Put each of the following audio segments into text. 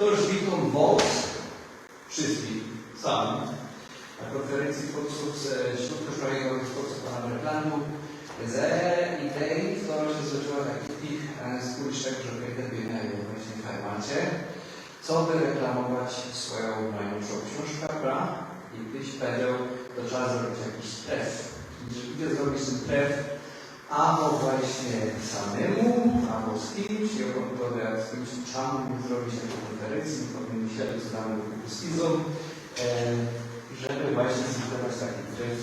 Toż witam Was wszystkich sam na konferencji twórców śródkoszmarego twórców pana Berklandu z idei, która się zaczęła takich skuteczek, że wydajemy właśnie w formacie, co by reklamować swoją najnowszą książkę, prawda? I gdyś powiedział, to trzeba zrobić jakiś tref. Gdzie zrobić ten tref? Albo właśnie samemu, albo z kimś, i opowiadał z kimś, czemu zrobić taką konferencję, powinien myśleć, co tam skizą, żeby właśnie zbudować taki tryb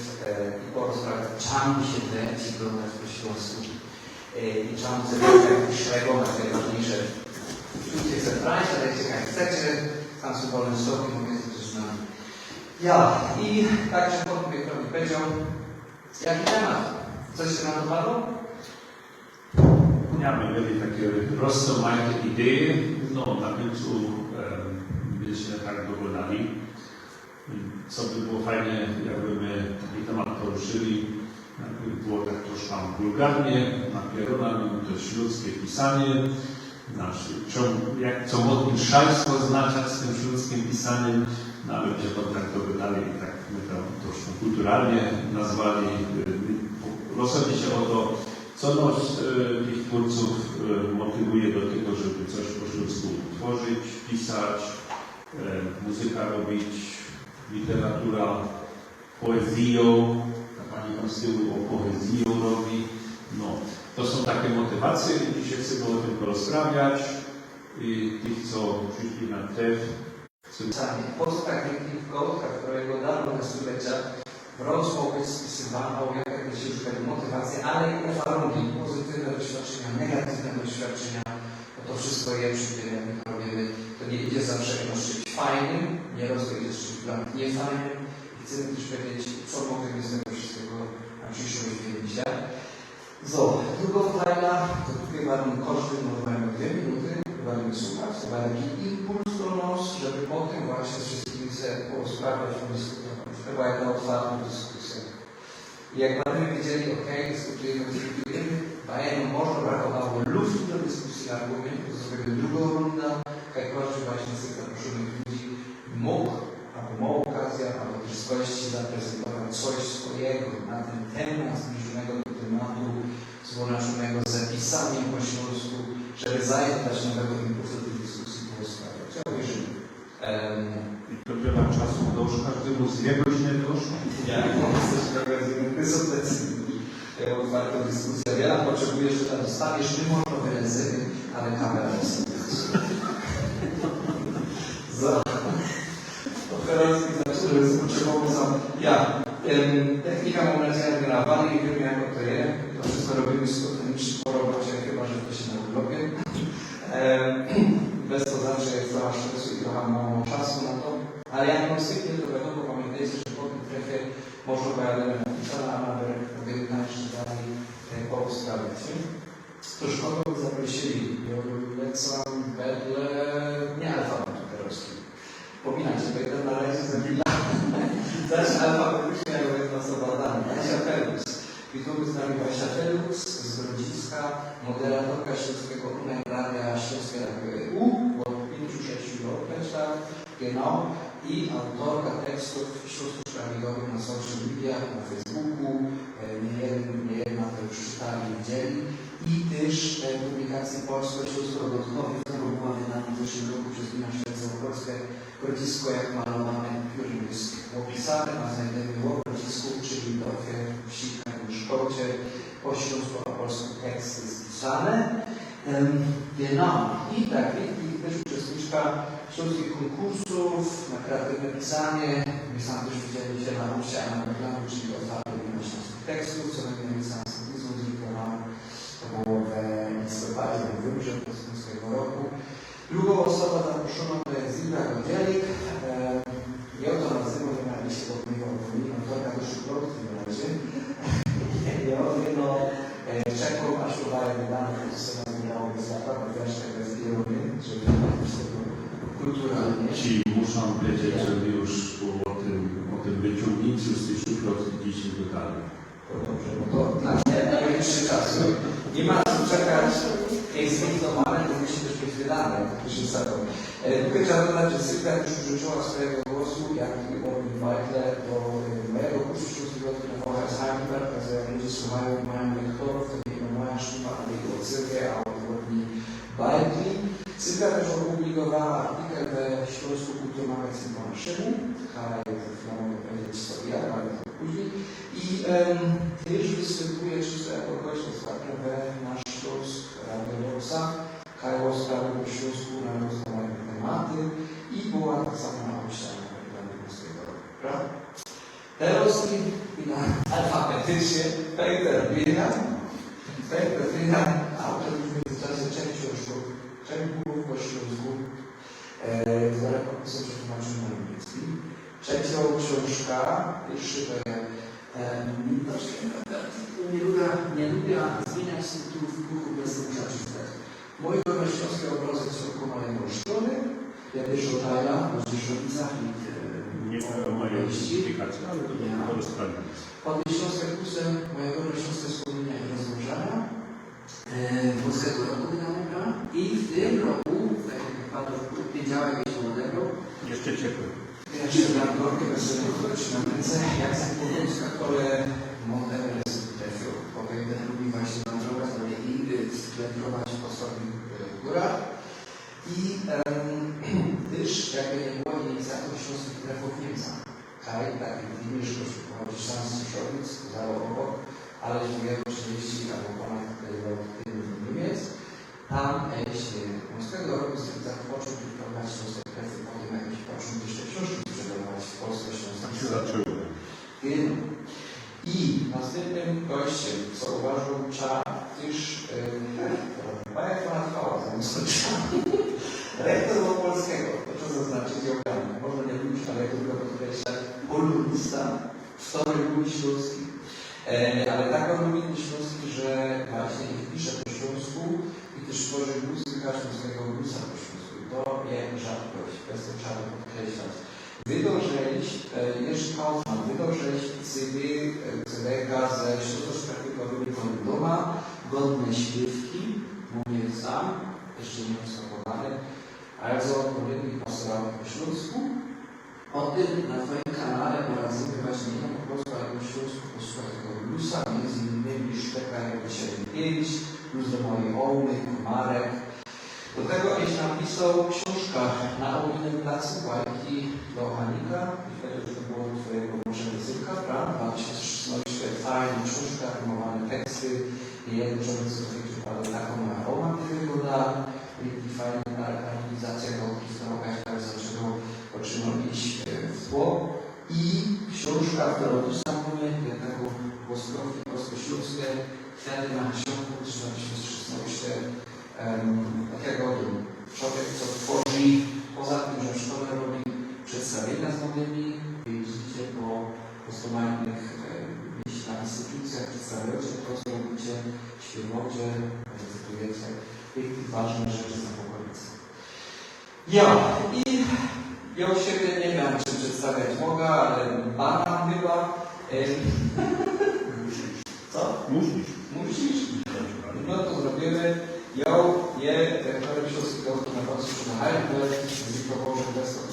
i porozmawiać, czemu się dać oglądać po śląsku i czemu zrobić jakiś szregować najważniejsze. Czujcie chcę brać, ale jak chcecie, tam są wolne soki, mogę coś z nami. Ja, i także potem, jak Robi powiedział, jaki temat? Coś się nam dopadło? Ja, my mieli takie rozsądne idee, no na końcu byliśmy tak dogadali. Co by było fajnie, jakby my taki temat poruszyli, jakby było tak troszkę wulgarnie, napierona, to jest ludzkie pisanie, co mogli szalstwo oznaczać z tym ludzkim pisaniem, no ale się potem tak dogadali i tak my to troszkę kulturalnie nazwali. Rozchodzi się o to, co nas, tych twórców, motywuje do tego, żeby coś po śląsku tworzyć, pisać, muzyka robić, literatura, poezją, ta pani tam z tyłu o poezją robi. No, to są takie motywacje i dzisiaj chcemy o tym porozprawiać. I tych, co przyszli na TEF, Po co tak kilka, którego dawno na stulecia rozmów spisywano, jakie się już motywacje, ale i warunki, pozytywne doświadczenia, negatywne doświadczenia, bo to wszystko je przy tym, jak my to robimy, to nie idzie zawsze o czymś fajnym, nieraz to idzie z czymś dla mnie niefajnym. I chcemy też powiedzieć, co mogę z tego wszystkiego na przyszłość wiedzieć. So, druga fajna, to tutaj mamy koszty, no mamy 2 minuty, mamy słuchać, to mamy taki impuls do nas, żeby potem właśnie z wszystkimi się porozprawiać, podyskutować. To była jedna otwarta dyskusja. I jak będziemy wiedzieli, ok, dyskutujemy, daje nam może brakowało luftu do dyskusji, argumentów, to zrobimy drugą rundę, każdy właśnie z tych zaproszonych ludzi mógł, albo ma okazję, albo też z gości zaprezentować coś swojego na ten temat, zbliżonego do tematu, złączonego z zapisaniem po śląsku, żeby zajmować nowego impulsu do tej dyskusji porozprawiać. Ja wierzymy. i to wiele czasu doszło, każdemu z 2 godziny doszło. Ja jesteś magazynem dysocjacyjny. Ja otwartą dyskusję. Ja potrzebuję, że tam zostawisz mimo języky, ale kamera jest. Operacji znaczy, że jest potrzebował sam. Ja. Technika mam nadzieję nagrywana i wiem jak to jest. To wszystko robimy po robocie, chyba że to się na urlopie. Bez to zawsze jest trochę stresu i trochę mało czasu na to. Ale jak mam styknie, to wiadomo, pamiętajcie, że po tym trefie można pojadę napisana, a nawet jeszcze dalej porozprawiać. To szkołę zaprosili. Lecą wedle nie alfabetu perowski. Pominacie, to jeden na razie zabila. Zaś alfabetycznie jako jedna osoba dana. Basia Felix. I tu z nami Basia Felix z Grodziska, moderatorka Śląskiego Radia Śląskie U od 5-6 lat, genau, i autorka tekstów śląsko-szkamigowych na social mediach, na Facebooku, nie jedna to już czytali i widzieli, i też publikacji polsko-śląsko-rodkowych, która była wydana w zeszłym roku przez Gmina Śląsko-Polskie, Grodzisko jak malowane piórem jest opisane, a znajdujemy w Grodzisku, czyli w Dorfie, wsi, w Szkocie, po śląsku a polsku teksty spisane. Genau. I tak, i też uczestniczka śląskich konkursów na kreatywne pisanie. My sam też widzieliście na kursie Anna Berklandu, czyli otwarte na śląskich tekstów, co najmniej sam z zlikowałem. To było w listopadzie, w grudniu tego roku. Drugą osobą zaproszoną to jest Zilda Godzielik. Ja to nazywam, że miałem się dopływał autorka do szkoły w tym razie. Ja jedno czekam, aż udaje wydane, to sobie miało być zaprawa, też tego jest kierunek, żeby wszystko kulturalnie. Ci muszą wiedzieć, że już o tym wyciągnięciu z tej szuflady dzisiaj dodali. To dobrze, bo to na najbliższy czasu. Nie ma co czekać, jest zlikwidowane, to musi też być wydane, tak to się stało. Tylko trzeba dodać, że Sylwia już użyczyła swojego głosu, jak i Orwin Weidler, do mojego kursu śląskiego telefonowania z Heidelberg, także jak ludzie słuchają i mają lektorów, to nie moja sztuka, ale jego Sylwia, a odwrotnie Bajki. Sylwia też opublikowała artykel we Śląsku Kultur Magazyn po naszemu, ale to mogę powiedzieć sobie, ale to później. I też występuje czysto jako gość ostatnio we nasz Śląsk Radio Lorsa, Kajło sprawy po Śląsku na rozmawiane tematy i była tak samo na myśleniu polskiego roku, prawda? Teraz alfabetycznie Peter Bilan, autor już w międzyczasie częścią sztuk, Czemków po Śląsku, które podpisał przetłumaczył na niemiecki. Trzecią książka, jeszcze to nie lubię zmieniać tytułów w duchu bez uczestników. Moje śląskie obrazy są mają strony, ja też oddaję na Rzeszowicach i nie ma mojej identyfikacji, ale to rozprawiam. Pod śląskie kursy mojego śląskie wspomnienia i rozważania polskiego roku dynamika i w tym roku, tak jak padło w poniedziałek młodego, jeszcze ciepły. jeszcze dam gorkę bez na ręce, jak za Polska, które Monteverest trafił. Powiem, lubi właśnie wędrować, ale i sklędrować po sobie w górach. I też, jakby nie było inicjatyw śląskich trefów w Niemcach. Kaj, tak jak widzisz, to się pochodzisz sam z Rzeszowic, zało obok, ale mówiłem 30 albo ponad Niemiec. Tam, jeśli polskiego roku zapoczął wyprowadzić śląskie trefy, potem jakieś począł jeszcze książki sprzedawać w Polsce śląskie. Tak się zaczęło. I następnym gościem, co uważam, trzeba też, jak to nazwała, rektor polskiego, to trzeba zaznaczyć obrany. Można nie lubić, ale jak tylko podkreślać, polonista, historii ludzi śląskich. Ale tak on lubi śląski, że właśnie ich pisze po śląsku i też tworzy muzykę śląskiego bluesa po śląsku. To jest rzadkość, bez to trzeba podkreślać. Wydał rzeź, Jerzy Kaufman, wydał rzeź CD-ka ze śląsko-szpraktykowymi doma, godne śpiewki, mówię sam, jeszcze nie rozkopowany, ale co odpowiednich pastorałów po śląsku. O tym na Twoim kanale poradzimy właśnie nie po polsku, ale po śląsku posłuchać tego bluesa, między innymi Szteka 75, plus do mojej Ołmy, Komarek. Do tego jeś napisał książka na ogólnym placu bajki do Hanika i wtedy to było Twojego Bożego Synka, prawda? 2016 fajna książka, rymowane teksty i jeden człowiek z tych przypadł taką moja Oma wygląda i fajna realizacja do historii, tak zaczęło otrzymać w tło i książka, którą tu sam mówię, tego włosko-śląskie, wtedy na książkę 2016 takiego człowiek, co tworzy, poza tym, że w szkole robi przedstawienia z młodymi, jeździcie po postomalnych na instytucjach, przedstawiacie to, co robicie, śpiewacie, recytujecie i ważne rzeczy za okolicy. Ja u siebie nie miałem czym przedstawiać mogę, ale Pana chyba. Co? Musisz? No to zrobimy. Ja dyrektorem Śląskiego Roku na Polsce na Heidelberg, zlikowałem Inwestor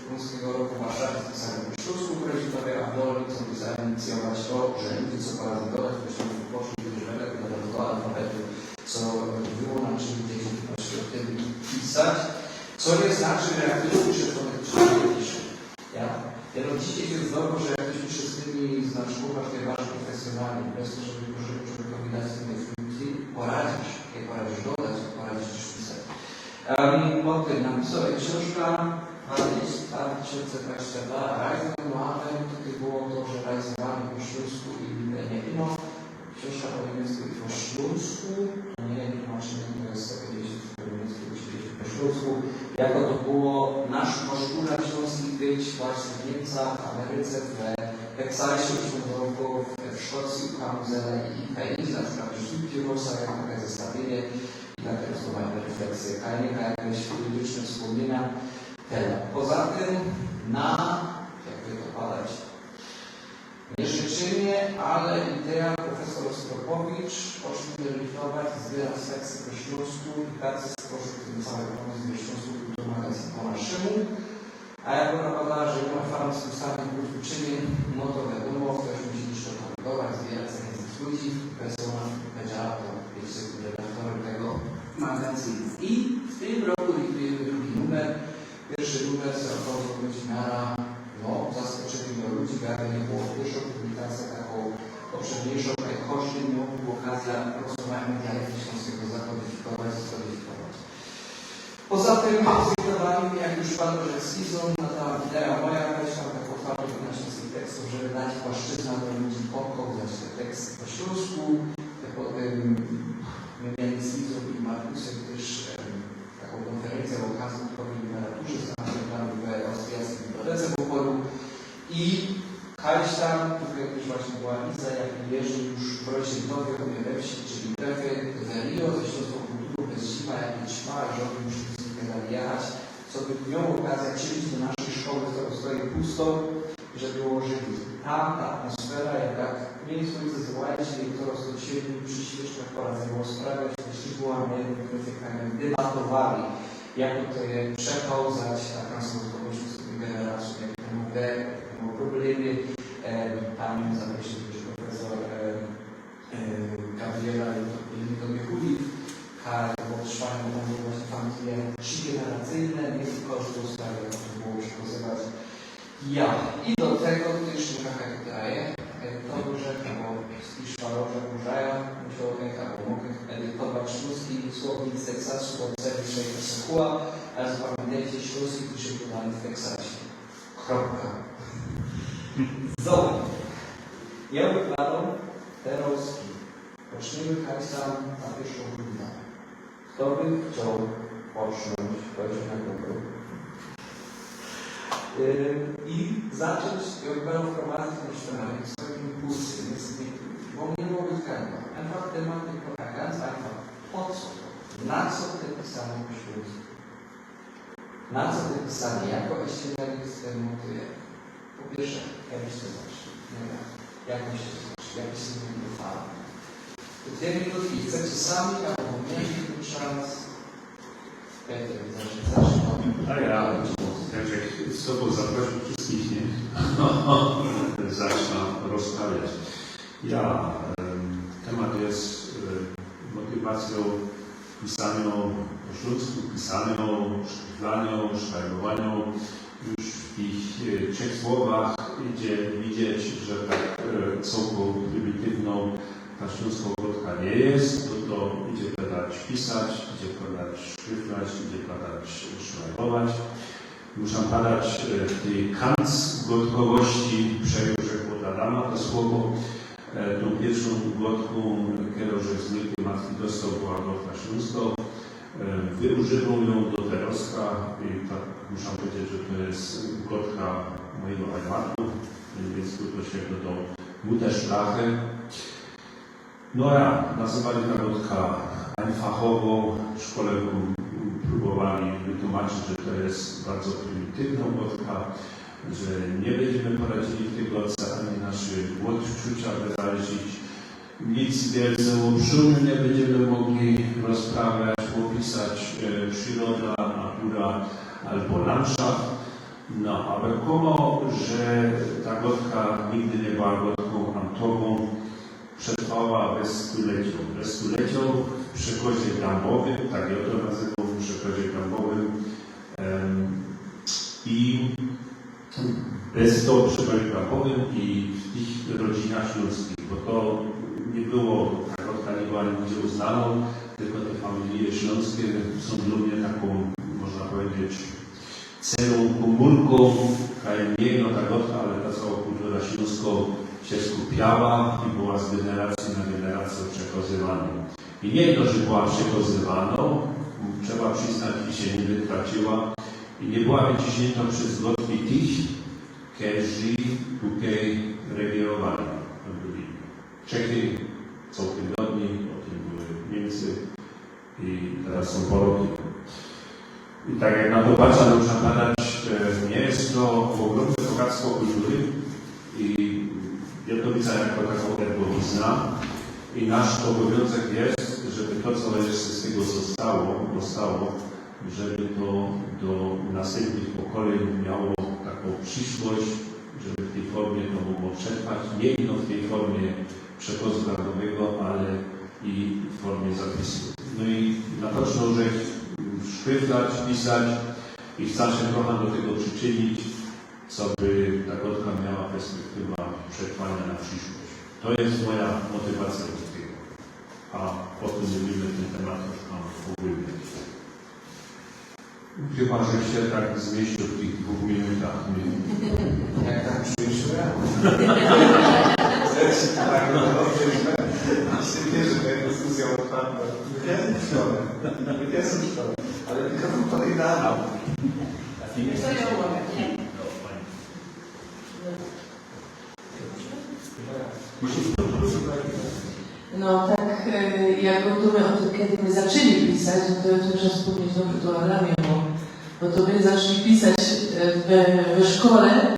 Polskiego Roku w Warszawie, spisałem w Śląsku Urodzinowej, a Dolny chcą zainicjować to, że ludzie co paradygować, właśnie poszli do do alfabetu, co było nam czym dzieci o tym pisać. Co nie znaczy, że jak ktoś pisze, to nie pisze. Ja no dzisiaj jest dobro, że jak ktoś pisze z tymi znaczkami, to jest bardzo profesjonalnie, bez to, żeby człowiekowi dać z tej funkcji, poradzisz. Jak poradzisz dodać, poradzisz też pisać. Potem napisał książka 2022 Reisenowanym. Tutaj było to, że realizowany po śląsku i nie no. Książka po niemiecku i po śląsku. Nie tłumaczenie, to jest gdzieś po niemiecku i po śląsku. Jako to było nasz kosztura śląskich być właśnie w Niemcach, w Ameryce, w Teksasie, w Szkocji, w Hamuzele i Kainie, na przykład w Sztuki-Rosa, jak takie zestawienie i takie rozmawiane refleksje Kajnika, jakieś polityczne wspomnienia. Poza tym jakby to padać, nie życzenie, ale idea profesor Stropowicz, reliktować, zbierać teksty po śląsku i tacy stworzył ten cały pomysł we Śląsku Kulturmagazyn po naszemu. A jak ona badała, że nie ma farm z ustawą kulturczynień, no to wiadomo, ktoś musi gdzieś to komentować, zbierać zachęcać ludzi. Persona powiedziała, to wiecie, redaktorem tego magazynu. I w tym roku likwidujemy drugi numer. Pierwszy numer z autorstwa Wojciechara, no, zaskoczenie dla ludzi, ale nie było pierwszą publikację taką obszerniejszą, najkosztym, no, była okazja rozmawiania dialektu śląskiego zakodyfikować, skodyfikować. Poza tym zlikwidowali mnie, jak już Pan Rożecki, nadała idea moja, jakaś tam tak otwarta na śląskich tekstów, żeby dać płaszczyznę do ludzi podkołzać te teksty po śląsku. Potem my mieli z Lizą i Markusem też taką konferencję o okazji w literaturze, znamy w austriackiej bibliotece w Opolu. I Kaliś tam, tutaj też właśnie była Liza, jak i Jerzy już w Roślinowie, we wsi, czyli trefy Verio, ze śląską kulturą bez zima, jak i ćma, że oni muszą z nimi dali jechać, co by miało okazję przyjść do naszej szkoły, która stoi pusto, żeby było żywi. Tam ta atmosfera, jak mieli swoich zezwolajcie, i to rozpoczęli przy świeczkach poradzało sprawiać, jeśli była mnie debatowali, jak to je przechodzać, a transportować z tej generacji, jak to mówię, problemy. Tam zaprosił też profesor Gabriela i do Miechuli, bo trwają tam właśnie familie trzygeneracyjne, nie tylko, że to ustawia, jak to było przekazywać. Ja. I do tego też trochę daje, to że bo z Szwalorza Burzaja musiał albo mogę edytować śląski słownik z Teksasu od Cewiszej Sekuła, ale zapamiętajcie śląski, którzy podali w Teksasie. Kropka. Zobacz. Ja wykładam te roski. Poczniemy tam na pierwszą godzinę. Kto by chciał począć, powiedzieć na Google, i zacząć ją wprowadzić na szkolenie swoje impulsy, bo nie było być tego. Einfach temat propagand, einfach po co to? Na co te pisane po śląsku? Na co te pisane? Jako eścielnik montuje? Po pierwsze, jak byś to zaczął? Nie wiem. Jak byś to zaczął? Jak byś to zaczął? To 2 minutki. Chcecie sami, albo mniej czas? Peter, zaczynamy. A ja, jak z Tobą zaprosił wszystkich, nie? Zacznę rozprawiać. Temat jest motywacją pisanią po śląsku, pisanią, szkiflanią, sztajlowanią. Już w tych 3 słowach idzie widzieć, że tak całką prymitywną ta śląska wodka nie jest, to idzie podać pisać, idzie podać szkiflać, idzie podać sztajlować. Muszę padać tej kanc gotkowości, przejął Adama to słowo. Tą pierwszą głodką, kiedy z Wielkiej Matki dostał była gotka śląska. Wyużywam ją do teroska i tak muszę powiedzieć, że to jest gotka mojego heimatu, więc to się do Mutterschlache. No ja, nazywali ta gotka einfachową, w szkole próbowali wytłumaczyć, że to jest bardzo prymitywna gotka, że nie będziemy poradzili w tej gotce ani naszych odczucia wyrazić, nic wielce obszuru nie będziemy mogli rozprawiać, opisać przyroda, natura albo landschaft. No, ale komo, że ta gotka nigdy nie była gotką antową, przetrwała bez stulecią. Bez stulecią w przekładzie grambowym, tak ja to nazywam, w przekładzie grambowym. I bez to przekładzie grambowym i w tych rodzinach śląskich, bo to nie było, ta gotka nie była nigdzie uznaną, tylko te familie śląskie są dla mnie taką, można powiedzieć, celą komórką, nie no ta gotka, ale ta cała kultura śląska się skupiała i była z generacji na generację przekazywana. I nie to, że była przekazywana, trzeba przyznać, że się nie wytraciła i nie była wyciśnięta przez gotki tych, którzy tutaj regierowali. Byli Czechy, całkiem godni, potem były Niemcy i teraz są Polacy. I tak jak na to patrzę, muszę badać, nie jest to ogromne bogactwo kultury i Wielkowica jako taką erbowizna I nasz obowiązek jest, żeby to, co jeszcze z tego zostało, żeby to do następnych pokoleń miało taką przyszłość, żeby w tej formie to mogło przetrwać, nie tylko w tej formie przekazu narodowego, ale i w formie zapisu. No i na poczną rzecz szprychlać, pisać i chcę się trochę do tego przyczynić, co by ta gotka miała perspektywa przetrwania na przyszłość. To jest moja motywacja do tego. A potem będziemy ten temat troszkę pogłębiać. Chyba, że się tak zmieścił w tych 2 minutach. Jak tak przyjrzyłem? Tak, no dobrze, jeśli wierzę, że jest dyskusja otwarta. Jestem w szkole, ale mikrofon tutaj dał. No tak, jak mówimy o tym, kiedy my zaczęli pisać, no to muszę wspomnieć dobrze o Adamie, bo to my zaczęli pisać we szkole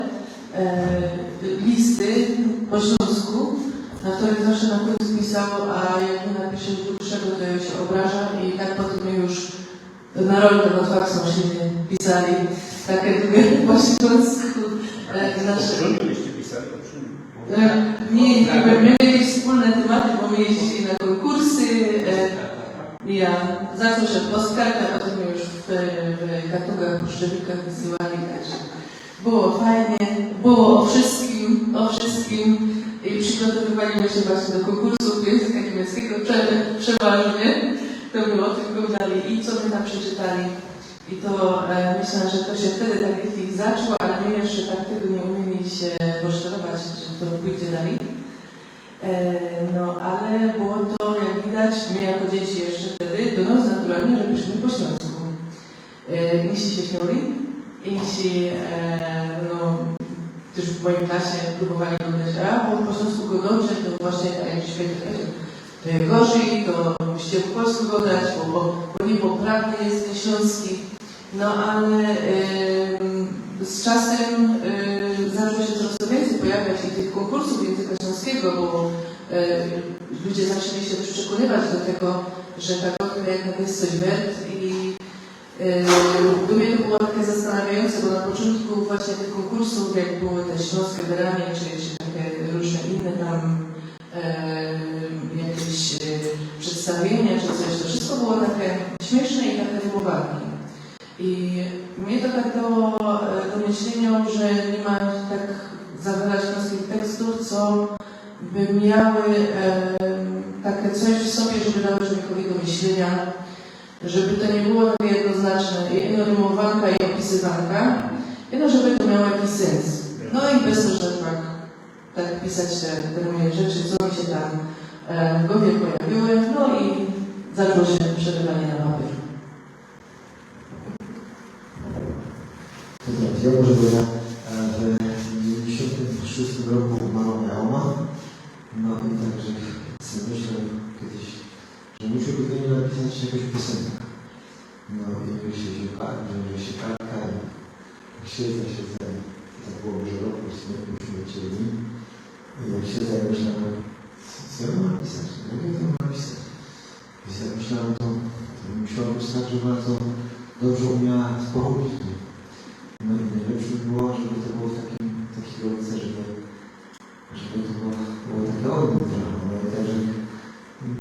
listy po śląsku, na których zawsze na końcu pisało, a jak my napiszemy dłuższego, to się obraża i tak potem my już na rolkę pod faksą się pisali takie po śląsku. Nie, my mieli wspólne tematy, bo my jeździli na konkursy. Ja zaczął się w postkach, a potem już w Katugach, Puszczewikach wysyłali. Także było fajnie, było o wszystkim i przygotowywaliśmy się właśnie do konkursów języka niemieckiego przeważnie. To było tylko dalej i co my tam przeczytali. I to myślę, że to się wtedy tak jak zaczęło, ale my jeszcze tak tego nie umieli się poszczorować, że to pójdzie dalej. No ale było to, jak widać, my jako dzieci jeszcze wtedy, do nas naturalnie, żebyśmy po śląsku. Inni się śmiali, inni no, też w moim klasie próbowali oglądać, a po śląsku go dobrze, to właśnie tak jak świetnie, to jak gorzej, to musicie po polsku go dać, bo niepoprawny jest ten śląski. No ale z czasem zaczęło się coraz więcej pojawiać i tych konkursów języka śląskiego, bo ludzie zaczęli się też przekonywać do tego, że ta gotka jednak jest coś wert i dla mnie to było takie zastanawiające, bo na początku właśnie tych konkursów, jak były te śląskie wyranie, czy takie różne inne tam jakieś przedstawienia, czy coś, to wszystko było takie śmieszne i takie rymowanki. I mnie to tak dało do myślenia, że nie ma tak zawierać śląskich tekstów, co by miały takie coś w sobie, żeby dały człowiekowi do myślenia, żeby to nie było takie jednoznaczne, jedno rymowanka i opisywanka, jedno, żeby to miało jakiś sens. No i bez to, że tak pisać te moje rzeczy, co mi się tam w głowie pojawiły, no i zaczęło się przerywanie na papier. Ja może bo ja w 96 roku umarła moja mama, no i także sobie myślę kiedyś, że musiałby do niej napisać jakąś piosenkę. No i myślę, że się karka i siedzę, tak było może rok, myśmy lecieli i jak siedzę, ja myślałem, co ja mam napisać, jak ja to mam napisać. Więc jak myślałem, to musiało być tak, że bardzo dobrze umiała spochodzić. No i najlepsze było, żeby to było w takiej rolce, żeby to było takie odmienne. No i także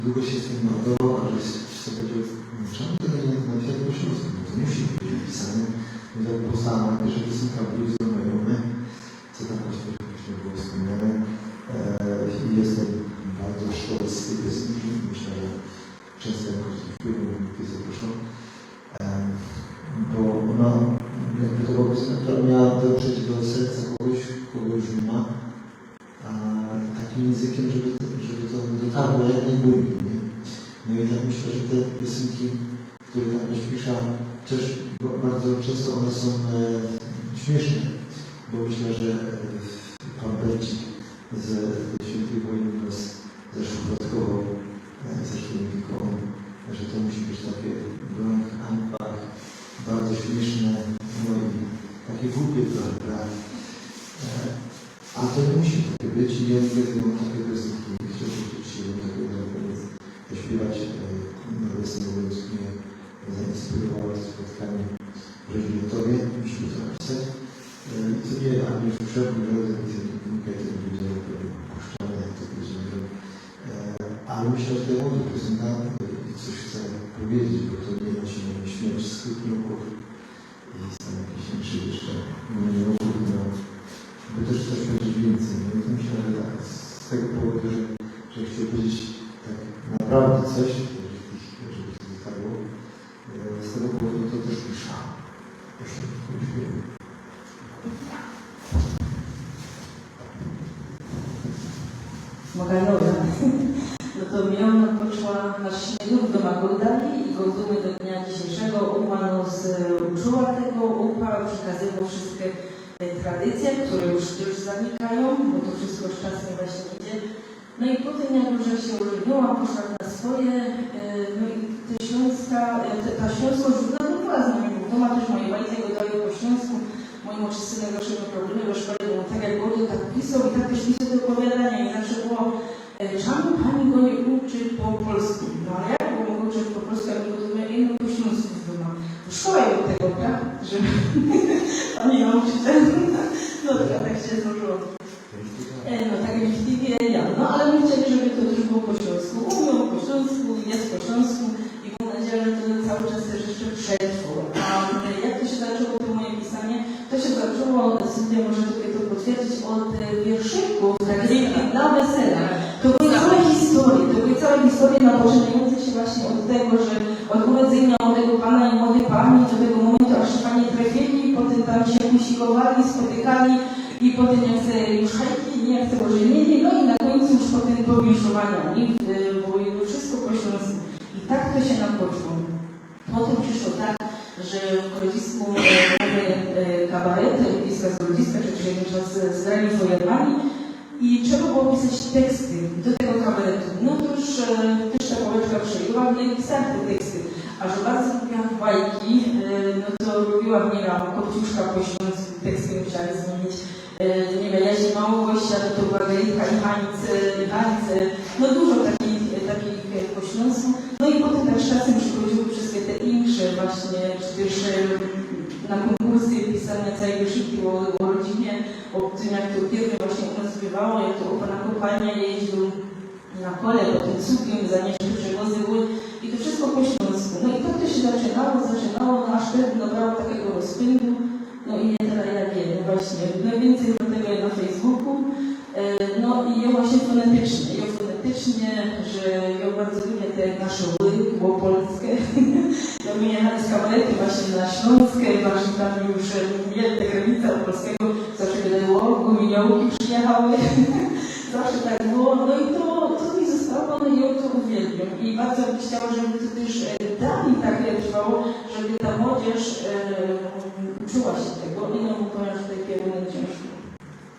długo się z tym marnowało, a że sobie powiedział, czemu tego nie napisać po śląsku? No to nie musi być napisane. I tak powstała moja pierwsza piosenka Blues do Majomy, co tam właśnie było wspomniane. I jestem bardzo szczery z tej piosenki. Myślę, że często jakoś wpływu jest zaproszony. Bo ona jakby to była piosenka, która miała dotrzeć do serca kogoś, kogo już nie ma, a takim językiem, żeby to dotarło jak najgłębiej. No i tak myślę, że te piosenki, które tam śpiesza, też bardzo często one są śmieszne, bo myślę, że pan Bercik z Świętej Wojny nas zeszł dodatkowo, zeszł że to musi być takie broń, hańbach, bardzo śmieszne, no i takie głupie trochę, prawda? A to nie musi takie być i ja nigdy nie mam takiego piosenki, nie chciałbym się takiego śpiewać. Natomiast mnie zainspirowało spotkanie w Religiotowie, musimy to napisać. I to nie Agniesz Wszelki Rodek, komunikaty ludzie puszczane, jak to powiedziałem. Ale myślę, że to jest mądry prezydent i coś chcę powiedzieć, bo to nie nosi na śmierć skutników i są jakieś inne jeszcze minioków, by też coś powiedzieć więcej. No i to myślę, że tak, z tego powodu, że chcę powiedzieć tak naprawdę coś, żeby się zostało. Z tego powodu to też piszę. Proszę, Moganowa. No to Milona poczęła na śniegów do Magoldali i go dumy do dnia dzisiejszego ułano uczyła tego upa, przekazywał wszystkie tradycje, które już zanikają, bo to wszystko już czasem właśnie idzie. No i potem jak już się urodziła, poszła na swoje, no i ta śląskość była z nami, bo ma też moje bajki, go dają po śląsku. Mój młodszy synek zawsze miał problemy we szkole, bo tak jak było, tak pisał i tak też pisał do opowiadania i zawsze było, czemu pani go nie uczy po polsku? No ale jak go mogę uczyć po polsku, jak go no po śląsku doma. Szkoła ją tego, tak? Że pani nauczyciel, no tak się złożyło. No tak właściwie ja, no ale my chcieli, żeby to też było po śląsku. Umiał po śląsku, jest po śląsku i mam nadzieję, że to cały czas też jeszcze przetrwa. A jak to się zaczęło, to moje pisanie? To się zaczęło, Sylwia może tutaj to potwierdzić, od wierszyków takich dla wesela. To były całe historie napoczynające się właśnie od tego, że od urodzenia młodego pana i młodej pani do tego momentu, aż się pani trafili, potem tam się usikowali, spotykali i potem jak chce już hajki, nie chce ożenienie, no i na końcu już potem powinszowania, bo to wszystko po śląsku. I tak to się napoczło. Potem przyszło tak, że w Grodzisku mamy kabaret, bliska z Grodziska, czyli jeden czas zgrali wojenami i trzeba było pisać teksty do tego kabaretu. No to już też ta kołeczka przejęła, no i pisałam te teksty. A że bardzo lubiłam bajki, no to robiłam, nie wiem, Kopciuszka po śląsku, teksty musiałam zmienić. Nie wiem, Jazie Małogościa, no to była Gejka i Hańce, no dużo takich po śląsku. No i potem tak z czasem przychodziły wszystkie te insze właśnie, czy też na konkursy pisane całe wierszyki o rodzinie, o tym jak to pierwsze właśnie u nas bywało, jak to pana kopalnia jeździł na kole, potem cukiem, zanieśli przewozy były i to wszystko po śląsku. No i tak to się zaczynało, no aż wtedy nabrało takiego rozpędu. No i teraz ja wiem, właśnie, najwięcej do tego na Facebooku, no i ja właśnie fonetycznie, że ja bardzo lubię te nasze ły, łopolskie. Ja bym jechała z kabarety właśnie na Śląskę, właśnie tam już wielka granica polskiego, zawsze gadało, guminiołki przyjechały, zawsze tak było, no i to mi zostało, no i ja to uwielbiam. I bardzo bym chciała, żeby to też dalej tak trwało, żeby ta młodzież uczyła się tego i no powiem, że tej kierunek ciężko.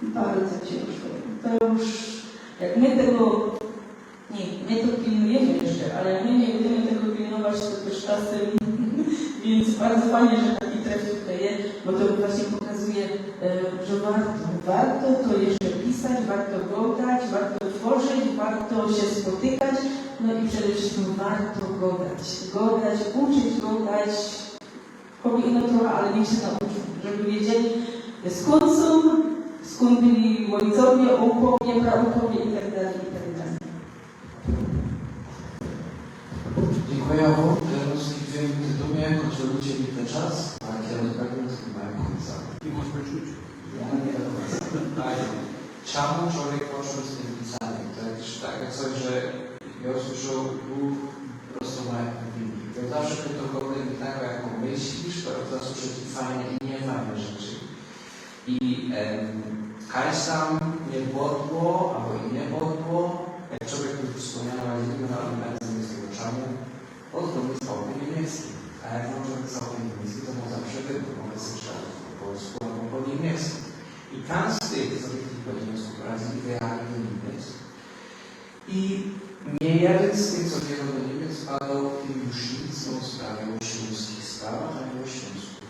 Bardzo ciężko. To już, jak my tego, nie, my to pilnujemy jeszcze, ale jak my nie będziemy tego pilnować, to też czasem, więc bardzo fajnie, że taki trend tutaj jest, bo to właśnie pokazuje, że warto to jeszcze pisać, warto godać, warto tworzyć, warto się spotykać, no i przede wszystkim warto godać, uczyć godać, powinno trochę, ale niech się nauczą, żeby wiedzieli skąd są, skąd byli ojcowie, ołowie, praukowie i tak dalej, i tak dalej. Dziękuję. Teraz dwie minuty do mnie, kontrolujcie mi ten czas, a ja rozprawiam z chyba jak końca. I możesz wyczuć? Ja nie do końca. Czemu człowiek poszedł z tym pisaniem? To jest tak jak coś, że ja usłyszał Bóg prosto ma jak powinni. Ja zawsze ktokolwiek tak jak myślisz, to zasłyszę ci fajne i niefajne rzeczy. I kaś tam nie bodło, albo i nie bodło, jak człowiek tu wspomniał na niemieckiego czemu, odkąd jest całkiem niemiecki. A jak mam człowiek całkiem niemiecki, to mu zawsze wybór, mogę słyszeć po polsku albo po niemiecku. I tam z tych, co tych po niemiecku poradzi, realnie Niemiec. I nie jeden z tych, co wjechał do Niemiec, padał tym jusznicą w sprawie o śląskich sprawach, a nie o śląsku.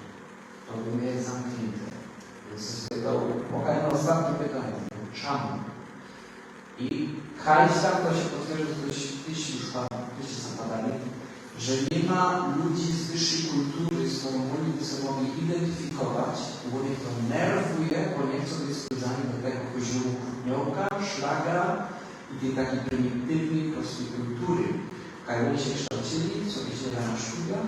To by mnie zamknięte. Więc spytał, mogę na ostatnie pytanie, czemu? I Kajs tam to się potwierdza, to już byście zapadali, że nie ma ludzi z wyższej kultury, z którą by sobie mogli identyfikować, bo mnie to nerwuje, bo nie chcą być skazani do tego poziomu Krupniołka, Szlagra i tej takiej prymitywnej, prostej kultury. Oni się kształcili, co wiecie na studia.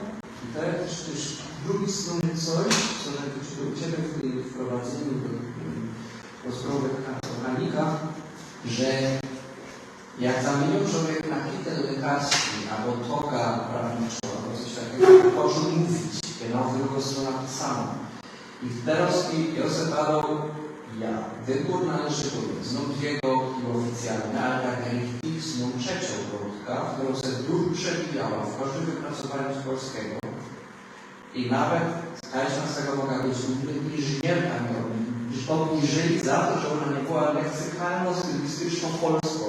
I to jest też z drugiej strony coś, co u Ciebie w wprowadzeniu do rozmowy mechanika, że jak zamienił człowiek na kitel lekarski albo toga prawniczego, albo coś takiego, począł mówić, genau w drugą stronę to samo. I teraz Józef dał wybór należy do znów jego oficjalnie, ale tak jak znów trzecią wątka, w którą się dużo przebijała w każdym wypracowaniu z polskiego. I nawet każda z tego mogła być inżynierka, obniżyli za to, że ona nie była leksykalno-stylistyczną polską.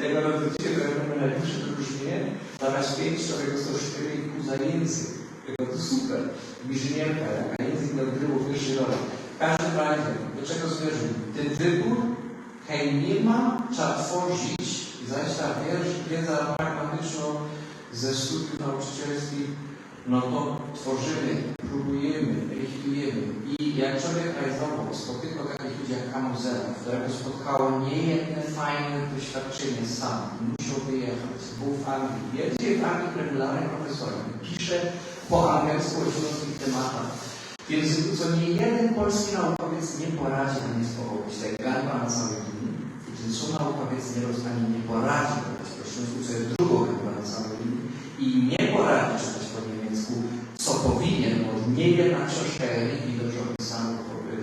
Jak ona wróciła do najbliższe wyróżnienie, zamiast 5 człowiek dostał 4,5 za język. To super. Inżynierka, a język do grywu w pierwszej roli. W każdym razie, do czego zmierzam? Ten wybór, hej, nie ma, trzeba tworzyć. I zaś ta wiedza pragmatyczną ze studiów nauczycielskich, no to tworzymy, próbujemy, likwidujemy. I jak człowiek realizował, spotykał takich ludzi jak Kamuzela, którego spotkało niejedne fajne doświadczenie sam, musiał wyjechać, był w Anglii, jedzie w Anglii regularnym profesorem, pisze po angielsku o śląskich tematach. W języku, co nie jeden polski naukowiec nie poradzi na nie spowodować, tak gęba na całej linii, i ten co naukowiec nie poradzi po śląsku, co jest drugą gębą na całej linii, i nie poradzi czytać po niemiecku, co powinien, bo nie jedna książka Eriki dobrze opisana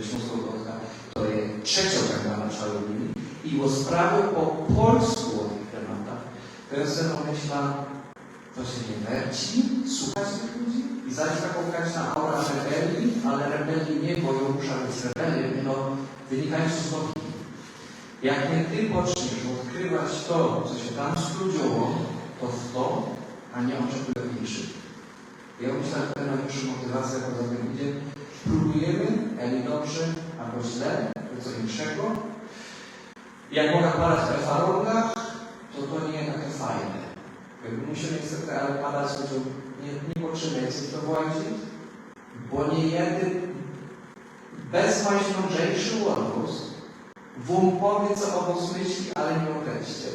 śląską Gotka, to jest trzecią gębą na całej linii, i o sprawy po polsku o tych tematach, to ja sobie pomyślałam, to się nie leci, słuchać tych ludzi i zaś taką na aura rebelii, ale rebelii nie, bo ją muszę być rebelią, no wynikające z logiki. Jak nie ty poczniesz odkrywać to, co się tam spludziło, to w to, a nie oczekuję mniejszych. Ja myślę, że to najwyższa motywacja podobnie idzie. Próbujemy, eli dobrze, albo źle, to co większego. Jak mogę padać w efarongach, to nie jest takie fajne. Musimy niestety, ale padać, to nie potrzebujemy to włożyć, bo nie jeden bezmądrzejszy łobuz wam powie, co obóz myśli, ale nie o tekście.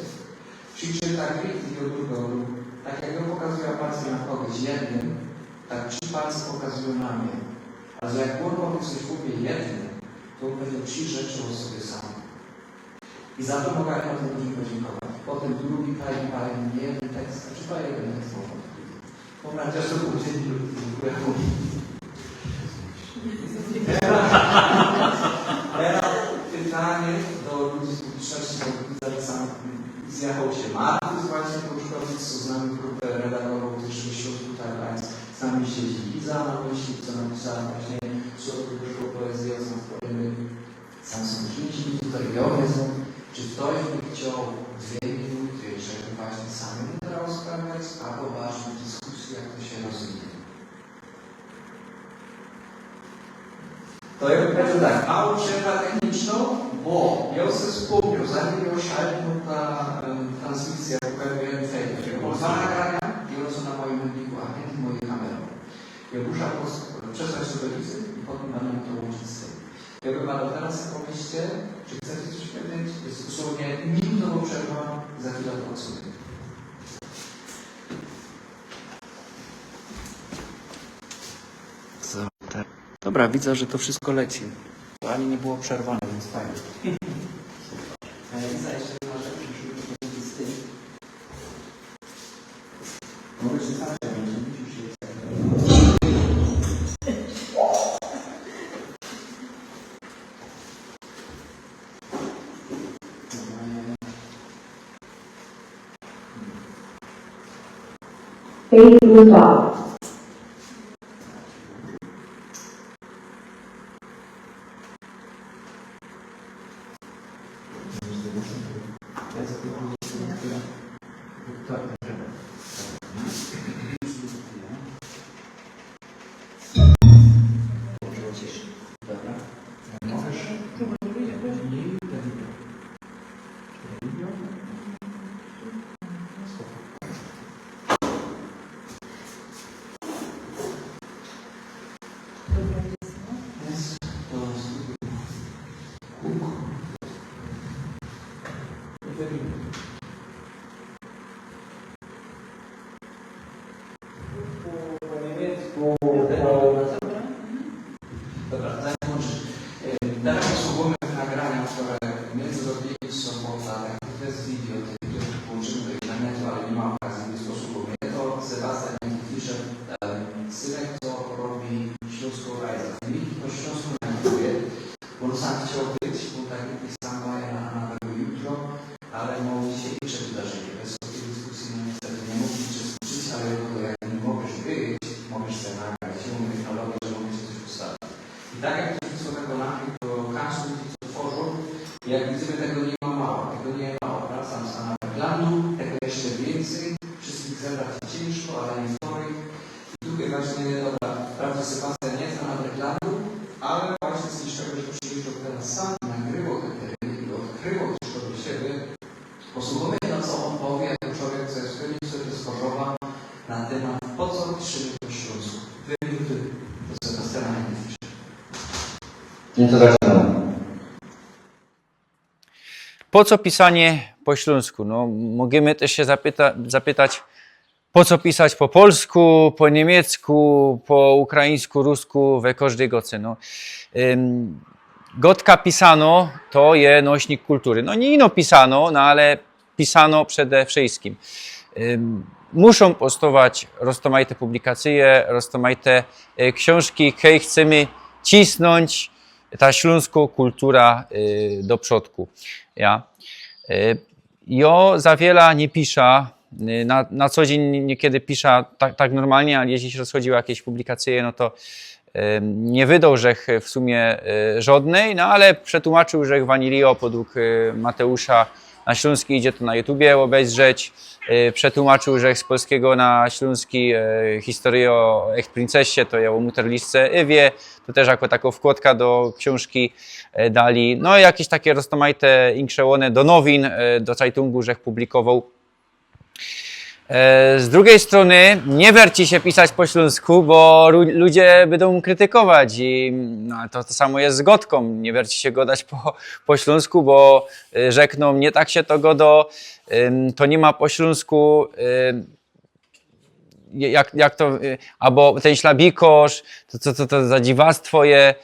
Przeczyta krytyki do drugiego, tak jak ją pokazuje palce na kogoś jednym, tak 3 palce pokazują na mnie. Ale jak on powie coś w głowie jednym, to on będzie 3 rzeczy o sobie sam. I za to mogę na tym ludziom podziękować. Potem drugi pali nie jeden tekst, a czy jeden tekst może. Mam nadzieję, że to udzieli dziękuję. Teraz pytanie do ludzi z publiczności, bo zjechał się Markus właśnie Pruszkowicz, co z nami grupę redaktorów tych środków Tarlańc. Z nami siedzi Liza na myśli, co napisała właśnie środków wyszło poezję o Sanskrymy. Sam są dzieci, tutaj są. Czy ktoś by chciał 2 minuty, żeby właśnie samym teraz sprawiać, albo ważną dyskusję, jak to się rozumie? To ja powiem tak, małą przerwę techniczną, bo ja sobie wspomniał, zanim ją szalnął ta transmisja, pokazuje fejder. Było 2 nagrania, i one są na moim filmiku, a nie mojej kamerą. Ja muszę przesłać do listy i potem będę to łączyć z tym. Ja bym badał teraz, jak pomyślcie, czy chcecie coś powiedzieć? Jest dosłownie minutowa przerwa, za chwilę to odsunię. Dobra, widzę, że to wszystko leci. To ani nie było przerwane, więc fajnie. Liza, jeszcze jedna rzecz, musimy to powiedzieć z tym. Mogę się sam przejąć, nie musisz się Dobra, zanim kończysz. Teraz posługujemy nagrania, które między zrobili w sobotę, to jest video, które połączymy do internetu, ale nie ma okazji, więc posługujemy. To Sebastian pisze, synek, co robi Śląską Rajza. Filmiki po śląsku nagruje, bo on sam chciał być, bo tak jak sam daje na jutro, ale mówi się inne wydarzenie. Bez takiej dyskusji niestety nie mógł uczestniczyć, ale jak nie możesz być, możesz sobie nagrać. Mamy technologię, że możesz coś ustawić. I tak jak to wszystko wykonamy, to każdy, co tworzą, jak widzimy, tego nie ma mało. Tego nie ma mało. Wracam z Anaplandu, tego jeszcze więcej. Wszystkich zebrać ciężko, ale nie stoi. I tutaj właśnie, dobra, wprawdzie Sebastian nie jest Anaplandu, ale właśnie z niczego, że przyjrzał teraz sam, nagrywał te tereny i odkrywał coś do siebie. Posłuchamy to, co on powie, jako człowiek, co jest w tym, co to jest Chorzowa, na temat, po co piszymy po śląsku. 2 minuty do Sebastiana nie pisze. Nie to zaczynamy. Po co pisanie po śląsku? No, możemy też się zapytać, po co pisać po polsku, po niemiecku, po ukraińsku, rusku, we każdej goce. No. Gotka pisano to jest nośnik kultury. No nie ino pisano, no ale pisano przede wszystkim. Muszą powstawać rozmaite publikacje, rozmaite książki, które chcemy cisnąć ta śląska kultura do przodku. Ja za wiele nie piszę, na co dzień niekiedy piszę tak normalnie, ale jeśli się rozchodziły jakieś publikacje, no to nie wydał żech w sumie żadnej, no ale przetłumaczył żech Vanilio podług Mateusza na śląski, idzie to na YouTubie obejrzeć. Przetłumaczył żech z polskiego na śląski historię o Echt-Princesie, to ja o Mutterlisce Ewie, to też jako taką wkładka do książki dali. No i jakieś takie rozmaite inkrzełone do nowin, do Zeitungu żech publikował. Z drugiej strony nie werci się pisać po śląsku, bo ludzie będą krytykować i no, to samo jest z Gotką. Nie werci się godać po śląsku, bo rzekną, nie tak się to godo, to nie ma po śląsku, jak to, albo ten ślabikosz, to za dziwactwo je.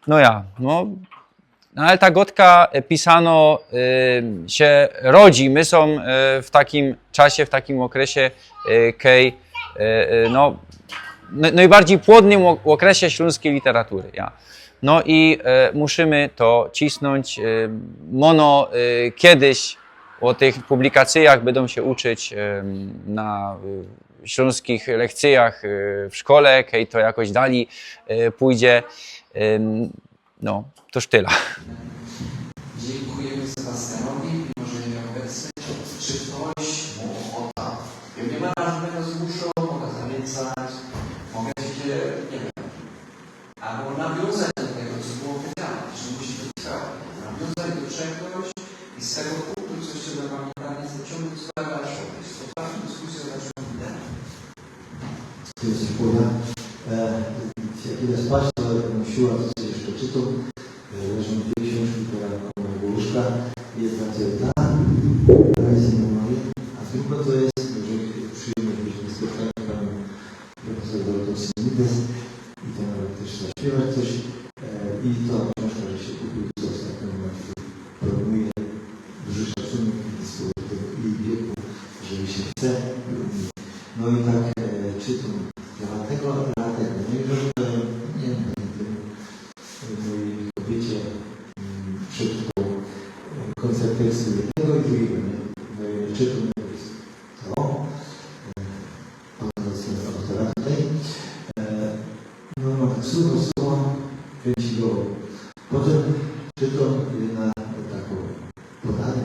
No ale ta Gotka pisano się rodzi. My są w takim czasie, w takim okresie, najbardziej płodnym okresie śląskiej literatury. No i musimy to cisnąć. Kiedyś o tych publikacjach będą się uczyć na śląskich lekcjach w szkole, to jakoś dalej pójdzie. No, toż tyle. Dziękujemy Sebastianowi, mimo że nie obecny. Czy ktoś mu ochota? Ja nie ma żadnego zmuszu, mogę zamiecać, mogę się, nie wiem, albo nawiązać do tego, co było powiedziane, że musi być tak. Nawiązać do czegoś i z tego punktu coś się zapamiętanie zaciągnąć sprawę dalszą. To jest totalna dyskusja zaczęła. To jest dziękuję. Jak ile spać, to siła, to co jeszcze czytam. Leżą 2 książki, które koło mojego łóżka. Jedna to jest ta, a druga to jest, że przyjemność byliśmy spotkali panią profesor Dorotą Synides i to nawet też zaśpiewać coś. I to książka, że się kupił, co ostatnio proponuje duży szacunek i wieku, jeżeli się chce. No i tak czytam dlatego. No i że nie wiem, mojej kobiecie przeczytał koncert tekstu jednego i drugiego. No i czytam to. Pan autora tutaj. No ma tak słowo, kręci go. Potem czytam na taką podanie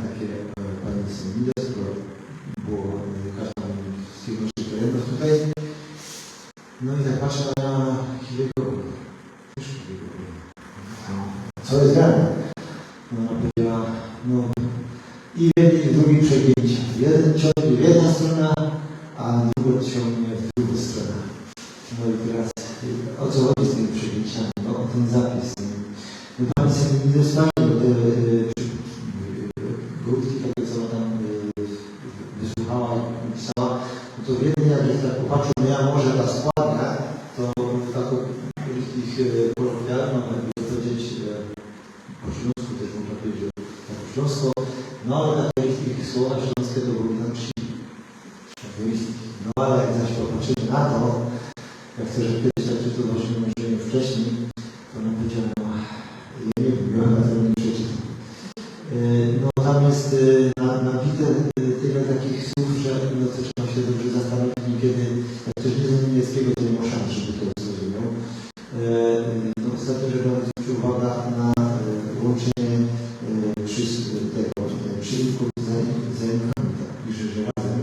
takie pani Synides, to było każda z tych naszych terenów tutaj. No i tak patrzę na chwilę, co jest grane? No ona powiedziała, no i jedni i drugi przegięcia. Jeden ciągnie w jedną stronę, a drugi ciągnie w drugą stronę. No i teraz o co chodzi z tymi przegięciami? No o ten zapis. No pani sobie nie dostanie, bo te grupki, takie co ona tam wysłuchała, napisała, no to w jednej jak jest tak popatrzył, no ja może ta składnia, to taką ich kolokwialną, jakby powiedzieć, po śląsku też można powiedzieć, tak po śląsku, no ale takie ich słowa śląskie to były tam ci. No ale jak zaś popatrzymy na to, jak chcę, żeby kiedyś tak czytał właśnie może wcześniej, to nam powiedziałem, no ja nie wiem, ja na to nie przeczytam. No tam jest nabite tyle takich słów, że no, to trzeba się dobrze zastanowić, kiedy jak ktoś nie zna niemieckiego, to nie ma szans, żeby to zrozumiał. No ostatnio, że zwrócił uwagę na łączenie przyimków z zajmkami, tak pisze, że razem.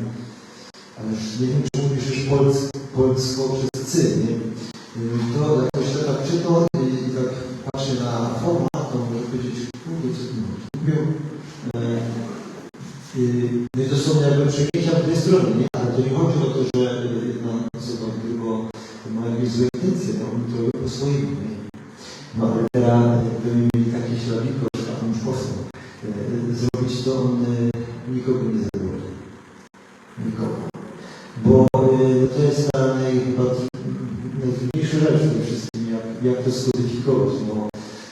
Ale już nie wiem, czemu piszesz polsko przez cy, nie? To jakoś tak czytam i tak patrzę na format, to może powiedzieć, kurde, co tu mówią. No i to są jakby przejęcia w dwie strony, nie? Ale to nie chodzi o to, że jedna osoba tylko ma jakieś złe intencje, no oni to robią po swojemu, nie? No ale teraz gdyby mieli takie ślabiko, że tam już powstał, zrobić to on nikogo nie zadowoli. Nikogo. Bo to jest najtrudniejsza rzecz w tym wszystkim, jak to skodyfikować. No,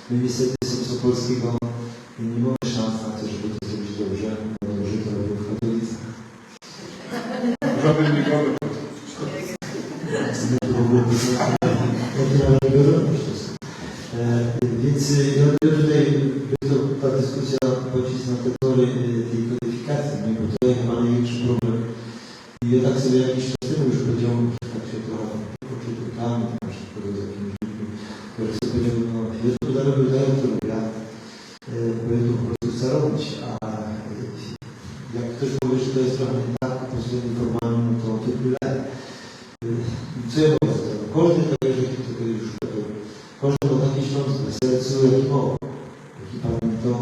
my niestety z polskiego nie mamy szans na to, żeby to zrobić dobrze, dlatego że to robią w katolicach. Żaden nikogo. Więc ja tutaj ta dyskusja pocisł na te tory tej kodyfikacji, nie? Bo to jest chyba największy problem. I ja tak sobie jakiś czas temu już powiedziałem, że tak się trochę poczytałem, na przykład z jakimś ludźmi, który sobie powiedział, no ja to daję to ja, bo ja to po prostu chcę robić, a jak ktoś powie, że to jest trochę nie tak, po prostu nieformalnie, no to tyle. Co ja mówię? Każdy to jeżeli to już każdy ma taki śląsk na sercu, jaki ma. Jaki pamiętał,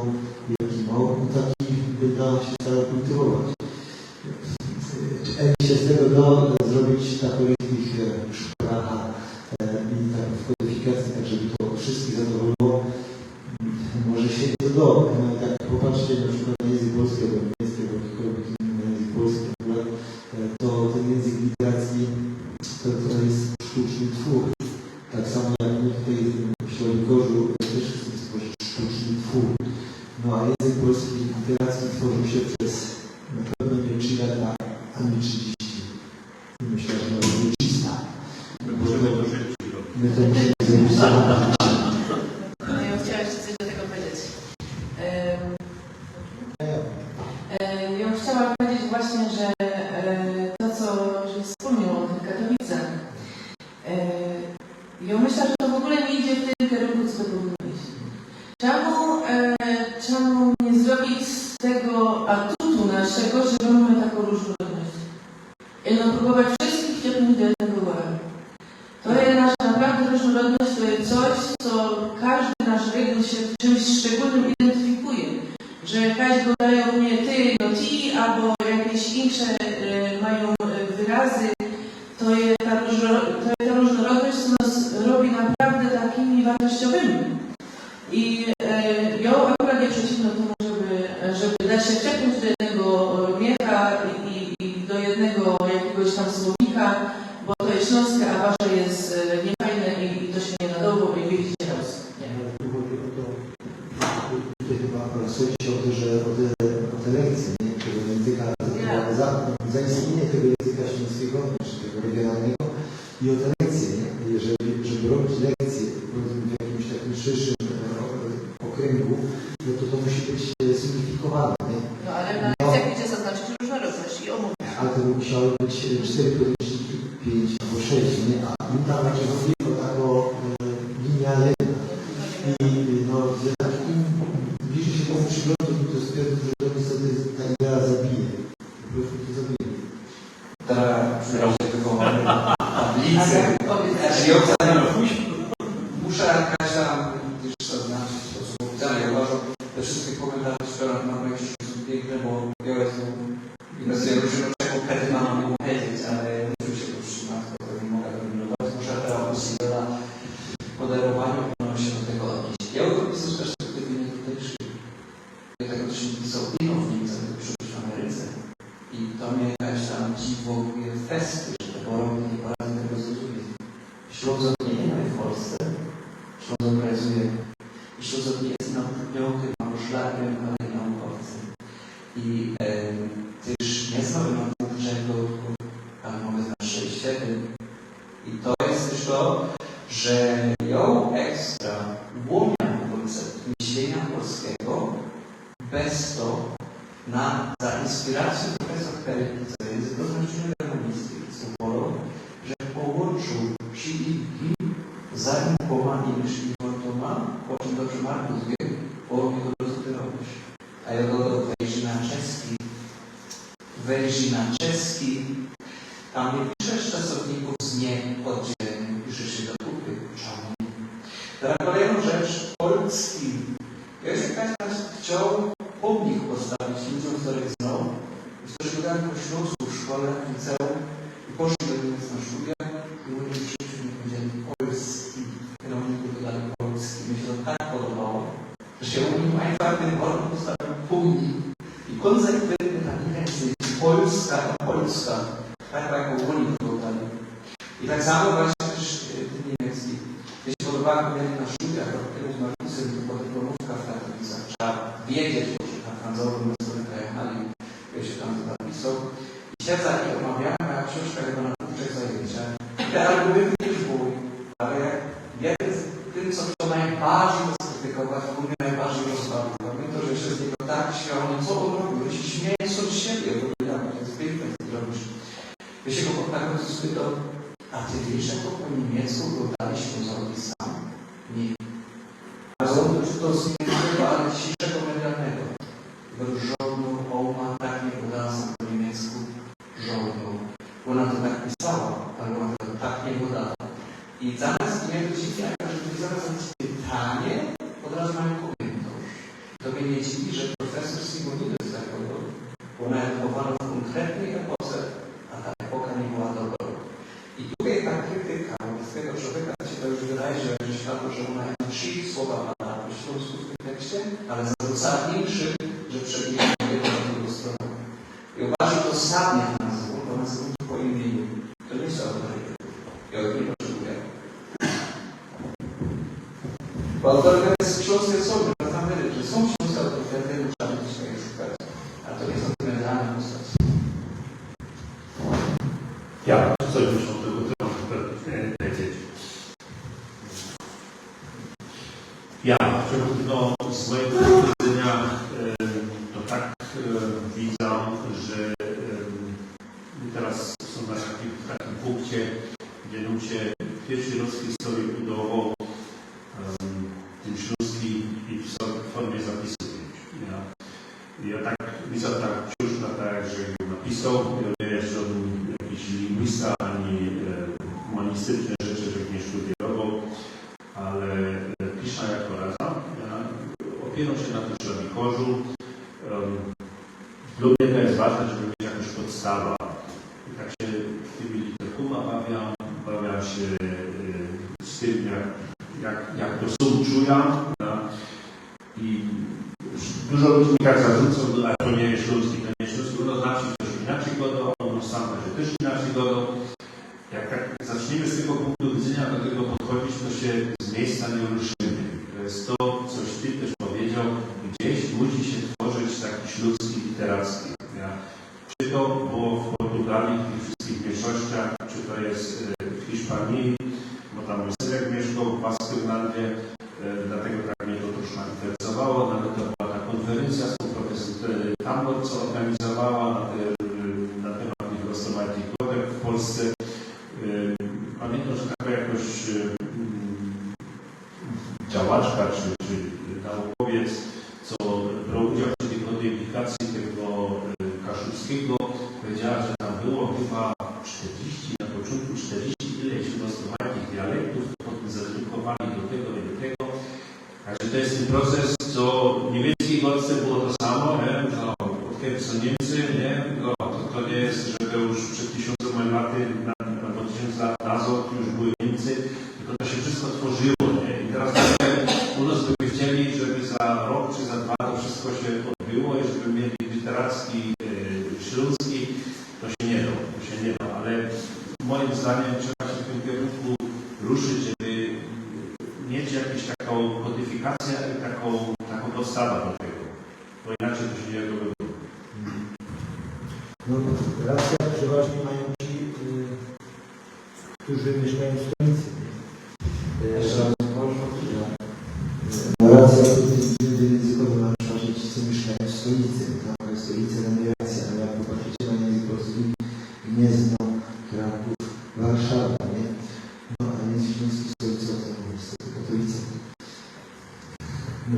jaki ma, no taki da się stara kultywować. Się z tego da zrobić taką ich szpracha i tak w kodyfikacji, tak żeby to wszystkich zadowoliło. Może się to da. No i tak popatrzcie na przykład na język polski albo niemiecki, albo jakikolwiek inny język polski, to ten język literacji to jest sztuczny twór. Tak samo jak my tutaj w Środowikorzu też chcemy stworzyć sztuczny twór. No a język polski literacji tworzył się przez na pewno nie 3 lata, ani 30. Myślę, że to jest 300. My to musimy zrobić sama. No ja chciałam jeszcze coś do tego powiedzieć. Ja chciałam powiedzieć właśnie, że to, co żeś wspomniał o tych Katowicach, ja myślę, że to w ogóle nie idzie w tym kierunku, co to powinno iść. Czemu nie zrobić z tego atutu naszego, że mamy taką różnorodność? I no próbować wszystkich wciągnąć do jednego ładu. To jest nasza naprawdę różnorodność, to jest coś, co każdy nasz region się w czymś szczególnym identyfikuje. Że każdy go dają mnie ty, no ci, albo jakieś inne mają wyrazy. To jest ta różnorodność, co nas robi naprawdę takimi wartościowymi. I ja akurat nie przeciwna temu, żeby dać się wciągnąć do jednego miecha i do jednego jakiegoś tam słownika, bo to jest śląskie, a wasze jest niefajne i to się nie nadało i widzicie raz. Tutaj chyba chodzi o to, że o te lekcje, nie? Tego języka, zaistnienie tego języka śląskiego, czy tego regionalnego i o te lekcje, nie? Żeby robić lekcje w jakimś takim szerszym okręgu, no to musi być zunifikowane, nie? No ale na lekcjach idzie zaznaczyć różnorodność i omówić. Ale to by musiały być 4 podręczniki, 5 albo 6, nie? A im tam będzie chodziło o taką linia jedna. I no, że tak im bliżej się temu przyglądu, to stwierdzę, że to niestety ta idea zabije. Po prostu to zabije. Teraz przyjrzę tego tablicy. Muszę jakaś tam jeszcze zaznaczyć to, co powiedziane. Ja uważam, te wszystkie komentarze wczoraj na moich są piękne, bo ja jestem różną konkretnie mam powiedzieć, ale oczywiście to trzymać, to nie mogę dominować. Muszę teraz usiłować na podarowaniu, się do tego odnieść. Ja bym pisał z perspektywy nie tutaj szli. Ja tego też nie pisał inną w Niemczech, to przyszło w Ameryce. I to mnie jakaś tam dziwowuje festy, że to było nie bardzo tego zrozumie. Ślązok nie ma w Polsce. Ślązok pracuje. I Ślązok nie jest naukowym, albo szlakiem, ale naukowcem. I też nie znamy nauczego, ale mogę znać 6-7. I to jest też to, że ją ekstra łomia koncept myślenia polskiego bez to na zainspirację profesor Perkica, językoznawczyni germanistyki, Sopolo, że połączył silniki zarówno i myśli Wortoma, o czym dobrze Markus wie, bo jego co ty robisz. A jego wejrzy na czeski, tam nie piszesz czasowników z nie oddzielnie, piszesz się do kupy, czarny. Teraz kolejną rzecz, polski. Jeśli ktoś chciał pomnik postawić ludziom, których znał, ktoś wygrał po śląsku w szkole, w liceum i poszli do mnie na studia i mówili, że w życiu nie powiedzieli polski. Kierowniku dodali polski. Mi się to tak podobało, że się umiał einfach ten wort postawił pomnik i konsekwentnie tak więcej Polska i Polska. Tak jako unik dodali. I tak samo właśnie też ten niemiecki. Jeśli się podobało na studiach, to z Markusem to była dyplomówka w Katowicach. Trzeba wiedzieć, że na franzowym historię jechali, jak się tam napisał. I siedzę i omawiamy, a książka chyba na półczek zajęcia. Te argumenty już były, ale jak tym, co chciał najbardziej skrytykować, w ogóle najbardziej rozbawił. Pamiętam, że jeszcze z niego tak śmiał, no co on robił? On się śmieje z siebie, bo ja to jest piękne, co ty robisz. Ja się go na końcu spytał, a ty wiesz, jak po niemiecku dodali Ślązowi sam? Nie. A znowu to z niemieckiego, ale dzisiejszego medialnego. Żołną, Ołma tak nie podała sam po niemiecku żołną. Ona to tak pisała, ale ona to tak nie podała. I zamiast mnie to dziwi, że to zamiast pytanie, od razu mają komentarz. To mnie nie dziwi, że profesor Simonides tego, bo ona edukowano w konkretnej epoce, a ta epoka nie była dobra. I tutaj ta krytyka z tego człowieka się to już wydaje, że światło, że ona 3 słowa pada po śląsku w tym tekście, ale zarzuca inszym, że przebija jedną na drugą stronę. I uważam, że to sadnie nazwą, to nazwą po imieniu. To nie są autorytety. Ja od nie potrzebuję. Bo autorytety jest śląskie osoby, znamy, że są śląskie autorytety, trzeba być swoje szukać. A to nie są medialne postaci. Ja coś muszę tego powiedzieć. Ja, no, z mojego widzenia to tak widzę, że teraz są na takim punkcie, gdzie nam się pierwszy ludzki historii budował tym śląski i w formie zapisu. Ja tak widzę tak książka, tak, że ją napisał, nie jest żaden jakiś lingwista, ani humanistyczne rzeczy, że nie studiował, ale pisze jako raza. Opieram się na tym szlabikorzu. Dla mnie to jest ważne, żeby mieć jakąś podstawę. I tak się w tym literaturą bawiam się z tym, jak to są czuję. I dużo ludzi mi tak zarzucą, a to nie jest śląski, to nie jest śląski, to znaczy, że ktoś inaczej go do, on sam że też inaczej go do. Jak tak zaczniemy z tego punktu widzenia do tego podchodzić, to się z miejsca nie ruszymy. To jest to, coś ty też powiedział, gdzieś musi się tworzyć taki śląski literacki. Czy to było w Portugalii, w tych wszystkich mniejszościach, czy to jest w Hiszpanii, bo tam Syrek mieszkał w Baskerlandzie, dlatego tak mnie to troszkę interesowało. Nawet to była ta konferencja z tą profesor Tambor, co organizowała na temat tych rozsądnych głowek w Polsce. Pamiętam, że taka jakoś działaczka czy naukowiec, co brał udział w tej kodyfikacji tego Kaszubskiego, powiedziała, że tam było chyba 40, na początku 40 ileś rozsądnych dialektów, potem zadrukowali do tego i do tego. Także to jest ten proces, co w niemieckiej Polsce było to samo, nie? No, od kiedy są Niemcy, nie? No, to nie jest, że to już przed 1000 laty, albo 1000 lat nazad już były Niemcy, tylko to się wszystko tworzyło, nie? I teraz u nas by chcieli, żeby za rok czy za 2 to wszystko się odbyło i żeby mieli literacki, śląski, to się nie da, ale moim zdaniem zdaniem trzeba się w tym kierunku ruszyć, żeby mieć jakąś taką kodyfikację i taką podstawę do tego, bo inaczej to się nie dogodzi. No, racja przeważnie mają ci, którzy mieszkają w stolicy. Jeszcze raz proszę. Racja językowa ma przeważnie ci, co mieszkają w stolicy. Tam jest stolica, tam jest racja, ale jak popatrzycie na język polski, Gniezno, Kraków, Warszawa, nie? No, a język śląski stolicą to niestety Katowice. No.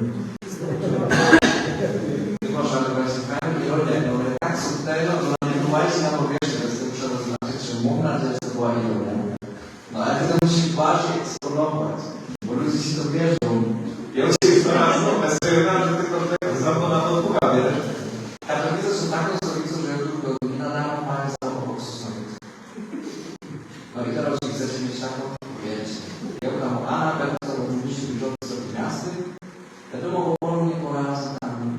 Można to jest fajnie, ironia, no ale tak subtelna, że nie próbujcie na powierzchni, to jest to muszę zaznaczyć, że mam nadzieję, że to była ironia. No ale to musi bardziej eksponować, bo ludzie się to wierzą. Ja już się sprawdzam, bez że tylko tego zamknął na to Boga, wiesz? Katowice są taką stolicą, że tylko nie nadają państwa obok Sosnowicy. No i teraz jeśli chcecie mieć taką, wiecie, ja tam Anna, będę zawodniczy wyglądać sobie miasty, wiadomo, Opolu nie porazy tam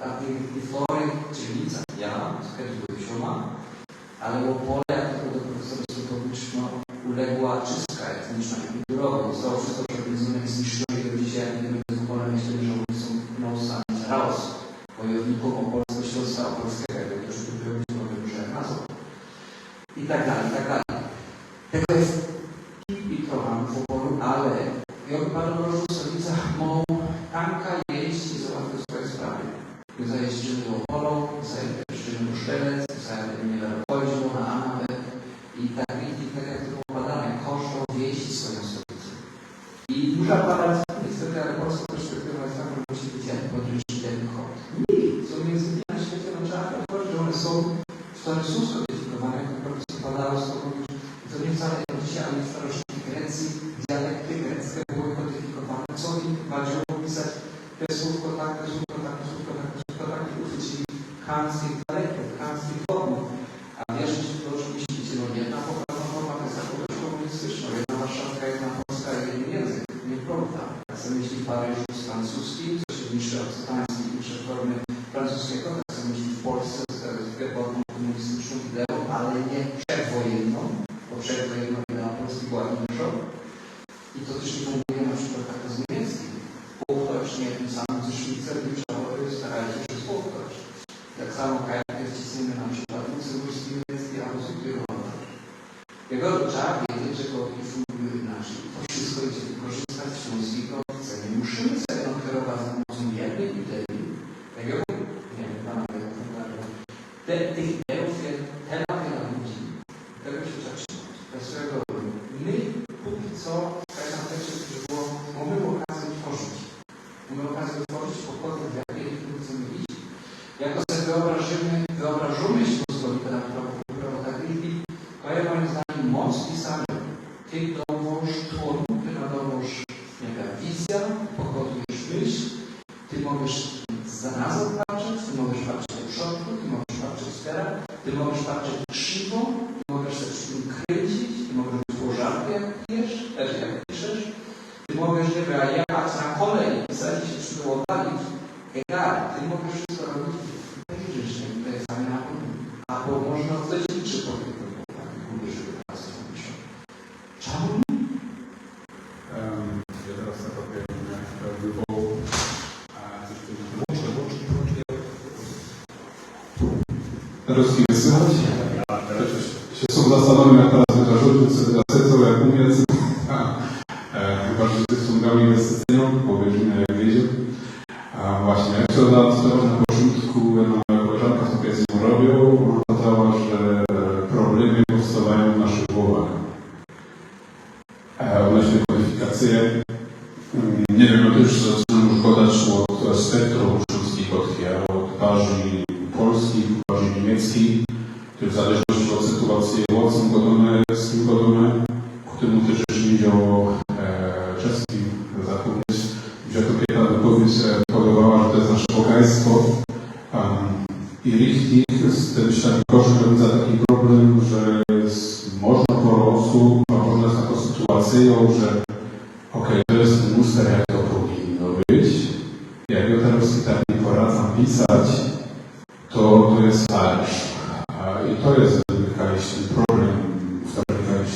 takich wtorek, dzielnicach, ja, skąd do Sioma, ale Opole, jak tylko do profesora Sotowicz, no, uległa czystka etniczna i kulturowa. Zostało wszystko przeprowadzone i zniszczone i do dzisiaj, jak nie będzie z Opolem, myśleli, że oni są nosami chaos wojowników opolsko-śląska, opolskiego, jak to już tu robić, bo wiem, że nazwą. I tak dalej, i tak dalej. Tego jest i trochę w Opolu, ale jak bardzo dużo w stolicach mogą tanka jeść i załatwić swoje sprawy. My zajeździmy do Opolu, zajeździmy do Szczelec, zajeździmy do Koźmu, na Amawę i tak jak to popadamy, kosztą wieść swoją stolicę. I muszę padać, niestety, ale polska perspektywa jest taka, że musi być jak podróżny ten kod. Nie, są między innymi na świecie, no trzeba otworzyć, że one są w stanie słusko dedykowane, jak po prostu padało z tego, to nie wcale nie dzisiaj, ale w starożytnej Grecji dialekty greckie były kodyfikowane. Co im bardziej opisać te słówko tak, te słówko tak, te słówko tak, te słówko tak, i uchwycili chamskich dialektów, chamskich formów. A wierzyć w to, że myślicie, no jedna poprawna forma to jest zapowiedź komunistyczna, jedna warszawska, jedna polska, jeden język. Nieprawda. Jak sobie myśli Paryżu z francuskim, co się niszczy okcytański i przeformy francuskiego, tak sobie myśli w Polsce z formą komunistyczną ideą, ale nie przedwojenną, bo przedwojenną idea Polski była inną. I to też nie pomoguje na przykład tak z niemieckim. Półtoć nie tym samym ze Szwajcarii, starajcie się współtoć. Tak samo jak wcisniemy na przykład luksemburski niemiecki albo subtyrolny. Jego trzeba wiedzieć, że kogoś fundują inaczej. To wszystko idzie wykorzystać w śląskiego chce. Nie musimy sobie kierować za pomocą jednej idei. Jak ja mówię, nie wiem, pana tych ideów jest tyle ludzi. Tego się trzeba trzymać. Dlaczego my póki co w każdym kontekście, który było, mamy okazję tworzyć. Mamy okazję tworzyć pokłady w jakiej chcemy iść. Jak to sobie wyobrażamy śląską literaturę, tak i to jest moim zdaniem moc pisania. Ty dowoż tłonu, ty nadowoż wizja, pochodujesz myśl, ty możesz za nas patrzeć, ty możesz patrzeć do przodu, ty możesz patrzeć teraz, ty możesz patrzeć krzywo, ty możesz się przy tym kręcić, ty możesz być pożarty jak pijesz, też jak piszesz, ty możesz nie jechać na kolej, pisać i się przy tym oddalić, ty możesz wszystko robić fizycznie, to jest sami na pewno. Albo można zlecić czy powiem, żeby teraz to piszą. Czemu? Ja teraz tak powiem, wywołał Ruski wysyłać? Się są zastanowił, jak teraz wyrzucił sobie na secą, jak umiec. Chyba, że się ściągał inwestycyjną, bo wierzymy jak wiedział. A właśnie, jak to na początku, moja koleżanka sobie z nią robią, ona dodała, że problemy powstawają w naszych głowach. Odnośnie kwalifikacji, nie wiem, no to już zaczynam już badać od spektrum śląskich, od parzy polskich, parzy niemieckich, w zależności od sytuacji, łocą godone, z kim godone, ku temu też jeszcze nie działo czeskim zapomnieć, że to piękna wypowiedź podobała, że to jest nasze bogaństwo. I richtig z tym śladem kosztem za taki problem, że można po roku, a można z taką sytuacją, że to jest ten muster, jak to powinno być. Jak ja teraz tak nie poradzam pisać, to jest falsz. I to jest jakiś problem, jakiś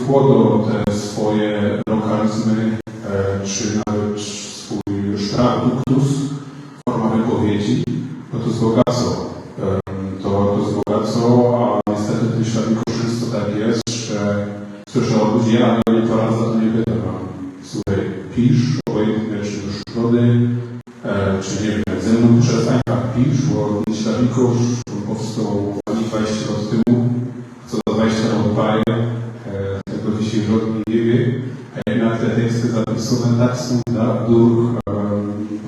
Kłodo te swoje lokalizmy, czy nawet swój sztrach duktus, forma wypowiedzi, bo to jest bogactwo. To jest bogactwo, a niestety w tym środowisku często tak jest, że słyszę od ludzi, ale nie to raz za to nie pytam. Słuchaj, pisz, obojętnie czy do szkody, czy nie wiem, ze mną przestań, tak pisz, bo środowików powstał 20 lat temu, co za 20 lat daje, tego dzisiaj żaden nie wie, a jednak te teksty zapisowe tak są dla dróg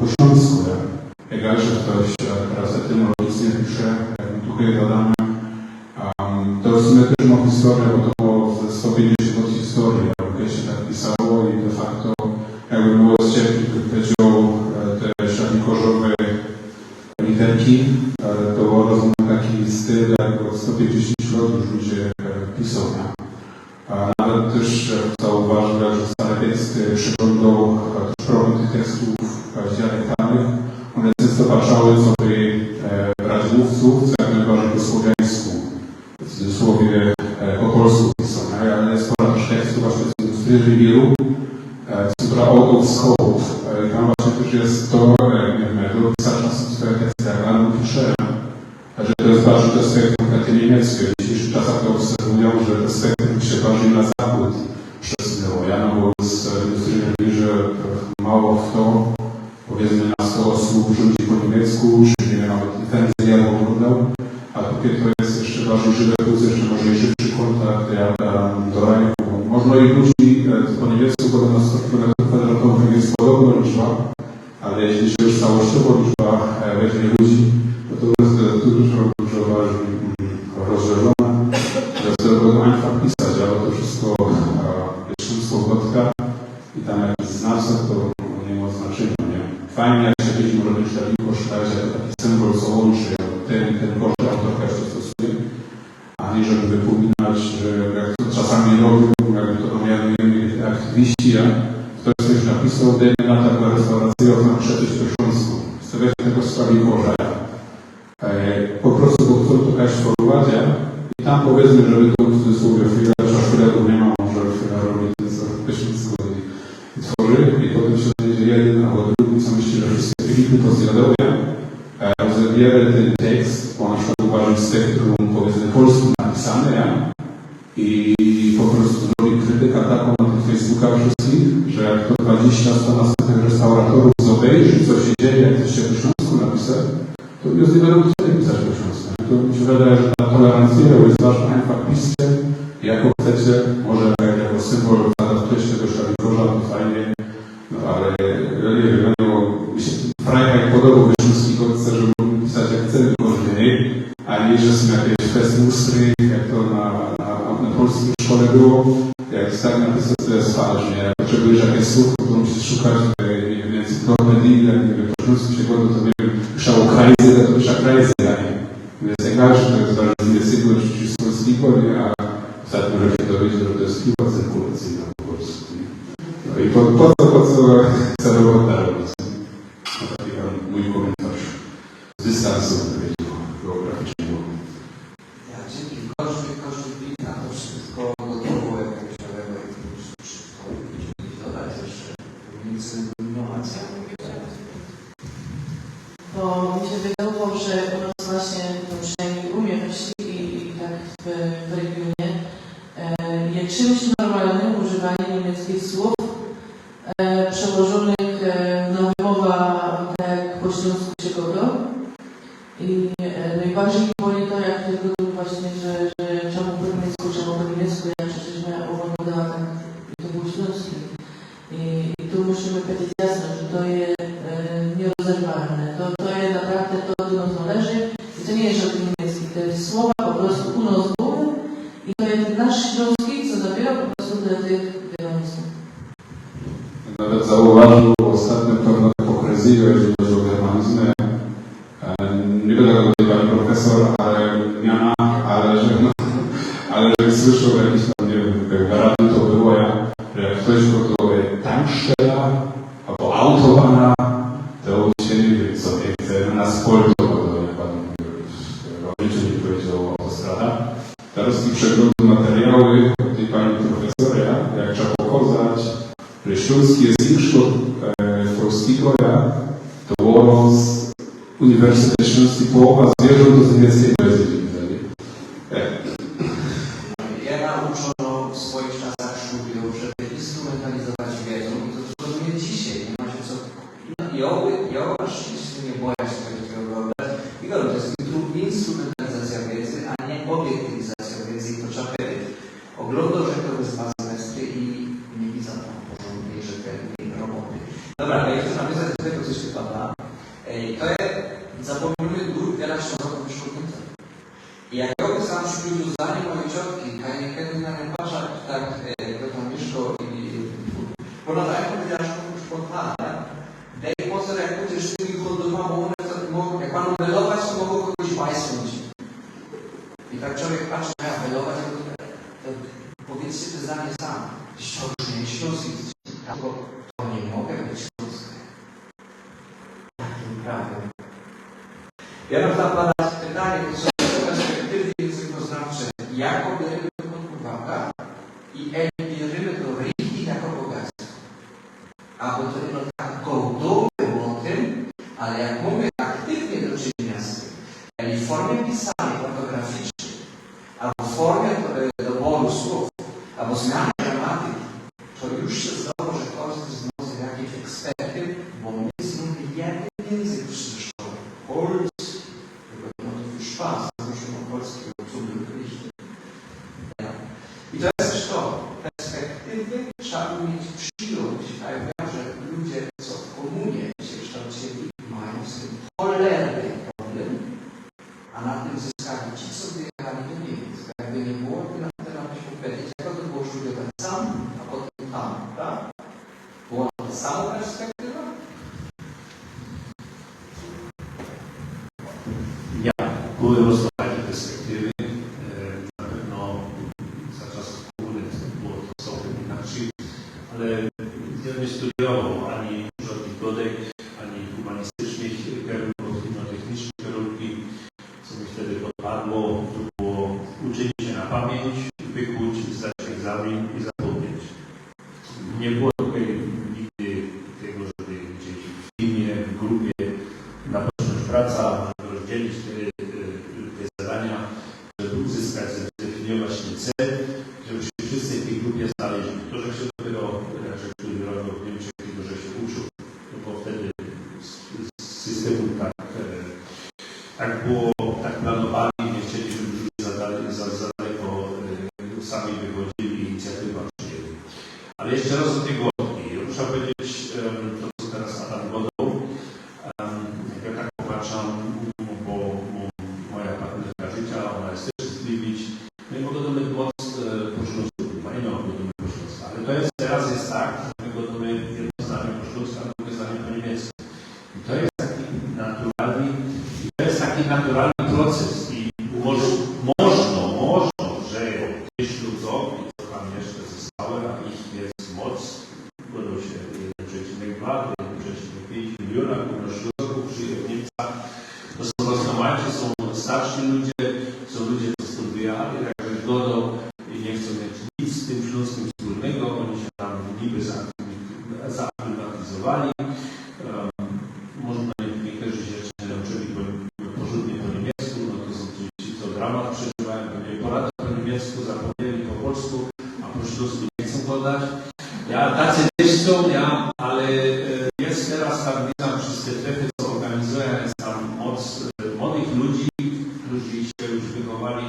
po śląsku. Jak że ktoś teraz etymologicznie pisze, tutaj gadamy, to w sumie też ma historię, bo to było ze 150 lat historii, jak się tak pisało i de facto jakby było z ciepłych, powiedział te szarnikorzowe literki, to było rozumiem taki styl, jak od 150 lat już ludzie pisał. Nawet też zauważył, że stare teksty przyglądał też problem tych tekstów dialektalnych. One często patrzały sobie brać mówców, co jak najbardziej po słowiańsku, w cudzysłowie po polsku pisane, ale jest sporo też tekstów właśnie z industrii wielu, która od wschodów. I tam właśnie też jest to, do pisarza są swoje teksty, ale pisze, że to jest bardziej to spektrum konkretnie niemieckie. W dzisiejszych czasach to obserwują, że to spektrum się bardziej na zachód przesunęło. Ja no bo z industrii mówi, że mało w to, powiedzmy na 100 osób rządzi po niemiecku, czy nie wiem, nawet intensywnie albo oglądał, a tutaj to jest jeszcze bardziej żywe plus, jeszcze może i szybszy kontakt do raju. Można i ludzi po niemiecku, bo na strukturę kwadratowych jest podobna liczba, ale jeśli się już całościowo liczba weźmie ludzi, to jest dużo bardziej rozszerzona. Dlatego będą einfach pisać, ale to wszystko jest słowotka i tam jakiś znaczek to nie ma znaczenia. Nie? Fajnie jak się gdzieś może być taki kosztać, jako taki symbol, co łączy ten koszt autorka się stosuje, a nie żeby wypominać, że jak to czasami robią, jakby to mieli aktywiści, ktoś coś napisał, dajmy na taką restaurację, ona przeczyć po śląsku. Stawiać tego w sprawie korza. Po prostu, bo chcą to jakaś formacja i tam powiedzmy, żeby to w cudzysłowie chwilę, szaszpilego nie ma, może chwilę robi ten co po śląsku i tworzy i potem się będzie jeden albo drugi, co myśli, że wszyscy Filipy to zjadowia, zabierę ten tekst, bo na przykład uważam spektrum, powiedzmy, polskim napisany, i po prostu zrobi krytyka taką na tych Facebookach wszystkich, że jak to 20 100 następnych restauratorów obejrzy, co się dzieje, jak coś się po śląsku napisać, to już nie będą chcieli pisać po śląsku. To mi się wydaje, że ta tolerancja jest ważna, jak piszcie, jako chcecie, może jako symbol nadać tego szalikorza, to fajnie, no ale nie wiem, mi się frajka jak podobał we śląskich chce, żeby pisać jak chcemy później, a nie, że są jakieś festmustry, jak to na polskiej szkole było, jak tak napisać, to jest fałsz, nie? Jak potrzebujesz jakieś słów, to musisz szukać w encyklopedii, jak nie wiem, po śląsku się kładą, to nie wiem, piszą krajzy, to pisze krajzy, więc jak masz, to jest bardzo inwestycyjne, czy polskiego, nie? A ostatnio może się dowiedzieć, że to jest piła cyrkulacyjna po polsku. No i po co całego robić? To taki mój komentarz z dystansu, geograficznego. Ja dzięki koszty plika to wszystko gotowo jakościowego i wszystko dodać jeszcze między innowacjami. Bo mi się wydawało, że u nas właśnie przynajmniej u mnie we wsi i tak w regionie jest czymś normalnym używanie niemieckich słów przełożonych na wymowa jak po śląsku się kogo. I najbardziej boli to, jak tylko właśnie, że czemu po niemiecku, jak przecież moja owodowa tak, to był śląski. I tu musimy powiedzieć jasno, że to jest nierozerwalne. To jest naprawdę to, do nas należy. I to nie jest żaden niemiecki. Te słowa po prostu u nas były i to jest nasz śląski, co zabiera po prostu dla tych wielomysłów. Nawet zauważył ostatnio pewną hipokryzję, jeżeli chodzi o germanizmy. Nie będę go tutaj pani profesor, ale że słyszał jakiś tam, nie wiem, garażu to było, że jak ktoś go do tankstella albo autobana, to się nie wiem co, nie chce na sport, to nie pan nie powiedział o autostrada. Teraz mi przeglądam materiały tej pani profesor, Uniwersytet Śląski połowa zwierząt to z niemieckiej poezji. Ja nauczono w swoich czasach sztubią, żeby instrumentalizować wiedzą i to zrozumieć dzisiaj. Nie ma się co... Jołasz się nie bojasz takiego wyobraź. I to jest instrumentalizacja wiedzy, a nie obiektywizacja wiedzy i to trzeba powiedzieć. Oglądał, że to jest 2 semestry i nie widzę tam porządnej, rzetelnej roboty. Dobra, ja chcę nawiązać do tego, co się pada. To jest zapomniany dór wiele ślązoków wyszkolnictwa. I jak ja sam przybył zdanie mojej ciotki, kiedy na nie patrzę, tak, kto tam mieszkał i ponad jak powiedziała, że to już spotkane, daj pozor, jak będziesz z tymi hodowami, one jak panu belować, to mogą kogoś bajsnąć. I tak człowiek patrzy, ja belować, to powiedzcie te zdanie sam. Śląski, to nie mogę być śląski. Takim prawem. Ja mam zadać pytanie, to są perspektywy językoznawcze, jak odbieramy to podpływaga i odbieramy to richtig jako bogactwo. Albo to jest tak gołdowy o tym, ale jak mamy aktywnie do czynienia z tym, czyli w formie pisanej, fotograficznej, albo w formie doboru słów, albo zmiany gramatyki, to już się zdało, że każdy z nas jest jakiś ekspertem, bo my znamy jeden język przyszły. Polski. No to już pas, musimy polskiego przybyć. I to jest też to. Perspektywy trzeba mieć przyjąć, a ja wiem, że ludzie, co w komunie się kształcili, mają z tym cholerny problem, a na tym zyskali ci, co wyjechali do Niemiec. Jakby nie było, to na temat byśmy powiedzieć, jak to było studiować sam, a potem tam, tak? Była to sama perspektywa? Były rozmaite perspektywy. Na pewno za czasów komunizmu było to całkiem inaczej, ale ja nie studiował ani żadnych godek, ani humanistycznych kierunków, technicznych kierunków. Co mi wtedy podpadło, to było uczyć się na pamięć, wykuć, zdać egzamin i zapomnieć. Nie było tutaj nigdy tego, żeby gdzieś w filmie, w grupie napocząć praca, rozdzielić te zadania, żeby uzyskać, zdefiniować ten cel, żeby się wszyscy w tej grupie znaleźli. To, że się dopiero, że który robił w Niemczech, to, że się uczył, no bo wtedy z systemu tak było, tak planowali, nie chcieli, żeby ludzie za daleko sami wychodzili i inicjatywa przyjęli. Ale jeszcze raz o tej głodki. Ja muszę powiedzieć to, co teraz Adam Godą. Ja tak popatrzam, bo moja partnerka życia, ona jest też z Gliwic. No i mogę domy głos po śląsku, nie mam domy po śląsku. Ale to jest, teraz jest tak, że my go domy jedno zdanie po śląsku, a drugie zdanie po niemiecku. I to jest taki naturalny proces i można, że tych śluzów, co tam jeszcze zostały, a ich jest moc, będą się 1,2, 1,5 miliona śluzów przyjechał w Niemcach. To są rozmawiacze, są starsi ludzie, są ludzie, co stąd wyjechali, także zgodą i nie chcą mieć nic z tym śląskim wspólnego, oni się tam niby zaaklimatyzowali. Można niektórzy się jeszcze nie nauczyli porządnie po niemiecku, no to są ci, co dramat przeżywają, to nie poradzą po niemiecku, zapomnieli po polsku, a po śląsku nie chcą podać. Tacy też są, ale jest teraz tam, widzę, przez te trefy, co organizuję, jest tam moc młodych ludzi, którzy się już wychowali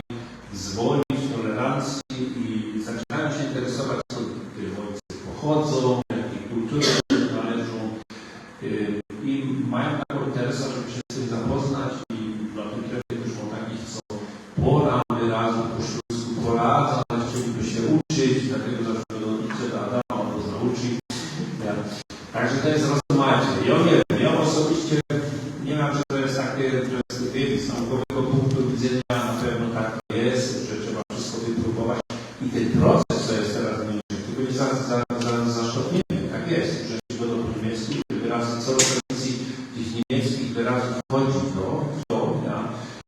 z woli, z tolerancji i zaczynają się interesować, skąd te wojcy pochodzą, jakie kultury należą. I mają taką interesę, żeby się z tym zapoznać i na tym trefie też są takich, co pora wyrazu po śląsku poradza, ale chcieliby się uczyć, dlatego zawsze idźcie do Adama, on nas nauczy. Także to jest rozmaite. Ja nie wiem, ja osobiście nie wiem, że to jest takie, że z naukowego punktu widzenia na pewno tak to jest, że trzeba wszystko wypróbować i ten proces, co jest teraz w Niemczech, to będzie zaszczotniemy, tak jest, że się będą po niemiecku, wyrazy co do tradycji tych niemieckich wyrazów wchodzi w to,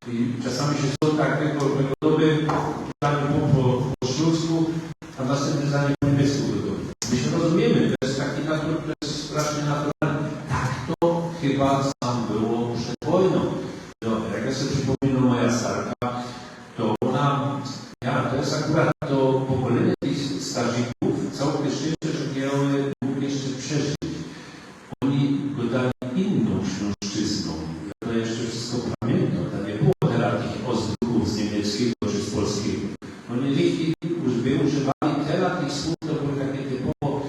i czasami się są tak wygodowy zdanie po śląsku, a następne zdanie po niemiecku wygodowy. My się rozumiemy, to jest taki to jest strasznie naturalne. Tak to chyba sam jest akurat to pokolenie tych strażników całkiem szczęście, że miały mógł jeszcze przeżyć. Oni go dali inną śląszczyzną. Ja to jeszcze wszystko pamiętam. Tam nie było teraz tych ozdruchów z niemieckiego czy z polskiego. Oni używali teraz tych słów, to były takie typowo.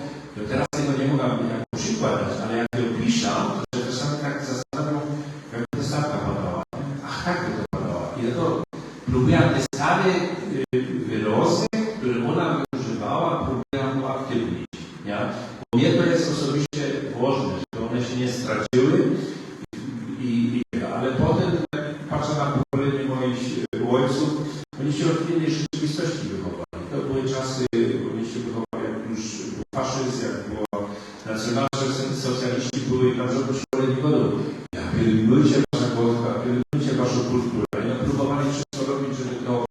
Teraz tego nie mogę jako przykład dać, ale jak to piszę, to się czasami tak zastanawiam, jak to stawka padała. Ach, tak to padała. I to próbowałem te stare wyrazy, które ona używała, próbowałem uaktywnić. Bo mnie to jest osobiście ważne, że one się nie straciły, ale potem, jak patrzę na pokolenie moich ojców, oni się od innej rzeczywistości wychowali. To były czasy, oni się wychowali, jak już był faszyzm, jak było nacjonalne socjaliści, były na żadnym szkole nie godą. Pielęgnujcie wasza głodka, pielęgnujcie waszą kulturę. I próbowali wszystko robić, żeby to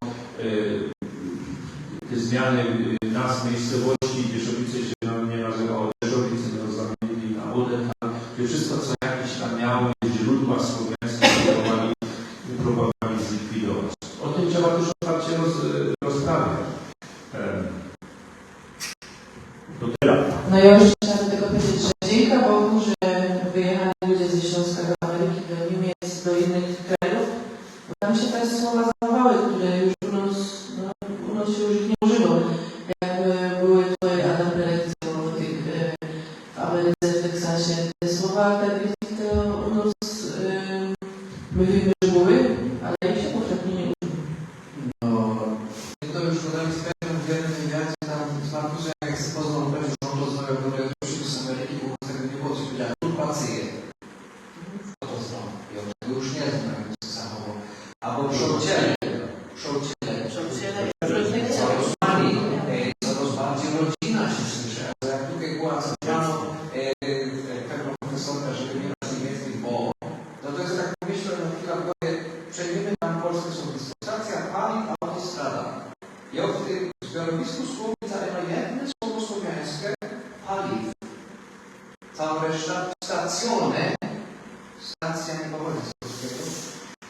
te zmiany nazw miejscowości, Dzieszowice się nie nazywało Dzieszowice, to zamienili na Odental. Wszystko, co jakieś tam miały źródła słowiańskie, próbowali zlikwidować. O tym trzeba też otwarcie rozprawiać. To tyle. No ja już chciałam tylko powiedzieć, że dzięki Bogu, że wyjechali ludzie ze Śląska do Ameryki, do Niemiec, do innych krajów, bo tam się te słowa zachowały, które już u nas się już nie używał. Jak były twoje Adam prelekcje w Ameryce, w Teksasie, te słowa tak to u nas my wiemy, że były, ale ich się powszechnie nie używa. No, to już podali sprawę w jednym wywiadzie tam z Markusem, jak z pozwolą powiedzieć, że on rozmawiał do mnie z Ameryki, bo z tego nie było, co powiedziałem, turpacje. Kto to znał? I on tego już nie znam, jak to zachował. Albo przołciele. Coraz bardziej rodzina się słyszy. Ale jak tutaj była zabrano taka profesorka, żeby nie raz niemiecki, bo to jest tak, myślę, na chwilę przejdziemy tam Polskę są dyspozycja paliw, autostrada. I od w zbiorowisku Słowica ma jedno słowo słowiańskie paliw. Cała reszta stacjone, stacja nie powoli z polskiego,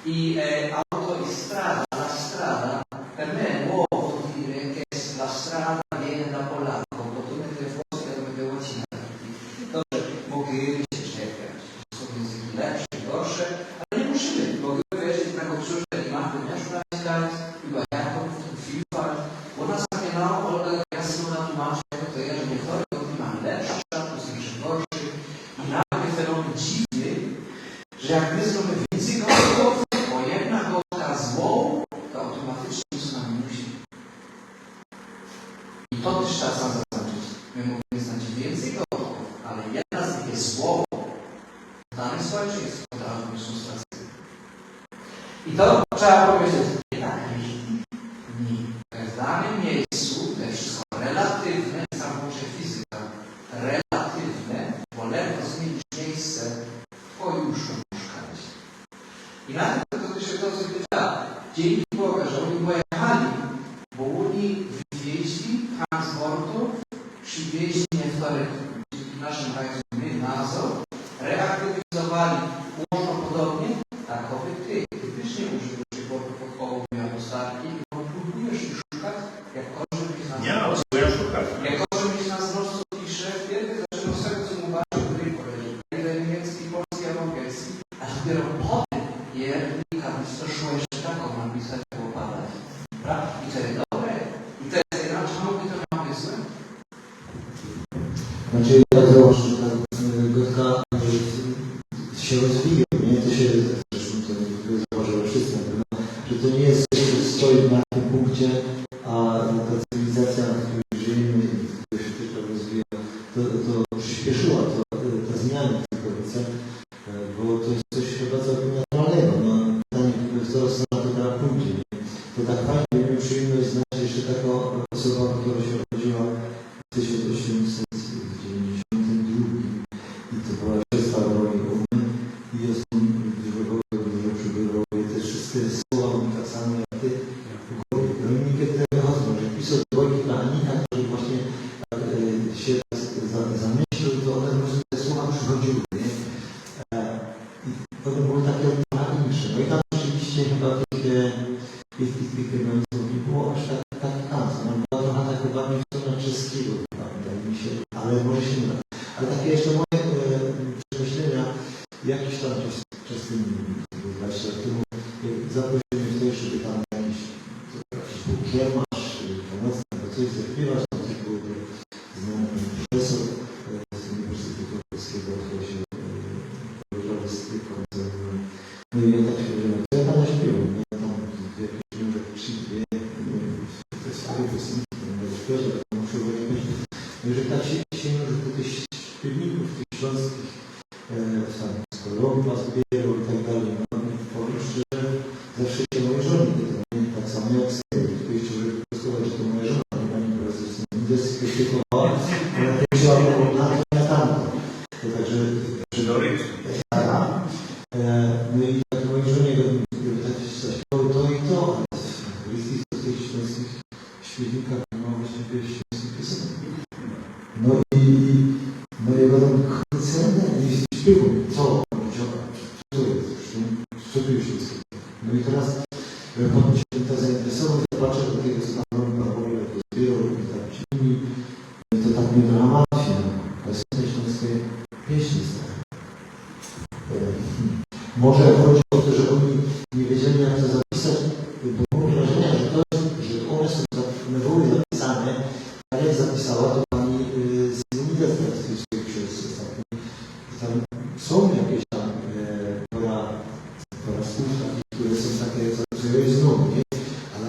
i auto i strada, la strada, per me è nuovo dire che la strada viene da polacco, bo tu mentre w Polsce to będzie łacina. Dobrze, mogli się czekać, są języki lepsze, gorsze, ale nie musimy, bo wierzyć na kulturze i mamy Nationalkeit, über Herkunft und Vielfalt, wo nas zamieniało Olga jasno na tłumaczy, jako to ja, że niektóre oni mają lepszy status, inny gorszy. I nagle fenomen dziwny, że jak my zrobimy więcej gotów, bo jedna gotka złą, to automatycznie jest na minusie. I to też trzeba zaznaczyć. My możemy znać więcej gotów, ale jedna z nich jest złą. W danej społeczeństwie od razu już są stracone. I to trzeba powiedzieć, nie tak, nie. W danym miejscu to jest wszystko relatywne, samo się fizyka, relatywne, bo ledwo zmienisz miejsce, twoje łóżko mieszkać. I na tym to się to zapyta, dzięki Bogu, że oni pojechali, bo oni wywieźli transportów, przywieźli niektórych w naszym kraju nadzór, reaktywizowali można podobnie, takowy ty też nie używasz przyborów podpołów albo starki, bo próbujesz ich szukać, jak korze byś nas Nie, ale co ja szukać? jak korze byś nas mocno pisze, wtedy zaczynał z tego, co mu bardzo dobry powiedzieć, ile niemiecki, polski, albo angielski, a dopiero potem jednika to szło jeszcze taką napisać, było badać. I to jest dobre. I to jest inaczej, mówi to mamy złe. Znaczy, ja zauważam, że ta gotka się rozwija, nie? To się zresztą zauważyłem wszyscy, że to nie jest coś, co stoi na tym punkcie, a ta cywilizacja, na której żyjemy i która się tylko rozwija, to przyspieszyła te zmiany w Polsce, bo to jest coś chyba całkiem naturalnego. No, pytanie, zaraz na to na punkcie. Nie? To tak fajnie, miałem przyjemność znać jeszcze taką osobę, która się urodziła w 1892 i to była siostra mojej umy i jest może się nie da. Ale takie jeszcze moje przemyślenia, jakiś tam czas temu, 20 lat temu, zaprosiłem mnie tutaj, żeby tam jakiś kiermasz, pomocny, albo coś zaśpiewać, to coś było znany profesor z Uniwersytetu Polskiego, który się wybrał z tych koncertów. No i ja tak się powiedziałem, co ja tam zaśpiewam? Ja tam jakieś numer 3-2, to jest stary piosenki, to będę śpiewać, ale muszę powiedzieć, że tak się sięgnął do tych śpiewników, tych śląskich, z Kolumba, z Bierą i tak dalej. No i powiem szczerze, zawsze się moje żony do tego, nie? Tak samo jak sobie, tylko jeszcze żeby prostować, że to moja żona, nie pani profesor, jest krytykowała, ale to wzięła na to, na tamto. To także... No i tak mojej żonie, gdyby tak się zaśpiewały to i to, ale z tych śląskich śpiewnikach ma właśnie śląskich piosenek. No i jego tam koncerny i śpiewu, co to jest, co tu już jest. No i teraz pan się to zainteresował i patrzę do tego stanu, pan w ogóle to zbierał i tak inni. I to tak mnie dramatycznie, to jest śląskie pieśni stare. Może chodzi o to, że oni nie wiedzieli jak to zapisać, bo mam wrażenie, że one były zapisane, a jak zapisała to pani z Uniwersytetu w swojej książce ostatniej. Tam są jakieś tam pora słów takich, które są takie, co jest znowu, nie? Ale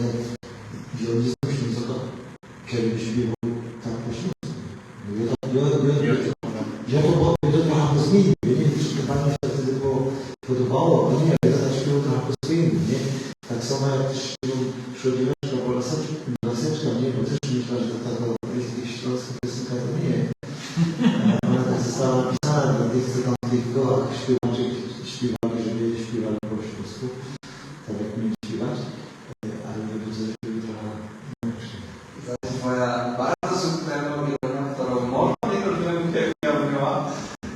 gdzie oni znoszą, co to kiedyś śpiewał tak po śląsku. Ja to trochę zmienił, nie wiem, czy to pani się wtedy podobało, ale nie, ja zaśpiewał trochę po swojemu, nie? Tak samo jak Środzieweczka, bo laseczka, nie? Bo też myślę, że to jest jakaś śląska piosenka, to nie. Ona tak została napisana dla tych, co tam w tych kołach śpiewaczy śpiewali, żeby śpiewali po śląsku, tak jak mieli śpiewać, ale nie widzę, że były trochę inaczej. To jest moja bardzo subtelna ironia, którą może nie rozumiałem, jak miała.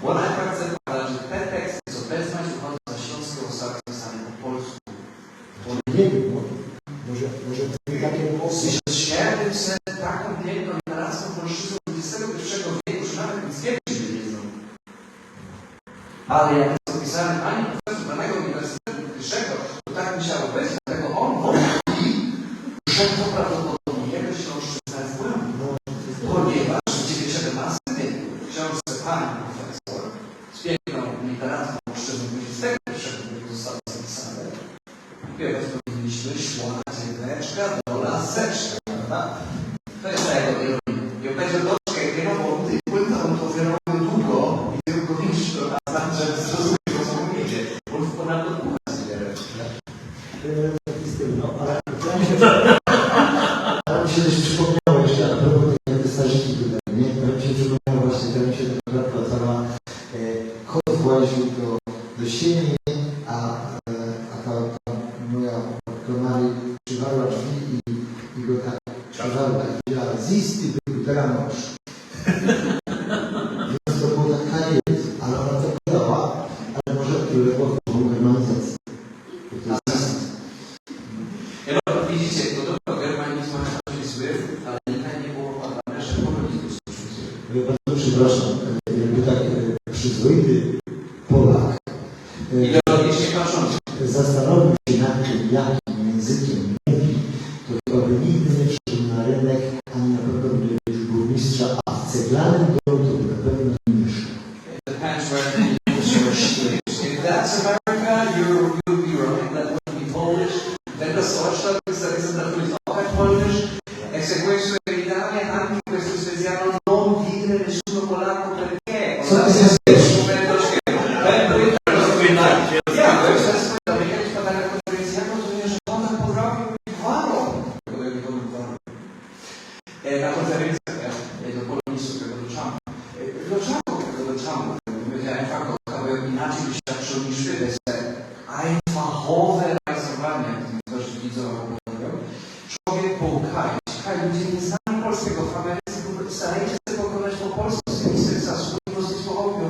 Ona tak zakłada, że te teksty, co wezwać uchodzą za śląskie osoby pisane po polsku. Nie wiem, może takie głosy. Z świetnym sensem taką piękną i naradzką polszczyzną XXI wieku, że nawet Mickiewicz się nie znał. Ale jak jest opisany ani profesor danego Uniwersytetu Wyższego, to tak musiało być, dlatego on mówi, że to prawdopodobnie jego śląszczyzna jest błędna. Ponieważ w XVII wieku w książce pani profesor z piękną literacką polszczyzną XXI wieku zostało zapisane. Śpiewać powinniśmy szła dzieweczka do laseczka, prawda? To jest ta jego ironia. I obejrzę troszkę kierował tych płyt, on to wyrwał długo i tylko widzisz to raz, żeby zrozumieć, o co mówicie. On ponadto pucha zbierać. No, ale mi się też przypomniało jeszcze, a propos tej stażyki tutaj, nie? Mi się przypomniało właśnie, to mi się taka wracała, kot właził do sieni, a ta moja Mary przywarła drzwi i go tak przywarła, tak powiedziała, zisty był dramasz. Więc to było tak koniec, ale ona to podała, ale może uległo germanizacji. To jest Widzicie, to do germanizmu jest zły, ale nie było badane, że polonizm jest zły. Bardzo przepraszam, jakby tak przyzwoity Polak Ideologicznie patrząc. zastanowił się nad tym, jakim językiem mówi, to chyba by nigdy nie przyszedł na rynek, ani na pewno by nie był burmistrza, a w ceglanym domu to by na pewno nie mieszkał. Depends where the English were English. If that's America, you'll be right. That would be Polish. Then the social studies that will not Polish. Execution in Italia, anche questo speciale non dire nessuno polacco perché. Co ty się na konferencjach do polonistu tego Duchampa. Dlaczego tego Duchampa? Powiedziałem fachowo, inaczej wyświadczył niż wy, einfachowe realizowanie, jak to niektórzy widzą, człowiek po Kaj. Kaj, ludzie nie znają polskiego, w Ameryce starajcie się pokonać po polsku, z tymi zasługami dosyć pochodnią.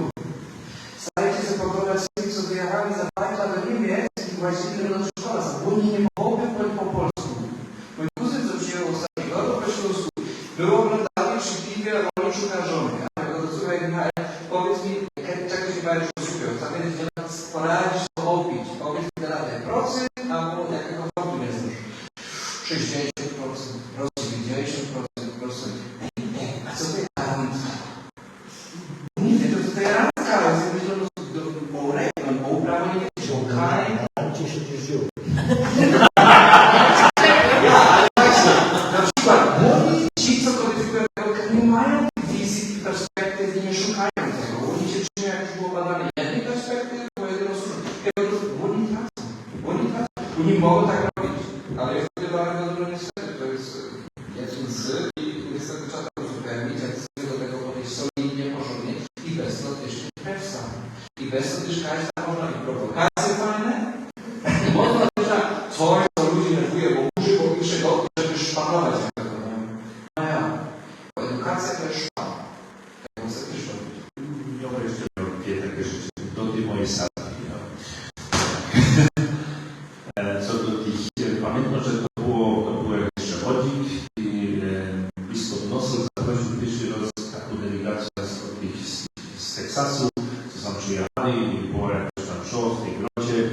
poradzisz to obić. Obić tyle radę procent, albo jakiego faktu nie znasz. 60%, 90%. A co to jest randka? Nie wiem, to jest randka, ale z jednej strony bo rejon, bo uprawa nie jest okej. Tam ci się gdzieś wziął. Na przykład młodzi ci, co kodyfikują tego, nie mają wizji, perspektyw i nie szukają tego. Oni się trzymają, jak już było badane, jednej perspektywy, bo jednego służby. Oni tracą. Oni mogą tak robić, ale jest wtedy bardzo dużo niestety. To jest jeden z i niestety trzeba to uzupełnić, jak chcemy do tego podejść solidnie, porządnie i bez dotychczas pewsa. I bez dotychczas można i prowokacje fajne, i można też coś, co ludzi nerwuje, bo muszę popisze go, żeby szpanować. No ja, bo edukacja to jest szpan. Tak muszę też robić. Ja bym jeszcze miał dwie takie rzeczy do tej mojej sali. Co do tych, pamiętam, że to było jakiś przewodnik i blisko nosu zaprosił pierwszy raz taką delegację z Teksasu, co tam przyjechali i było jakoś tam show w tej grocie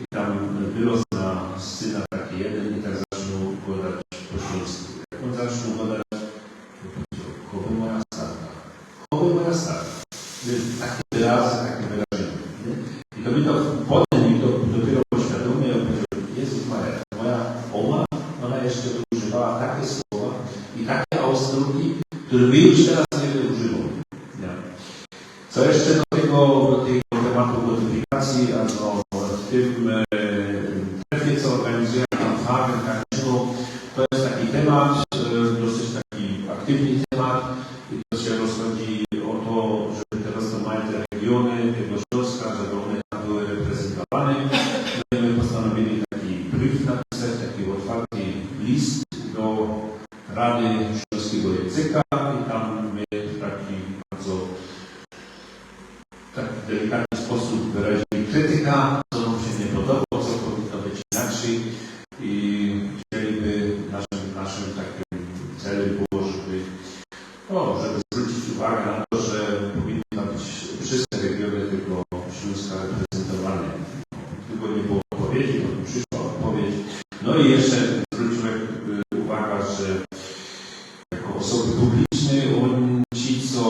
i tam było na scena taki jeden i tak zaczął gadać po śląsku. Jak on zaczął gadać, to powiedział, chowy moja starka. Chowy moja starka. Takie wyrazy, takie wyrażenie. I to mi to potem mi to dopiero uświadomił, że Jezus Maria, moja oma, ona jeszcze używała takie słowa i takie ausdruki, które my już teraz nie używamy. Co jeszcze do tego tematu modyfikacji, also w tym trefie, co organizuje tam Hagen, to jest taki temat, dosyć taki aktywny temat i to się rozchodzi o to, żeby teraz to mają te regiony tego Śląska, żeby one tam były reprezentowane. My postanowili taki brief napisać, taki otwarty list do Rady Śląskiego Języka i tam my w taki bardzo delikatny sposób wyrazili krytyka, co nam się nie podoba, co powinno być inaczej i chcieliby naszym takim celem było, żeby zwrócić uwagę na to, że powinny być wszystkie regiony tego Śląska reprezentowane. Tylko nie było odpowiedzi, to przyszła odpowiedź. No i jeszcze zwróciłem uwagę, że jako osoby publiczne, ci, co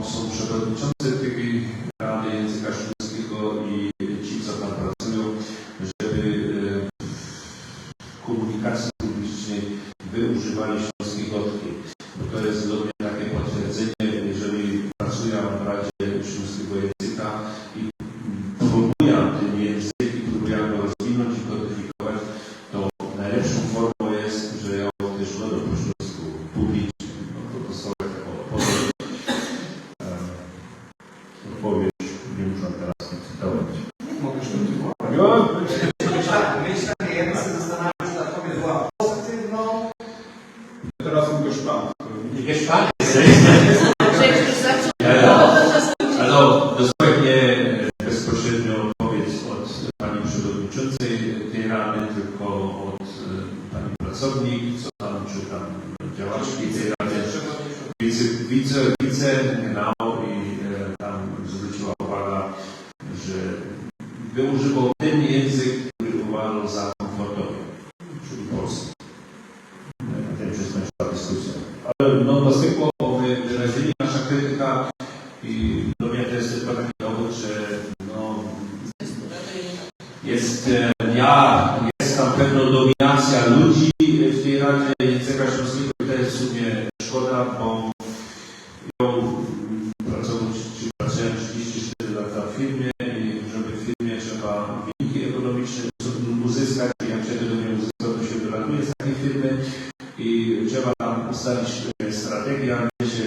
są przewodniczący tej Rady Języka Śląskiego i ci, co tam pracują, żeby w komunikacji publicznej wy używali śląskiej gotki. Bo to jest dla mnie takie potwierdzenie, jeżeli pracuję w Radzie Śląskiego Języka i próbuję ten język i próbuję go rozwinąć i kodyfikować, to najlepszą formą jest, że ja też będę po śląsku publicznie. No to są takie odpowiedź, nie muszę teraz cytować. Mogę kontynuować. Myślę, że ja bym się zastanawiał, czy ta odpowiedź była pozytywną. Teraz tylko szpan. Nie szpan ale dosłownie bezpośrednio odpowiedź od pani przewodniczącej tej rady, tylko od pani pracownik, co tam, czy tam działaczki tej rady, wicegenerał i tam zwróciła uwagę, że wyużywał ten język, który uważał za komfortowy, czyli polski. Na tym się skończyła dyskusja. Ale no dlatego wyrazili nasza krytyka i do mnie to jest tylko taki dowód, że no, jest tam pewna dominacja ludzi w tej Radzie Języka Śląskiego i to jest w sumie szkoda, bo ja pracowałem 34 lata w firmie i żeby w firmie trzeba wyniki ekonomiczne uzyskać i jak się tego nie uzyska, to się wylatuje z takiej firmy i trzeba tam ustalić strategię, gdzie się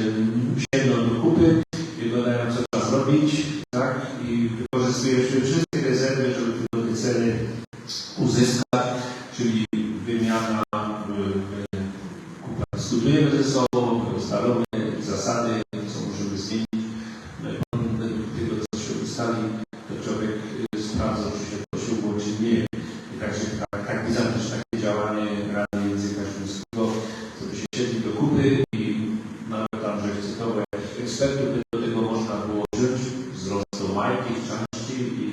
sięgną do kupy i dodają, co trzeba zrobić, tak? I wykorzystuje się wszystkie rezerwy, żeby te cele uzyskać, czyli wymiana, dyskutujemy ze sobą, ustalamy zasady, co możemy zmienić. No i według tego, co się ustali, to człowiek sprawdza, czy się to osiągło, czy nie. I także tak widzę też takie działanie Rady Języka Śląskiego, co by się siedli do kupy i nawet tam, że cytować ekspertów, by do tego można było wziąć wzrost do majki, części i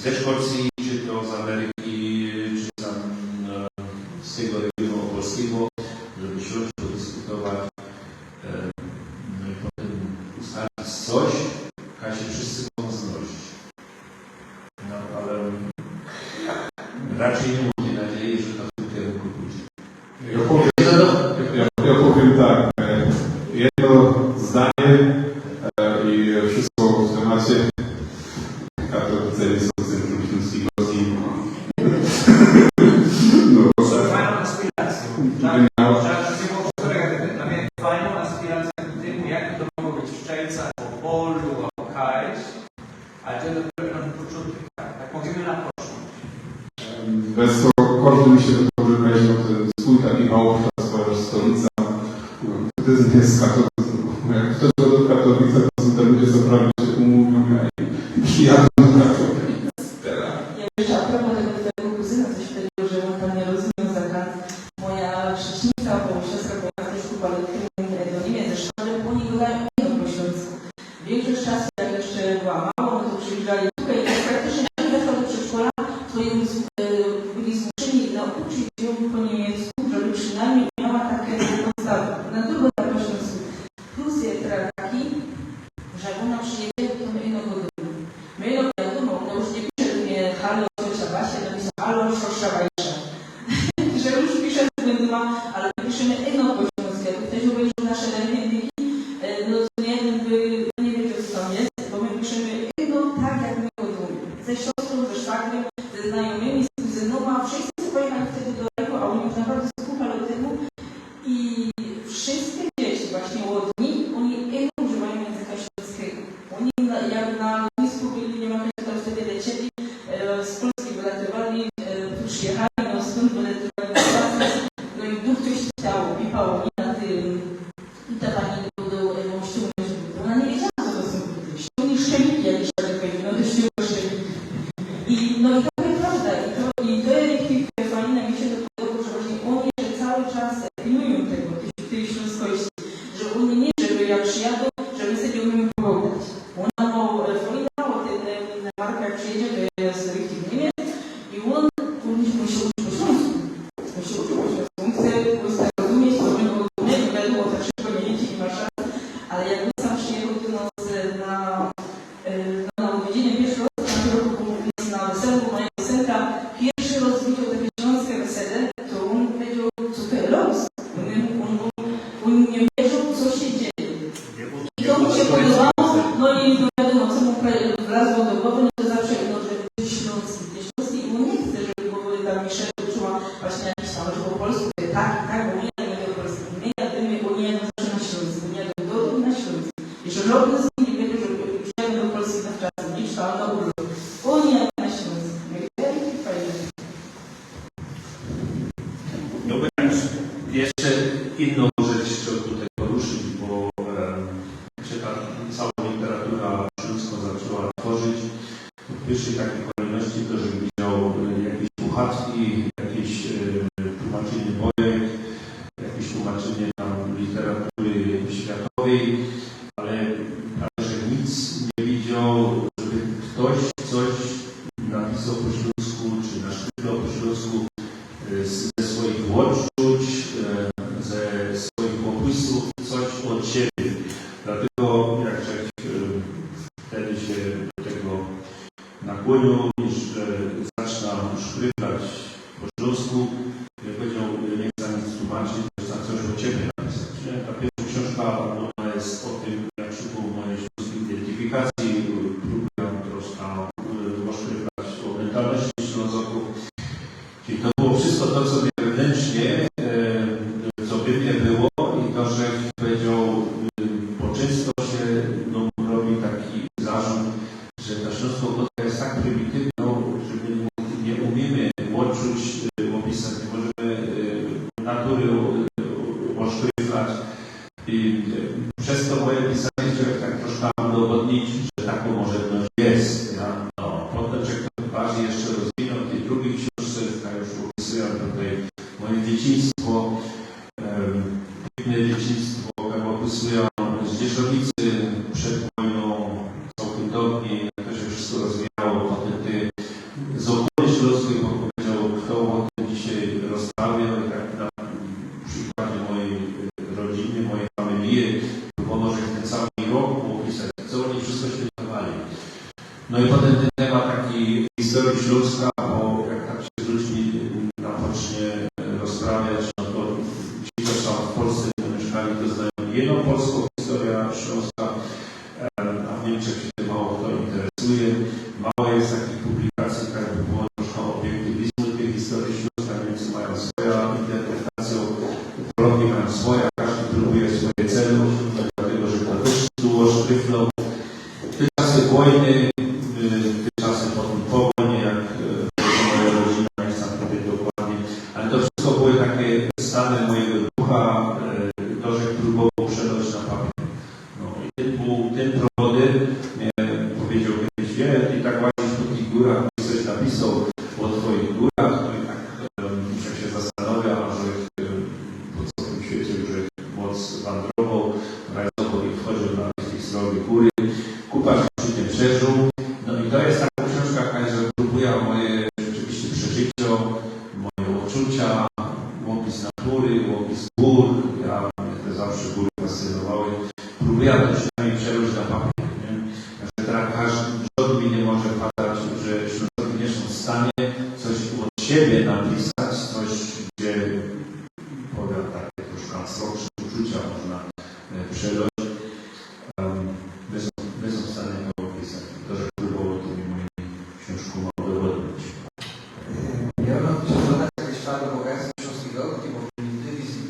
ze Szkocji, czy to z Ameryki, czy tam z tego regionu polskiego, żeby siąść, podyskutować, no i potem ustalić coś, a się wszyscy mogą znosić. No ale raczej nie mam nadziei, że to w tym kierunku pójdzie. Ja powiem tak, jedno zdanie i wszystko w temacie katolicyzmu śląskiej Rosji. Fajną aspirację. Fajną aspirację do tym, jak to mogło być w Czechach, o Polu, o Kajś, ale to dopiero na początek. Tak mówimy na początku. Bez to każdy mi się do tego wyobraził ten swój taki Wałcza, swoja stolica. Katolicyzm jest katolicyzm. Jak ktoś do Katowice, to są te ludzie, co prawie się umówią i jadą do Katowic. Ja jeszcze a propos tego twojego kuzyna, coś takiego, że on tam nie rozumiał zakręt. Moja chrześnica, bo siostra pojechała też chyba do Niemiec, zresztą, ale oni gadają po śląsku. Większość czasu, jak jeszcze była mało, no to przyjeżdżali tutaj i praktycznie jak weszła do przedszkola, to ją byli zmuszeni nauczyć ją po niemiecku, żeby przynajmniej miała takie podstawy. Na drugą tak po śląsku. Plus jest taki, że jak ona przyjedzie, to my ino godujemy. My ino wiadomo, ona już nie pisze do mnie halo, ciocia Basia, napisał halo, szosza Bajsza. Że już pisze z ma, ale piszemy ino po śląsku. Jak ktoś obejrzy nasze ręki, no to nie jeden by nie wiedział, co tam jest, bo my piszemy ino tak, jak my godujemy. Ze siostrą, ze szwagrem, ze znajomymi, z kuzynoma, wszyscy pojechali wtedy do tego, a oni już naprawdę słuchali temu. I wszystkie dzieci właśnie łodni, oni ino używają języka śląskiego. Oni jak na lotnisku byli, nie ma to wtedy lecieli, z Polski wylatywali, tu przyjechali, no stąd wylatywali do pracy, no i duch coś stało, pipało mi na tym, i ta pani do mościu, ona nie wiedziała, co to są buty. Ściągnie szczeliki jakieś, tak powiedzieć, no to ściągnie szczeliki. No i to jest prawda, i to jest fajne, mi się to podoba, że właśnie oni że cały czas pilnują tego, tej śląskości, że oni nie, żeby jak przyjadą, że my sobie umiemy pogadać. Ona ma ten Marek, jak przyjedzie, to jest richtig Niemiec i on musi uczyć po śląsku. Musi uczyć po śląsku. On chce rozumieć, co my rozumiemy, wiadomo, tak szybko nie jedzie, nie ma szans, ale jak on sam przyjechał do nas na odwiedziny pierwszy raz, w tamtym roku był na weselu, moja piosenka, pierwszy raz widział takie śląskie wesele, to on powiedział, co to jest los. On nie wierzył, co się dzieje. I to mu się podobało, no i wiadomo, co mu wlazło do głowy, no to zawsze, no, że jest śląski. I on nie chce, żeby w ogóle ta Michelle czuła właśnie jakiś tam, że po polsku, tak, bo nie jadę po polsku, nie jadymy, bo nie jadę zawsze na śląsku, nie jadę do domu na śląsku. I że żadny z nich nie wiedział, że przyjadę do Polski na czas, nie czytała na urlop. Oni jadą na śląsku. Wielki fajny. No bo jeszcze inną rzecz trzeba tutaj poruszyć, bo się ta cała literatura śląską zaczęła tworzyć. W pierwszej takiej kolejności to, że widział jakieś puchatki, jakieś tłumaczenie bojek, jakieś tłumaczenie tam literatury światowej, ale że nic nie widział, żeby ktoś coś napisał po śląsku, czy naszpilał po śląsku ze swoich odczuć, ze swoich pomysłów, coś od siebie. Dlatego jak wtedy się do tego nakłonił, że zaczyna szprychać po śląsku, powiedział, nie chcę nic tłumaczyć, chcę coś o ciebie napisać. Ta pierwsza książka ona jest o tym, jak szukał mojej śląskiej identyfikacji, próbuję troszkę oszprychać o mentalności Ślązoków. Czyli to było wszystko to, co wewnętrznie, co by nie było i to, że powiedział, bo często się robi taki zarzut, że ta śląska gotka jest tak prymitywna, że my nie umiemy odczuć, opisać, nie możemy natury oszprychać i przez to moje pisanie się tak troszkę udowodnić, że taką możliwość jest. Ja? No, potem, że ktoś bardziej jeszcze rozwinął w tej drugiej książce, tak już opisuję tutaj moje dzieciństwo, piękne dzieciństwo, jak opisuję z Dzieszowicy przed wojną, całkiem dawniej, jak to się wszystko rozwijało, potem te No i potem ten temat taki historii Śląska, bo jak tak się z ludźmi na pocznie rozprawiać, no to ci, co są w Polsce, to mieszkali, to znają jedną polską historię Śląska, a w Niemczech się tym mało kto interesuje. Mało jest takich publikacji, tak by było troszkę obiektywizmu tej historii Śląska. Niemcy mają swoją interpretację, Polacy mają swoją, każdy próbuje swoje cele, dlatego że to też było szpryflą. Te czasy wojny, te czasy potem po wojnie, jak moja rodzina, nie chcę powiedzieć dokładnie, ale to wszystko były takie stany mojego ducha, Dorzek próbował przelać na papier. No i ten prowody powiedział kiedyś, wie, i tak łazisz po tych górach, coś napisał o twoich górach, no i tak musiał się zastanawia, że po całym świecie już moc wandrował, rajdował i wchodził na jakieś srogie góry. Kupa przy tym przeżył. No i to jest taka książka, że próbuje moje rzeczywiście przeżycia, moje odczucia, łopis natury, łopis gór. Mnie te zawsze góry fascynowały. Próbuję to przynajmniej przełożyć na papier. Że teraz każdy mi nie może padać, że Ślązowie nie są w stanie coś od siebie napisać, coś, gdzie powiem takie troszkę abstrakcyjne uczucia można przelożyć. My są w stanie to opisać. To, że próbowało to mi moim książku mogło odbyć. Ja bym chciał dodać jakieś parę bogactw śląskiego, bo prymitywizm,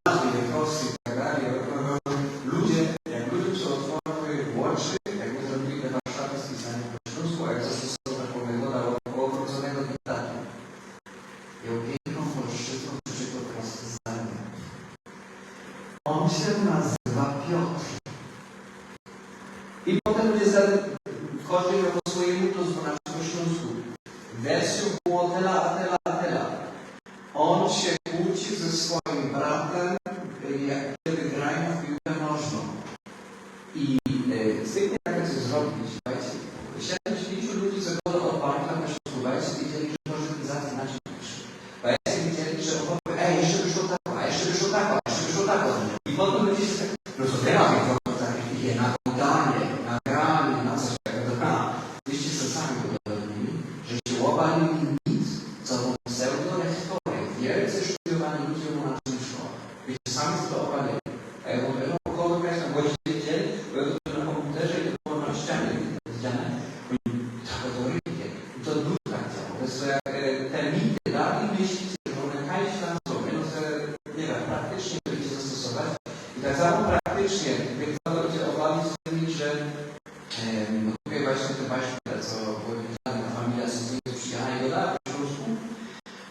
nazwy, wielkości i tak dalej. Ludzie, jak ludzie przeotworzyły łączy, jakby zrobili te Warszawy z pisaniem po śląsku, a jak zastosował taką metodę odwróconego dyktatu. Ja upiękną polszczyzną przeczytał proste zdanie. On się nazywa Piotr. I potem ludzie wchodzili po swojemu, to znaczy po śląsku. Wersją było tela. On się kłóci ze swoim bratem, kiedy grają w piłkę nożną. I z tym jak coś zrobić, słuchajcie, 75 ludzi, co było od banka na śląsku, wiedzieli, że może zacynacie naciąć. Wiedzieli, że jeszcze wyszło tako. I potem ludzie się tak rozbierali, nagrali, na coś takiego. Wyście sami udowodnili, że się łapali nic, co był pseudo-lektory, wielce szpiegowani ludzie u nas w szkołach. Wyście sami to obalili. A ja mówię, no kogo grać na głosie wiedzieli, bo ja to na komputerze i to było na ścianie widziane. Trochę to rybie. I to dużo tak działo. To jest jak te mity dali myślić, że one kajś tam sobie, no to nie wiem, praktycznie to idzie zastosować. I tak samo praktycznie, wygląda będzie obalić z tymi, że mówię właśnie te baśni, co były wyglądane na familia, co z nimi przyjechali do dalej po śląsku.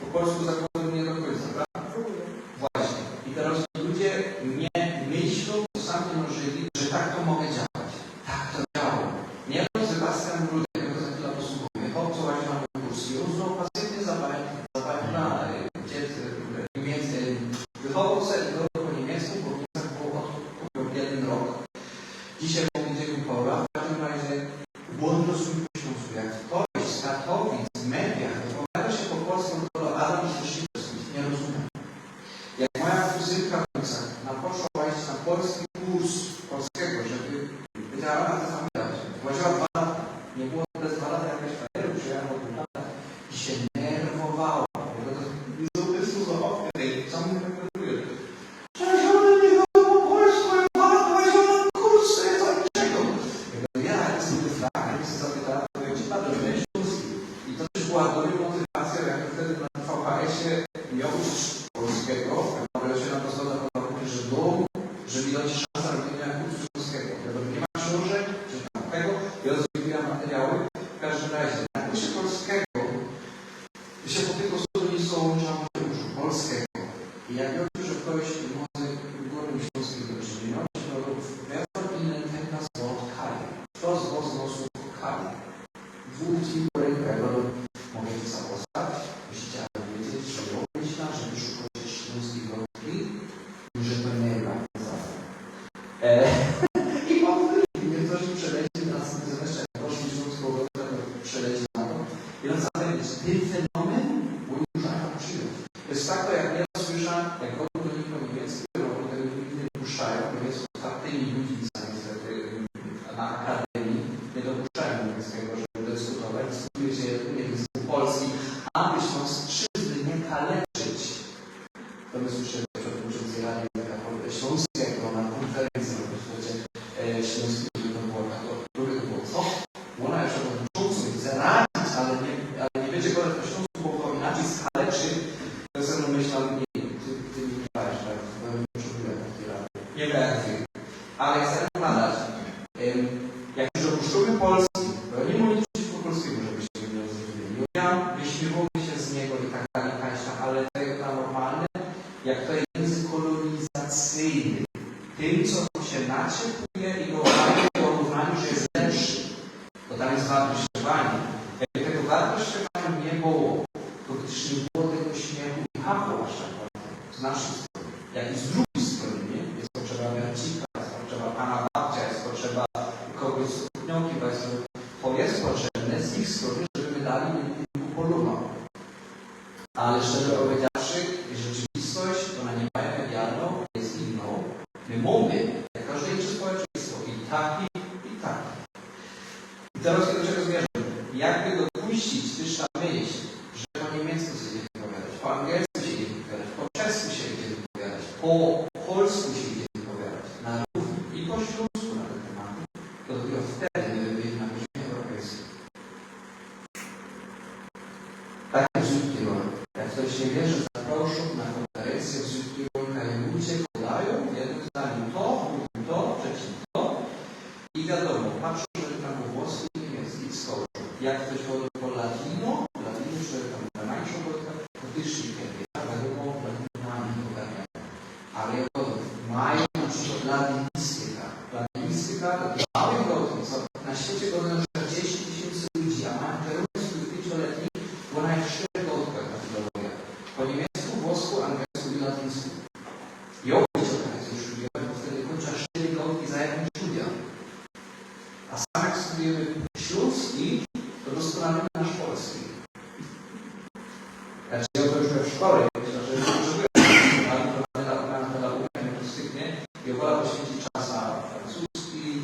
Po polsku zakładam nie do końca, prawda? Właśnie. I teraz ludzie nie myślą, to sami możliwi, że tak to mogę działać. Tak to działa. Nie wiem, Sebastian Brudek, jak go za chwilę posłuchuję, chłopcu łazi na konkursy i uznał pasywnie zabawił na niemieckie. Wychował sobie do po niemiecku, bo w Niemczech było od 1 rok. Dzisiaj powiedzieli Paula, w każdym razie błąd rozumie po śląsku. Jak ktoś z Katowic w mediach wypowiada się po polsku, to Adam Śleszczyński nie rozumie. Jak moja kuzynka na poszła łazić na polski kurs polskiego, żeby wiedziała na to zamierać. Łaziła 2 lata. Nie było przez 2 lata jakaś kariery, przyjechała od 2 lata i się nerwowała. Co mnie reprezentuje? Przecież one nie mówią po polsku, kursy, co niczego. Ja jestem wyfragiem, chcę zapytać, czy pan rozumiesz śląski? I to też była dobra motywacja, jak wtedy na VHS-ie miał uczyć polskiego, jak się na to zgoda podobnie, że widać szansa robienia kursu śląskiego. Nie ma książek, czy tam tego, ja zrobiłam materiały. W każdym razie, na kursie polskiego się potykał z Toniską polskiego. I jak wiem, że ktoś może górnym śląskim rodzinie, miał inny tekna z Kali. To z nosu Kali. Wójci rękego mogę to zapoznać. Musicie wiedzieć, że myślę, że wyszukacie śląskich rodzi i że to nie jest I pan nie ktoś przeleci na semestre, jak poszli śląską rodzę, przeleci na to. I on zatem jest ten fenomen, bo nie można go przyjąć. To jest tak, jak ja słyszałem, jak robią to niemieckie, robią tego nie puszczają, bo jest otwartymi ludźmi na akademii, nie dopuszczają wartościowanie. Jakby tego wartościowania nie było, to gdyż nie było tego śmiechu i hachu aż tak bardzo z naszej strony, jak i z drugiej strony, nie? Jest potrzeba Mercika, jest potrzeba Pana Babcia, jest potrzeba kogoś z Kutnioki, to jest potrzebne z ich strony, żeby my dali im poluną. Ale szczerze powiedziawszy, rzeczywistość, ona nie ma medialną, jest inną. My mamy, jak każde inne społeczeństwo, i taki. I teraz do czego zmierzamy? Jakby dopuścić też ta myśl, że po niemiecku się idzie wypowiadać, po angielsku się idzie wypowiadać, po czesku się idzie wypowiadać, po polsku się idzie wypowiadać, na równi i po śląsku na ten temat, to dopiero wtedy my wyjdziemy na poziomie europejskim. Tak jak w Zutkiewą. Jak ktoś nie wie, że zaproszą na konferencję w Zutkiewą i ludzie podają w jednym zdaniu to, drugim to, trzecim to i wiadomo, patrzą, że tam po włosku i niemiecki skoczą. Jak ktoś mówi po latino, że tam najmniejszą to też nie wie, wiadomo, latinami podają. Ale mają na przykład latynistyka, to małych godzin, co na świecie godzą 40 000 ludzi, a mają te z tych 5-letnich, bo ona jest 4 godziny ta filologia. Po niemiecku, włosku, angielsku i latyńsku. I obyć okazję studiować, bo wtedy kończę 4 godziny za jednym studium. A sam jak studiujemy śląski, to doskonalimy nasz polski. Znaczy, ja to już w szkole, myślę, że nie potrzebuję na pedagogikę lingwistycznie i wolę poświęcić czas na francuski,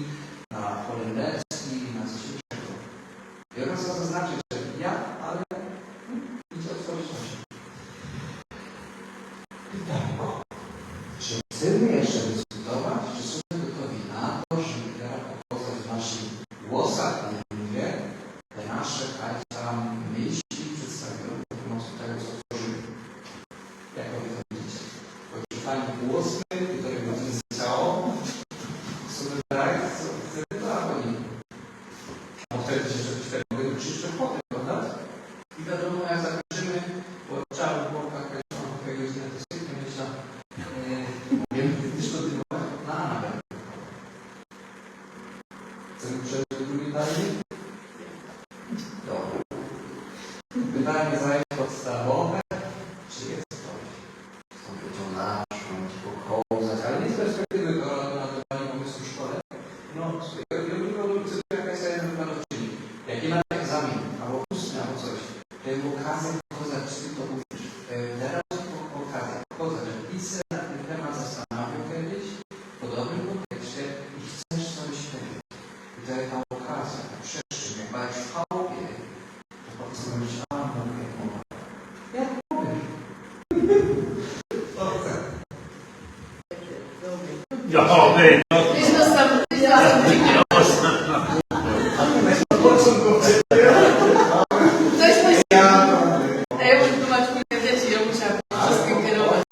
na holenderski, na coś innego. I od razu zaznaczyć, że ja, ale idzie od społeczności. Pytanko. Czy chcemy jeszcze dyskutować, czy są gotowi na to, żeby teraz pokazać w naszych głosach, nie mówię, te nasze tam myśli przedstawione za pomocą tego, co tworzymy. Jak wy to widzicie? Bo jeśli fajnie głosy, które godziny ciało, są wybrać, co chcemy, to albo nie. A wtedy się rzeczywiście mogę przyjść potem, prawda? I wiadomo, jak zakończymy, bo trzeba by było jakiegoś diagnostykę, myślę, wiem, dyskutować na nawet. Chcemy przejść do drugiej dalej? Dobra. Pytanie zajęć podstawowe. Czy jest ktoś, kto by to nacząć, pokołzać, ale nie z perspektywy nazywania pomysłu w szkole. No, ja cytuję jakaś jedna wykładowczyni. Jak nie ma egzamin, albo ustny, albo coś, to jest okazja pokazać, czy ty to umiesz. Teraz okazja pokazać, że piszę na ten temat zastanawiał kiedyś, w podobnym kontekście i chcesz coś powiedzieć. I to jest ta okazja, ta przestrzeń, jak masz w chałupie, to po prostu mówisz, a mogę, mogę. Jak mogę? To chcę. To jest właśnie... A ja muszę tłumaczyć dzieci, ja musiałam wszystkim kierować.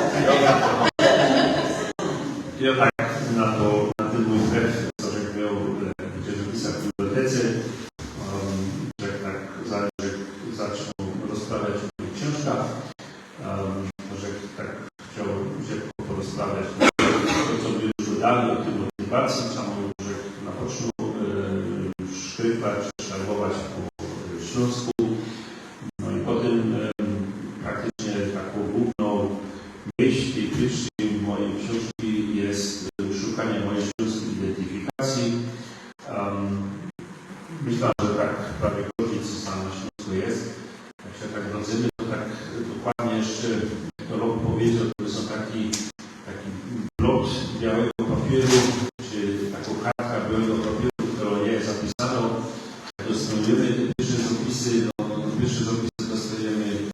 Ja tak na ten mój tekst, co że miał gdzieś zapisać w bibliotece, że tak zaczął rozprawiać o moich książkach, że tak chciał się porozprawiać o co by już wydali, o tym motywacji, samo, że na początku szkrypać, szerwować po śląsku. No i potem praktycznie taką główną myśl tej pierwszej mojej książki jest szukanie mojej śląskiej identyfikacji. Myślałem, że tak prawie godzin, co sam na Śląsku jest. Jak się tak rodzimy, to tak dokładnie jeszcze, jak to Rob powiedział, to są taki blok białego papieru, czy taką kartkę białego papieru, którą nie jest zapisano. Dostajemy te pierwsze zapisy dostajemy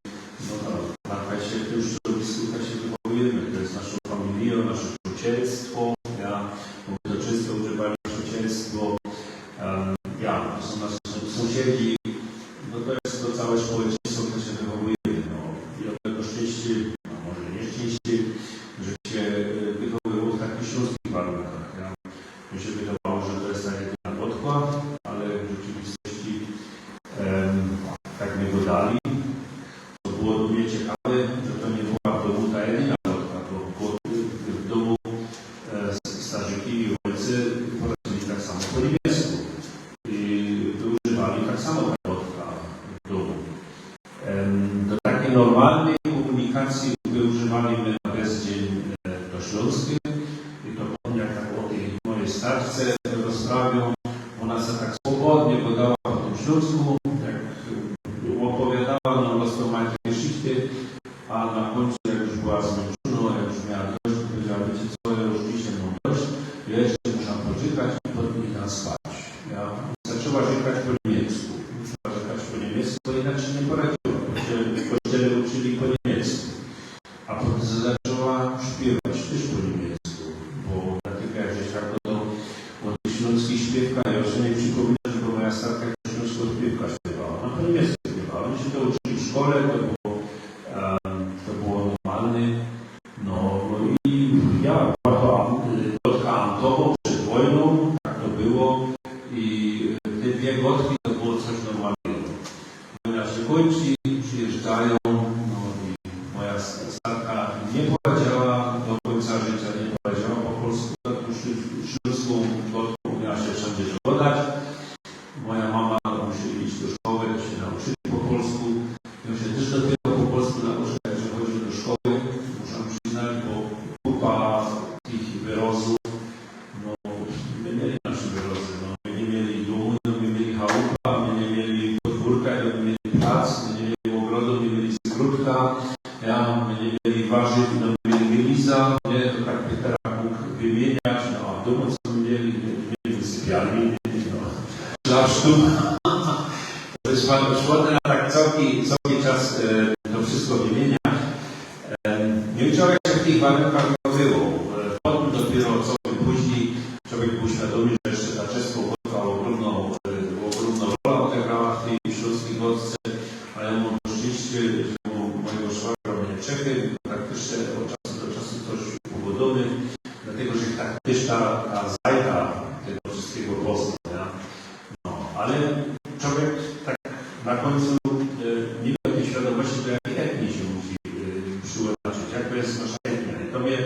na fejsie, w tym środowisku tak się wychowujemy. To jest naszą familią, nasze człowieczeństwo. Człowieczeństwo używali człowieczeństwo. To są nasi sąsiedzi. No to jest to całe społeczeństwo, które się wychowujemy. I od tego szczęście, może nieszczęście, że się wychowują w takich śląskich warunkach. Mi się wydawało, że to jest ta jedyna podkła, ale w rzeczywistości tak mnie go dali. To było dla mnie ciekawe, że to nie była w domu ta jedyna podkła, bo w domu starzyki i ojcy poradzili tak samo po niemiecku. I używali tak samo. normalnej komunikacji używaliśmy adres dzień do śląskiej i to jak tak o tej mojej starce rozprawią, ona się tak swobodnie podała po tym śląsku, jak opowiadała nam rozmaite geschichte, a na końcu jak już była zmęczona, jak już miała dość, to powiedziała, wiecie co, ja już dzisiaj mam dość, ja jeszcze muszę poczekać i potem idę spać. Ja zaczęła rzekać po niemiecku, musiała rzekać po niemiecku, bo inaczej nie poradziła. W kościele uczyli po niemiecku, a potem zaczęła śpiewać też po niemiecku, bo dlatego jak żeś tak o tych śląskich śpiewkach, ja już nie przypominam, że moja starka po śląsku śpiewka śpiewała, ona po niemiecku śpiewała, oni się to uczyli w szkole, to było normalne, no i ja spotkałam to przed wojną, tak to było i te 2 gotki to było coś normalnego. Wojna się kończy, przyjeżdżają, no i moja starka nie powiedziała do końca życia, nie powiedziała po polsku, taką śląską gotką umiała się wszędzie dogodać. Moja mama musi iść do szkoły, się nauczyli po polsku. Ja się też dopiero po polsku nauczyłem, jak się chodzi do szkoły, muszę przyznać, bo kupa tych wyrozów, no my mieli nasze wyrozy, no my nie mieli domu, no my mieli chałupa, my nie mieli podwórka, my nie mieli plac, my nie mieli ogrodu, my mieli skrótka, my nie mieli warzyw, no my mieli mieliza, nie, to tak Petera mógł wymieniać, no a w domu co my mieli sypialni, no, szlafsztuk. Szło na tak cały czas to wszystko wymieniać. Nie wiedziałem, jak w tych warunkach to było. Potem dopiero co później człowiek był świadomy, że jeszcze ta czeska gotka ogromną rolę odegrała w tej śląskiej gotce, a ja mam szczęście, że mojego szwagra mnie Czechy, praktycznie od czasu do czasu coś pogodowy, dlatego że tak też ta zajda tego wszystkiego pozna. No, ale człowiek tak na końcu nie miał tej świadomości, do jakiej etnii się musi przyłączyć, jak to jest nasza etnia. I to mnie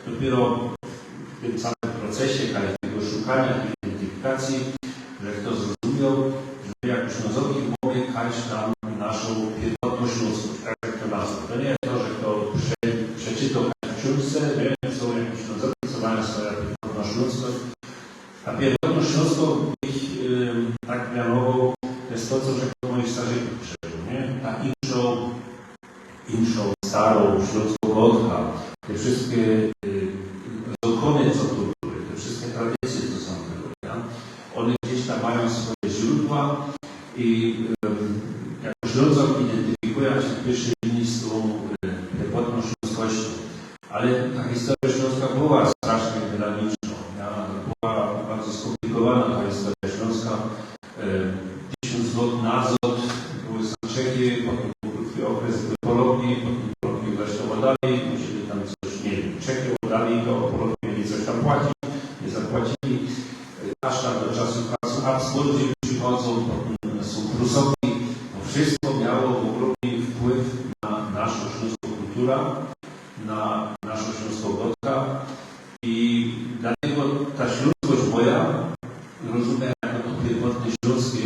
dopiero w tym całym procesie tego szukania, tej identyfikacji, że kto zrozumiał, że my jako Ślązoki mamy kać tam naszą pierwotną śląskość, tak jak to nazwa. To nie jest to, że kto przeczytał w książce, nie są jakieś Ślązoki, co mają swoją pierwotną śląskość. A pierwotną śląskość tak mianowo to jest to, co rzekł moi starzy przeżył, nie? Ta inszą, starą, śląską gotkę, te wszystkie zakony, co tu były, te wszystkie tradycje, co są były, one gdzieś tam mają swoje źródła i jako Ślązok identyfikują się w pierwszej linii z tą pierwotną śląskością. Ale ta historia śląska była strasznie dynamiczna, była bardzo skomplikowana ta historia śląska. 1000 lat nazad były Czechy, potem był krótki okres Polonii, potem Polonii weszli, musieli tam coś, nie wiem, Czechy oddali, to Polonii mieli coś tam płacić, nie zapłacili. Aż tam do czasu Habsburgów przychodzą, potem są Prusowie. To wszystko miało ogromny wpływ na naszą śląską kulturę, na naszą śląską gotkę i dlatego ta śląskość moja rozumiem jako to pierwotne śląskie,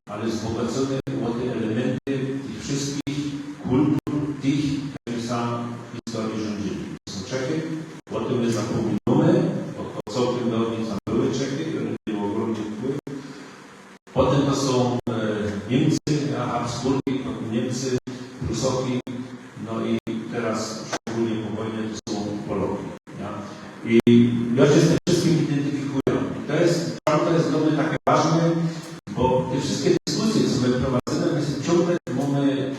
ale wzbogacone o te elementy tych wszystkich kultur, tych, którzy sam w historii rządzili. To są Czechy, o tym my zapominamy, o co w tym dawniej tam były Czechy, one miały ogromny wpływ. Potem to są Niemcy, Habsburgi, potem Niemcy, Prusowie, no i teraz szczególnie po wojnie to są Polowie. Ja? I ja się z tym wszystkim identyfikuję. To jest dla mnie takie ważne, bo te wszystkie dyskusje, co my prowadzimy, my ciągle mamy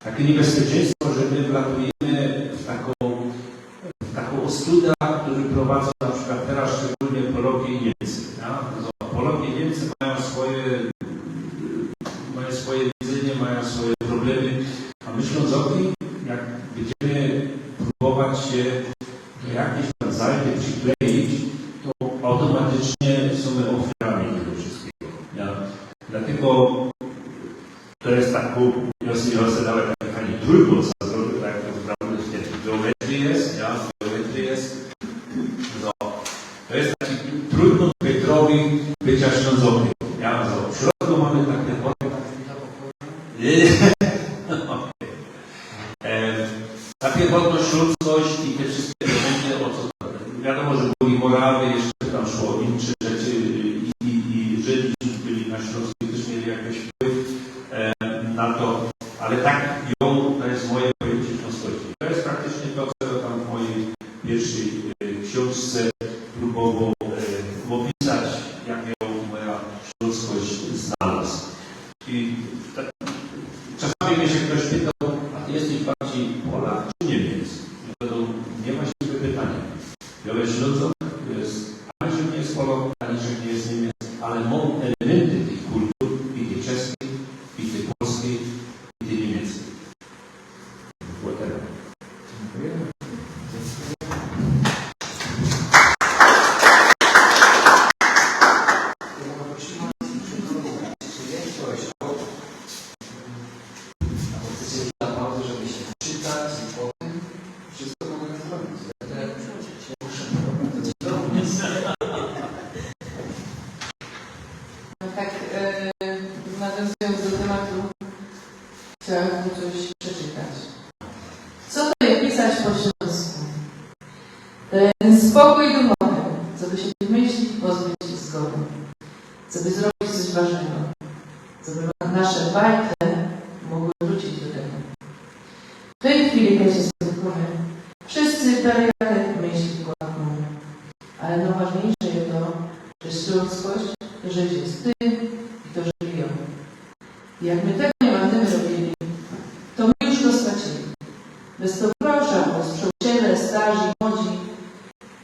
takie niebezpieczeństwo, że my wlatujemy w taką ostudę, który prowadzą na przykład teraz szczególnie Polowie i Niemcy. Ja? Polowie i Niemcy mają swoje widzenie, mają swoje problemy, a my Ślązoki, jak będziemy próbować się do jakiejś zajdy przykleić, to automatycznie są ofiarami tego wszystkiego. Ja? Dlatego to jest tak, ja sobie dałem taki trójkąt, tak w geometrii jest, no, to jest taki trójkąt Petrowi bycia Ślązokiem. Ja, w środku mamy takie nawiązując do tematu, chciałabym coś przeczytać. Co to jest pisać po śląsku? Ten spokój duchowy, co by się tych myśli pozbyć się zgody, co by zrobić coś ważnego, co by nasze bajtle mogły wrócić do tego. W tej chwili, kiedy się spotykamy, wszyscy periadę myśli w głowach mamy. Ale najważniejsze jest to, że ludzkość, że jest ty i to, że żyją. I jak my tego nie będziemy robili, to my już to stracili. Bez to proszę o przyjaciele, starzy, młodzi,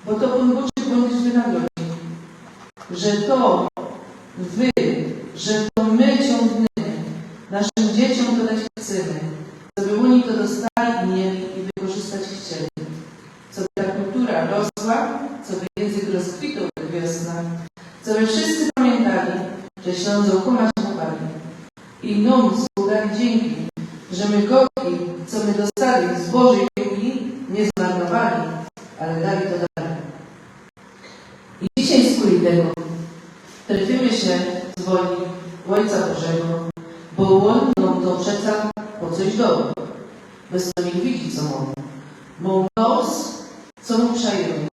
bo to Pan Bóg będzie wynagrodzi. Że to wy, że to my ciągniemy, naszym dzieciom to dać chcemy, żeby oni to dostali, mieli i wykorzystać chcieli. Co by ta kultura rosła, co by język rozkwitał jak wiosna, co by wszyscy pamiętali, że Śląsk okuma się chowali. I nam współdali dzięki, że my goki, co my dostali z Bożej piłki, nie zmarnowali, ale dali to dalej. I dzisiaj z kuli tego trafimy się z woli Ojca Bożego, bo On nam to przeca po coś dobro. Bez to nie widzi, co mogą. Bo nos, co mu przejęły.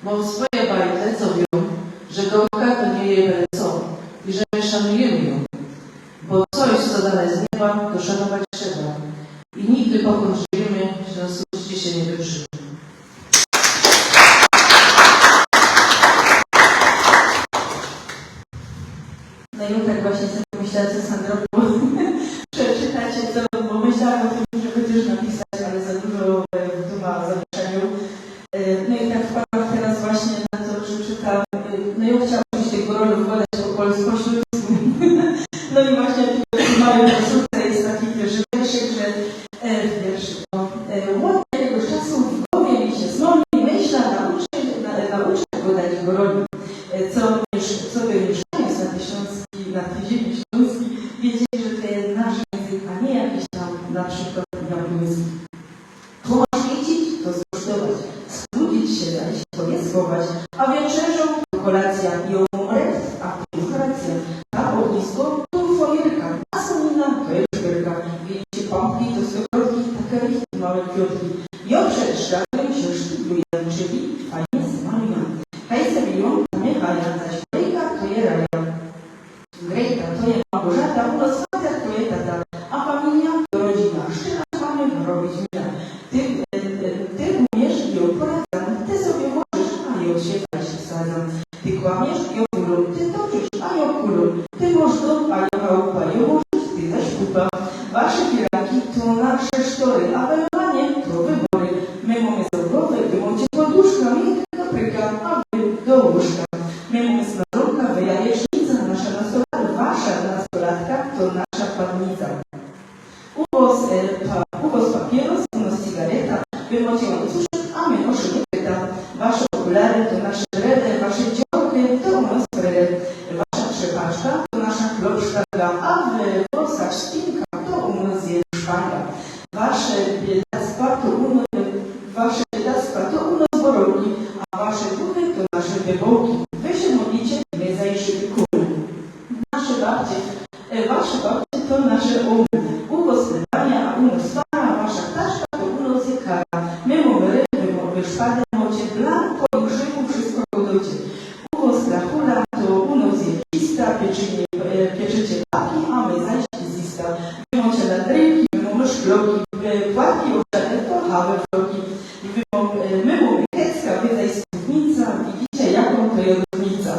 Bo swoje bajtle, co wią, że gołka to nie je byle co i że my szanujemy ją. Bo coś, co dane z nieba, to szanować trzeba. I nigdy pokąd żyjemy, że nas ludzie się nie wybrzyży. No i tak właśnie sobie myślałam, co Sandra przeczytać, bo myślałam o tym, żeby też napisać, ale za dużo tu ma zamieszaniu. No i tak wpadłam teraz właśnie na to, że czytam. No ja chciałam oczywiście tego rolu wkładać po polsku, po śląsku. No i właśnie w małym koszulce jest taki pierwszy wierszyk, że od jakiegoś czasu w głowie mi się smoli, myśla, nauczę go dać go roli. Co by mieszkając na Śląski, na tej ziemi śląskiej, wiedzieli, że to jest nasz język, a nie jakiś tam na przykład japoński. Poświęcić, to skosztować, skrócić się, dać to nie schować, a wieczerzą to kolacja i omuret, a tu kolacja, a ognisko to fojerka, a sonina to jest szperka. Widzicie, pompki to stokrotki, takie lichty, małe kwiatki. I oprzed szlakiem się sztygluję, czyli fajnie zmaluję. Hej Sebilion, Michaja, zaś Grejka to je Raja. Grejka to je Małgorzata, u nas facet to je tata, a familia to rodzina. Szczera mamy robić mina. Ty umiesz i oporadzam, ty sobie możesz, a ja się wsadzam. Ty kłamiesz i okulą, ty toczysz, a ja kulą. Ty możesz dom, a ja chałupa, ja możesz, ty zaś kupa. Wasze piraki to nasze sztory, a węganie to wybory. My mamy zagrowy, wy macie poduszka, my kapryka, a wy do łóżka. My mamy smażonka, wy jajecznica, nasza nastolatka, wasza nastolatka to nasza padnica. U was papieros, u nas cigareta, wy macie łańcuszek, a my noszymy pyta. Wasze okulary to nasze redy, wasze działky to u nas fredy. Wasza trzepaczka to nasza klopsztaga, a wy włosa szpinka to u nas jest szpanga. Wasze biedactwa to u nas boroki, a wasze duchy to nasze wybołki. Wy się modlicie, my zajrzymy kury. Wasze babcie to nasze umy. U was wydania, a u nas para, wasza ptaszka to u nas jest kara. My mamy ryby, mamy szpadę, macie blan, po grzybu wszystko godocie. U was drachula to u nas jest lista, pieczycie paki, a my zaś zista. Wy macie ladryki, my mamy szkloki, płatki, oszczędne to hawe floki. My mamy kecka, wy zaś spódnica, widzicie jaką to jest różnica.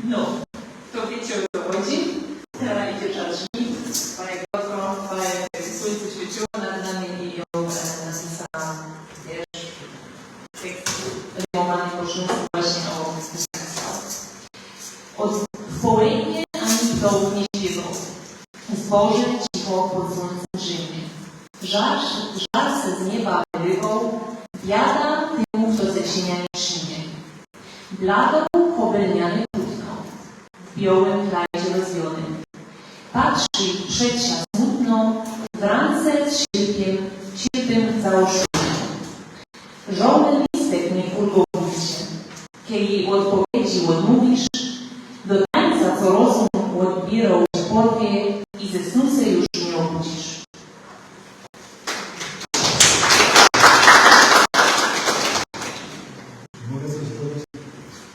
No, to wiecie o co chodzi. Teraz idzie czas żniw, fajnie gorko, fajnie słońce świeciło nad nami i ją napisała, wiesz, tekst rymowany poszedł właśnie o skał. W południe ani w dołu nie śpiewał. Zboże cicho pod słońcem Rzymie. Żar se z nieba wyrywał, biada temu, kto ze sienia nie szymie. Bladą pobelniany płótno, w białym klajdzie rozwionym. Patrzy trzecia smutno, w ręce z świetem zaoszczędną. Żony listek nie ulgowuj się, kiedy jej odpowiedzi odmówisz, do tańca, co rozum odbierał się porwie i ze snu se już nie obudzisz. Mogę coś dodać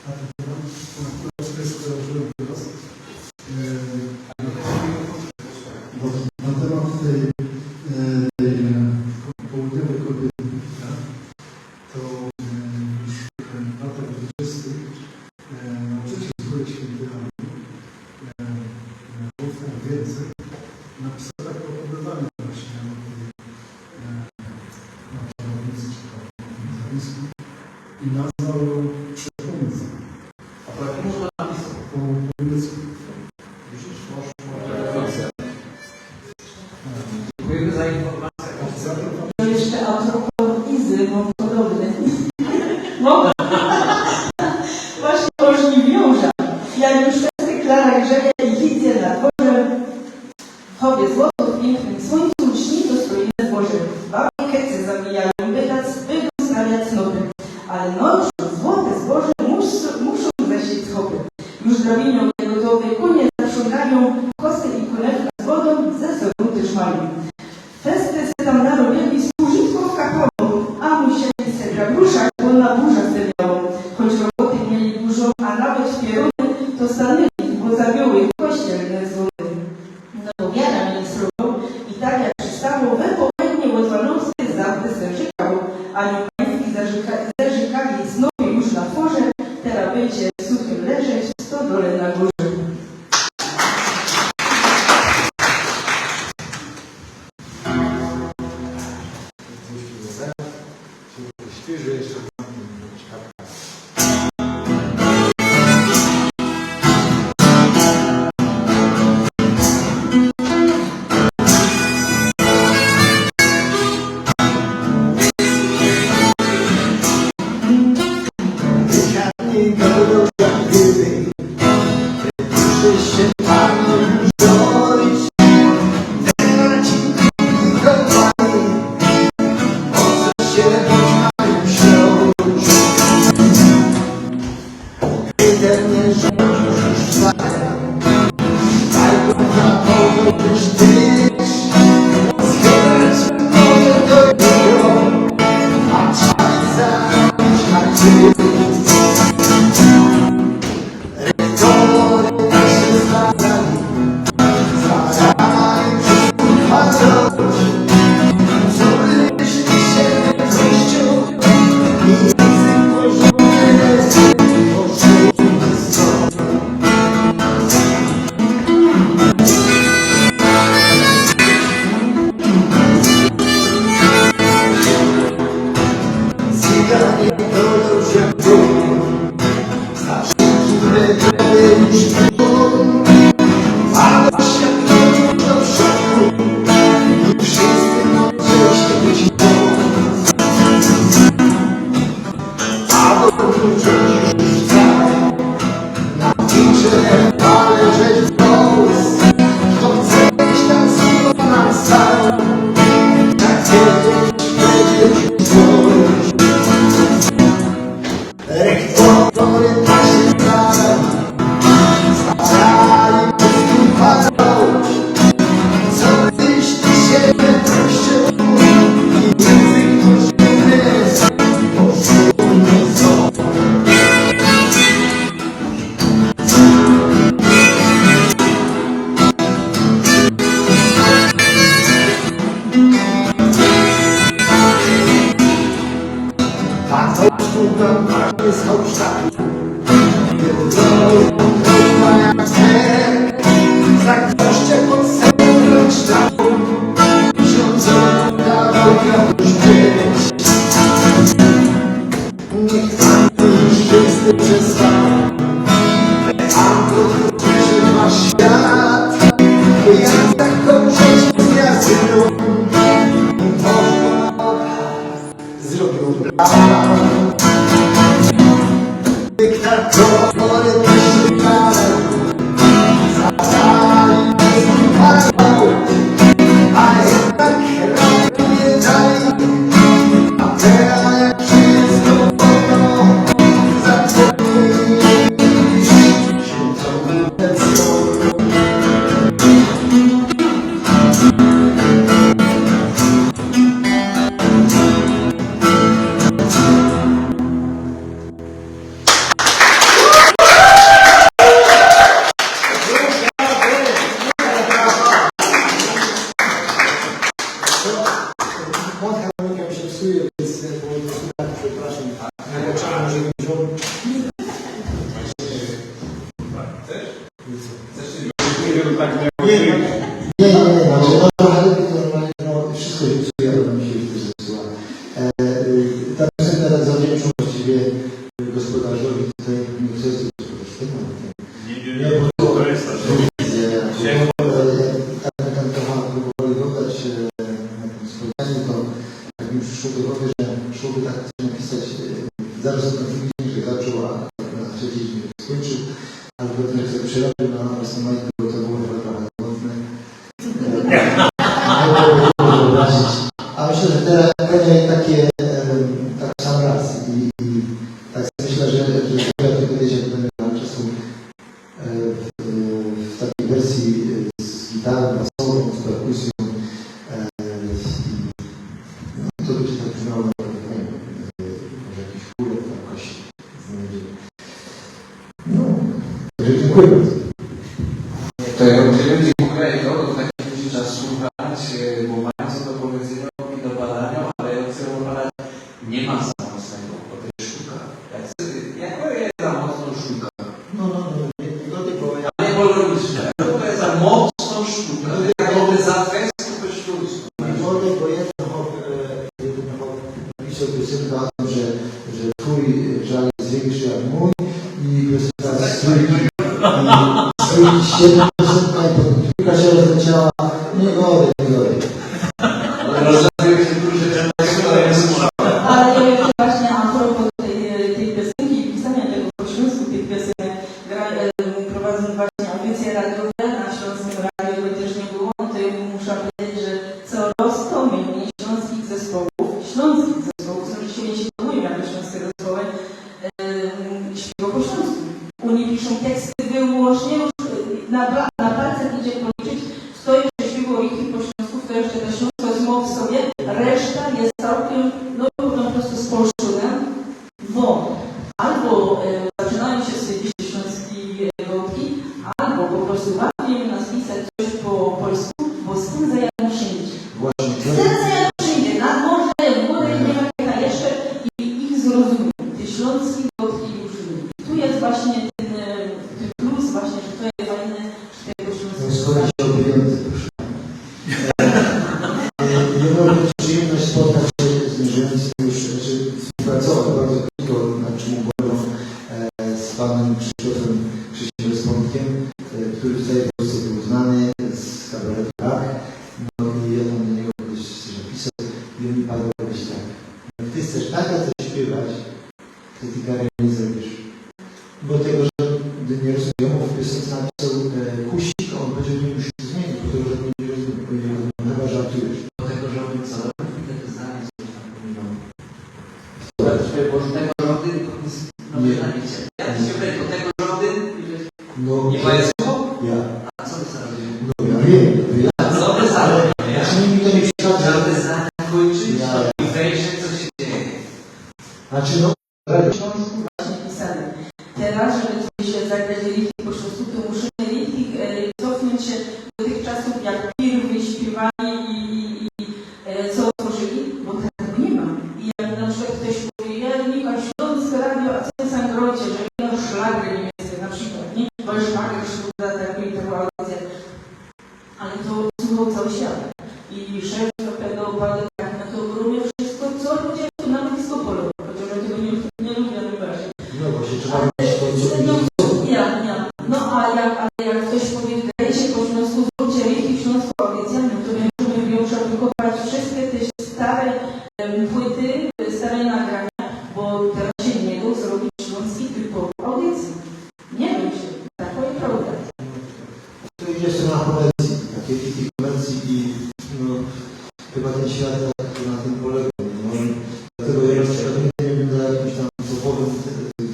na ten temat? Na temat tej południowej kobiety, to już w latach 20. nauczyciel Szkoły Świętej Anny, Wolfgang Więcek, napisał takie opowiadanie właśnie o tej nazwisku i nazwał ją Przepomysł. A tak można napisać po niemiecku. Dziękujemy za informację. To jeszcze a propos Izy, bo podobny. No, właśnie ożniwiąża. Jak już testy Klara grzebie i wizję na dworze, chowie złoto w pięknym słońcu, śni to stroje zboże. Babie kece zabijają, by stawiać snopy. Ale noczą złote zboże muszą zasieć schopy. Już drabienią niegotowe konie zaprzągają, kosty i konewka z wodą ze sobą też mają. Testy se tam narobili z użytkowka polu, a musieli se grabruszać, bo na burzach se miało. Choć roboty mieli dużo, a nawet w pieruny, to stanęli, bo zabiały kościelne dzwony. No wiara ministrował i tak jak przystało, we południe od 12 zawsze se żykał, a pański zarzekali znowu już na dworze, teraz będzie w suchym leżeć w stodole na górze. Świeży jeszcze Tak, to sztuka, tak jest fałszami. przestał. A to przeżywa świat, jak taką rzecz gwiazdą. Zrobił brawa. Dyktatory wyświetlają, zabrali bezpłatną, a jednak rady nie dali. A teraz jak wszystko wolno, zapomnieli się tą lecą. Harmonika się psuje, więc przepraszam. Chciałbym, żeby wziął... Nie, znaczy, no trochę normalnie, no wszystko się psuje, ale mi się już zepsuła. Ta piosenka tak zawdzięczą właściwie gospodarzowi tutaj, nie chcę nie, bo to jest ten temat próbowali dodać na tym spotkaniu, to tak mi przyszło do głowy, że szłoby tak napisać, zaraz o tym że zaczął, a na trzeciej dzień skończył, ale potem jak sobie przerobił na Arsenalkę, bo to było chyba trochę smutne. A myślę, że teraz takie tak sam raz i tak myślę, że ja to kiedyś jak będę miał czasu w takiej wersji z gitarą basową, z perkusją to będzie tak brzmiało na może jakiś chórek tam jakoś znajdzie. No, także dziękuję bardzo. To ja udzielę dziękuję, to tak będzie czas słuchać, bo mają co do powiedzenia i do badania, ale ja chcę badać, nie ma samostego, bo to jest sztuka. Jak jest za mocno sztuka? No, nie powiedział. Ale polemiczne, to jest za mocno sztuka, to za festkę to sztuczne. Nie bo jeden hop napisał piosenkę o tym, że twój żal jest większy jak mój i piosenka strójki 7% i podpiłka się rozleciała. Nie gory. Ale właśnie a propos tej piosenki i pisania tego po śląsku, tych piosenek, prowadzę właśnie audycję radiowe na Śląskim Radiu, bo też nie było, to ja muszę powiedzieć, że coraz to mniej śląskich zespołów, którzy się nie świadują jako śląskie zespoły, śpiewa po śląsku. Oni piszą teksty wyłącznie już na palcach idzie policzyć, kto jeszcze śpiewał ich po śląsku, kto jeszcze to śląsko zmów w sobie, reszta jest całkiem, no po prostu spolszczone, bo albo zaczynają się z śląskiej wątki, albo po prostu łatwiej nas pisać coś po polsku, bo z tym zajadą wszędzie. Z tym zajadą wszędzie, nad morze, w górę, nie ma jaka jeszcze i ich zrozumie. Te śląskie wątki już nie. Tu jest właśnie ten plus właśnie, że to jest fajne, że tego śląskiego. Skoro się o pieniądze, proszę. Nie miałem przyjemność spotkać się z żyjącym już, współpracować bardzo krótko, na czym ubolewam z panem Krzysztofem Respondkiem, który tutaj w Polsce był znany z kabaretu Rak. No i ja tam do niego kiedyś coś napisał i on mi padł powiedzieć tak. Jak ty chcesz tak śpiewać, to ty karę nie zrobisz. Bo tego, że nie rozumiem, w piosence napisał kusik, a on będzie nie musi zmienić, bo tego, że nie rozumiem, chyba żartujesz. Do tego rządu co? I tego zdanie coś tam pominąłem. Bo tego rządy Nie. Ja się mówię, do tego rządy No, nie ma jest ja. A co wy zrobicie? No ja wiem, Co wy zrobicie? Czy mi to nie przeszkadza? Żadne zdania kończyć Ja. i wejrzeć co się dzieje. Znaczy no, Właśnie pisane. Teraz, żeby coś się zagrać rytmik po śląsku, to musimy rytmik cofnąć się do tych czasów, jak firmy śpiewali i co tworzyli, bo tego nie ma. I jak na przykład ktoś powie, ja Nika Śląskie Radio, a co jest na grocie, że ja szlagry niemieckie na przykład, nie? Bo szlagry szluga, taką audycję. Ale to słuchał cały świat. I szef pewnego układu, jak na to rozumie wszystko, co ludzie tu nawet disco polo, chociaż ja tego nie lubię najbardziej. no właśnie trzeba opozycji. Nie wiem się, taką jest prawda. To idzie strona komercji, takiej komercji i no, chyba ten świat tak na tym polega. No, dlatego ja na przykład nigdy nie będę jakimś tam topowym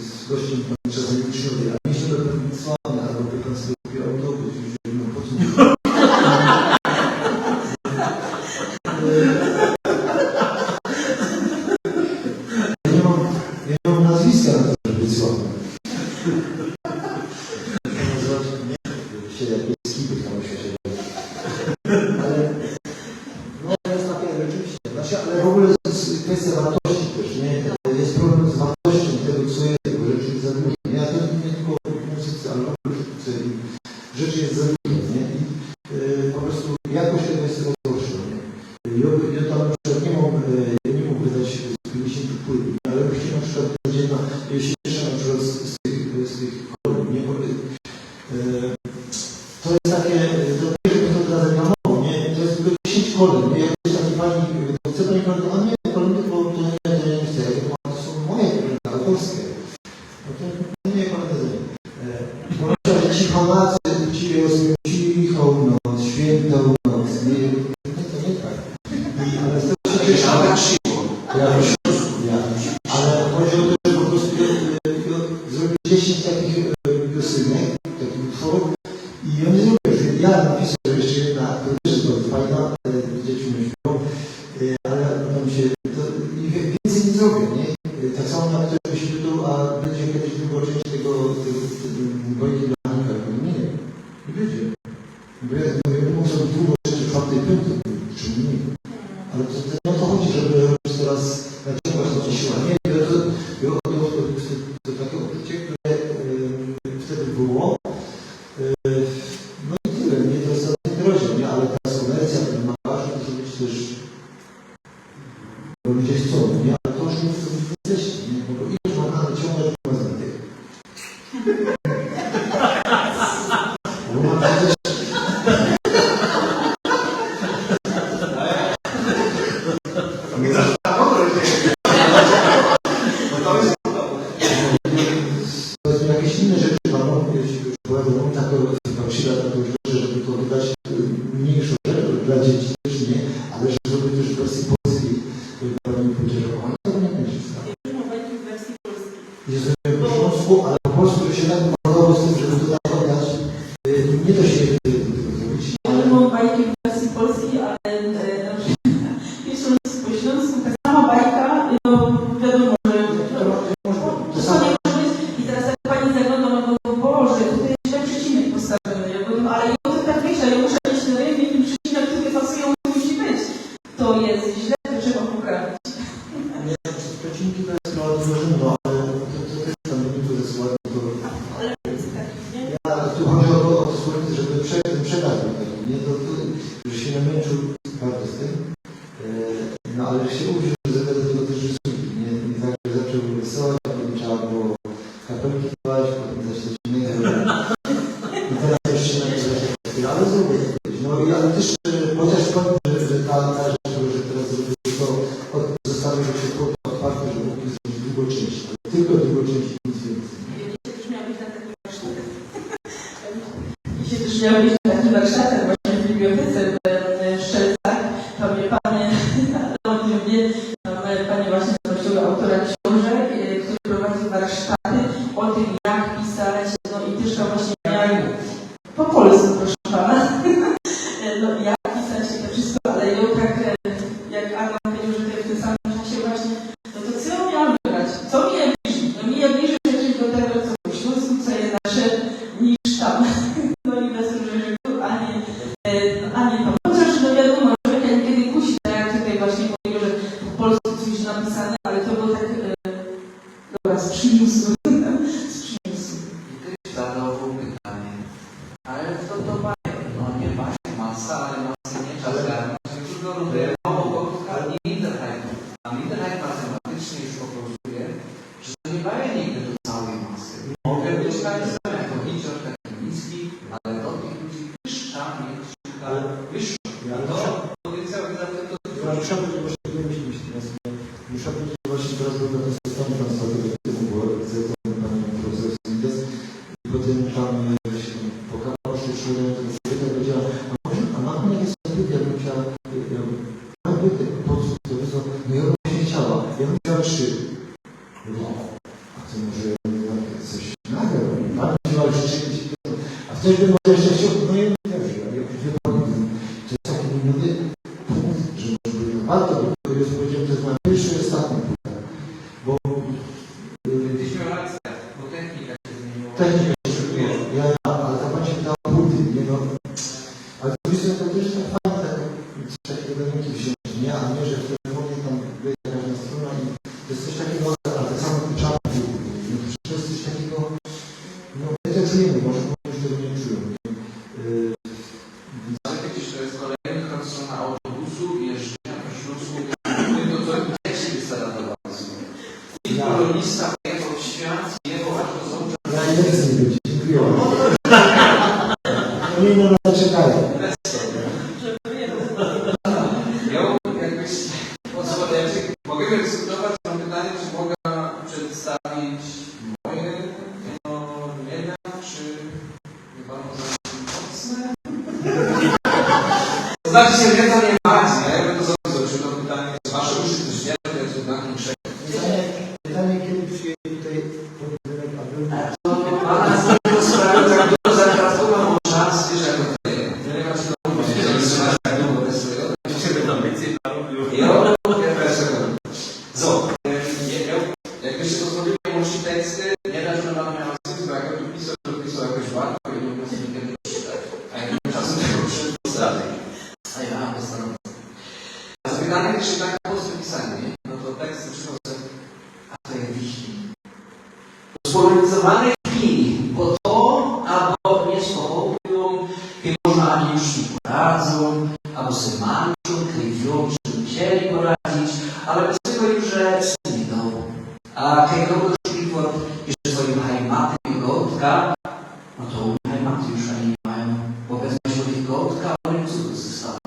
z gościem czasem uczniowie, a nie się będę sławny, albo by pan sobie kupił autobus, już no po co nie mam nazwiska na to, żeby być sławny. Się jakieś skipy tam się ale no jest takie rzeczywiście. Znaczy, ale w ogóle jest kwestia wartości też, nie? Jest problem z wartością tego, co jest, bo rzeczy jest za dużo. Ja to nie tylko w muzyce, ale w ogóle w sztuce i rzeczy jest za dużo, nie? I po prostu jakość tego jest coraz gorsza, nie? Ja tam na przykład nie mógł wydać 50 płyt, ale byście na przykład ja się cieszę na przykład z tych kolumn, nie? To jest takie, to teraz reklamowo, nie? To jest tylko 10 kolumn, nie? Jak jest taki pani, chce pani kolumny, a nie, kolumny, bo to nie chcę, to są moje kolumny, autorskie. No to nie kolumny. Powiedział, że ci Polacy, ci cichą noc, świętą noc, nie, to nie tak. Ale z tego się cieszę, ale chodzi o to, że po prostu zrobił 10 takich piosenek, takich utworów, i ja nie zrobię, że ja napisał jeszcze jedna, to też jest fajna, dzieci mnie śpiewają, ale tam się, i więcej nie zrobię, nie? Tak samo jak ktoś by się pytał, a będzie kiedyś druga część tego Wojki Blanika, nie będzie. Bo ja mógł zrobić drugą, trzecią, czwartej, piątej, czy mniej. Ale to o to chodzi, żeby robić teraz, naciągać to siła, nie? To takie odczucie, które wtedy było. No i tyle, nie to jest ten rozdział, nie? Ale teraz komercja, ten magażyn musi być też, bo ludzie chcą, nie? Ale to już nie chcą być jesteście, nie? Bo ileś magażyn ciągać nie ma znajtych. Bo ma przecież... Powiedzmy jakieś inne rzeczy, jeśli już prowadzą taką rzeczy, żeby to wydać mniejszą rzecz dla dzieci też nie, ale żeby też w wersji polskiej pani powiedziała, to nie będzie sprawa. W wersji polskiej. Jest po śląsku, ale po polsku to się tak podobało z tym, żeby to tak oddać, nie da się zrobić. Ja mam bajki w wersji polskiej, ale na przykład jest po śląsku ta sama bajka, no wiadomo, że to nie może być. I teraz jak pani zagląda, no Boże, tutaj jest źle przecinek postawiony, ja powiem, ale ja to tak myślę, ja muszę mieć na rynku i przecinek, który pasują, to musi być. To jest źle, to trzeba poprawić. Nie, przecinki to jest no, ale to też tam nie to jest ładne, to... Ale jest taki, nie? Ja, tu chodzi o to słońce, żeby ten przekaz był taki, nie? To, że się namęczył bardzo z tym, no ale że się użył, że do tego też rysunki, nie? I tak, że zaczął rysować, a potem trzeba było kapelki dawać, potem coś innego. I teraz już się nagle ale zrobię to. No i ale też, chociaż powiem, że ta rzecz, że teraz zrobię to, zostawię się otwarte, żeby mógł zrobić drugą część, ale tylko drugą część, nic więcej. Dzisiaj też miał być na takim warsztatach. Dzisiaj też miał być na takim warsztatach właśnie w bibliotece w Szczelcach. Tam mnie panie, o tym wie, tam panie właśnie zaprosiły autora książek, który prowadzi warsztaty o tym, jak pisać, no i też tam właśnie miałem po polsku, proszę pana, no jak pisać i to wszystko, ale ja tak, jak Adam powiedział, że w tym samym czasie właśnie, no to co ja miałam wybrać? Co mi je bliżej? No mi je bliżej rzeczy do tego, co po śląsku, co jest nasze, niż tam. No i bez różnych a nie tam. Chociaż no wiadomo, człowieka niekiedy kusi, tak jak tutaj właśnie powiedział, że po polsku coś napisane, ale to było tak, dobra, z przymusu. Z przymusu. I ktoś zadawał pytanie, ale co to mają? No nie mają masa, ale masy nie czas. Dużo lubię mało bogów, ale nie Minderheim. A Minderheim matematycznie już pokazuje, że to nie mają nigdy do całej masy. Mogę być realizowany jako liczor niski, ale do tych ludzi wyższa mieć, ale wyższa. To więc cały zatem to... Muszę powiedzieć, właśnie wymyślić teraz. Muszę powiedzieć, że właśnie teraz był na tym systemie transportowym, który był realizacją pani profesor Smides, potem tam się tam pokazał, że szurem tego kobieta powiedziała, a ma pan jakieś zapyty, ja bym chciała, mam pyty, po co to wyzwał, no ja bym się chciała, ja bym chciała 3. No, a to może coś nagrał, pan chciała życzyć, a ktoś by może jeszcze chciał, no ja bym chciał, to jest taki, mówię, że może warto, bo już powiedziałem, to jest moja pierwsza i ostatnia płyta, bo Byliśmy rację, bo technika się zmieniła. technika się zmieniła, ale ta pani się dała płyty, nie no, ale to jest to też tak fajnie, coś takiego elementy wziąć, nie, a nie, że w tym momencie tam wyjdzie każda strona i to jest coś takiego, ale tak samo czarne płyty, no to jest coś takiego, no my to czujemy, może już tego nie czują, Ale widzisz, to jest kolejny krok w stronę autobusu i jeżdżenia po Śląsku. To co jak się wystartowało? I kolonista pojechał w świat, jechał aż do Sącza. ja nie chcę nie być, dziękuję. Oni na nas czekają. Ja jakbyś pozwolę, mogę dyskutować, mam pytanie, czy mogę przedstawić moje, no nie wiem, czy chyba może mocne? To znaczy się wiedza nie macie, ja bym to zrobił, czy to pytanie jest wasze, czy też nie, to jest jednak nie Pytanie, kiedy przyjedzie tutaj podwyżek, aby... Pana z tego sprawy tak dużo zakratował, mam czas, wiesz jak to jest. Nie wiem, czy to mówię, że trzymasz tak długo bez swojego. So, jakbyście pozwolili łączyć teksty, nie da, że nam miał sens, bo jak ja tu pisał, to pisał jakoś łatwo i nie mogę sobie nigdy przeczytać. A jak nie mam czasu tego przeczytać. A ja postaram się. A zapytanie, czy tak po prostu pisanie, no to teksty przychodzą, a to jest wiśni. Spolonizowane chwili, bo to, albo nie spowodują, kiedy można ani już nie poradzą, albo sobie manczą, krywią, czy nie chcieli poradzić, ale bez tego już, że sobie idą. A kiedy kogoś Clifford jeszcze swoim heimatem i gotka, no to heimaty już ani nie mają, bo bez swoich gotka, ale im cudów zostało.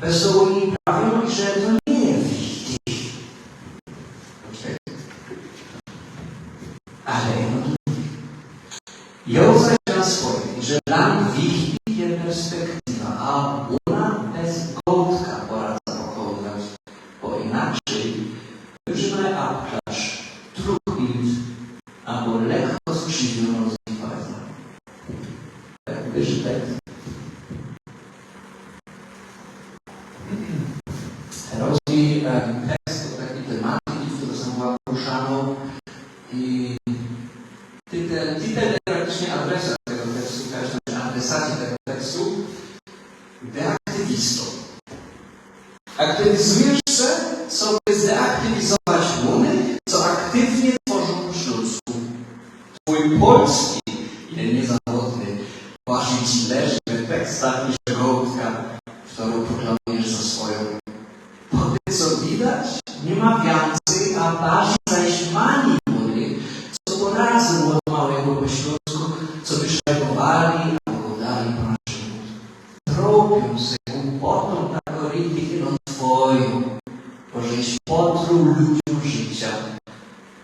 Bez tego oni prawią, że to nie jest wichtig. Ale ja zaczynam swoje, że nam wichtig jest perspektywa, a ona bez gotka poradza pokonać, bo inaczej wyżymy abklasz, trupit, albo lekko skrzywioną rozwifazę. Tak wyżytek. Rozwój tekst to takie tematyki, które są była poruszane i tytuł praktycznie adresat tego tekstu, każdy adresacie tego tekstu, deaktywistą. Aktywizujesz się, co by zdeaktywizować Łuny, co aktywnie tworzą po śląsku. Twój polski, ile niezawodny, właśnie ci leży w tekstach niż gołtka, którą proklamujesz za swoją. Po tym, co widać, nie ma więcej, a bardziej zaśmani Łuny, co poradzą od małego po śląsku, co by szajbowali albo dali po naszym. Tropią się głupotą na korytki twoją, bożeś potruł ludziom życia.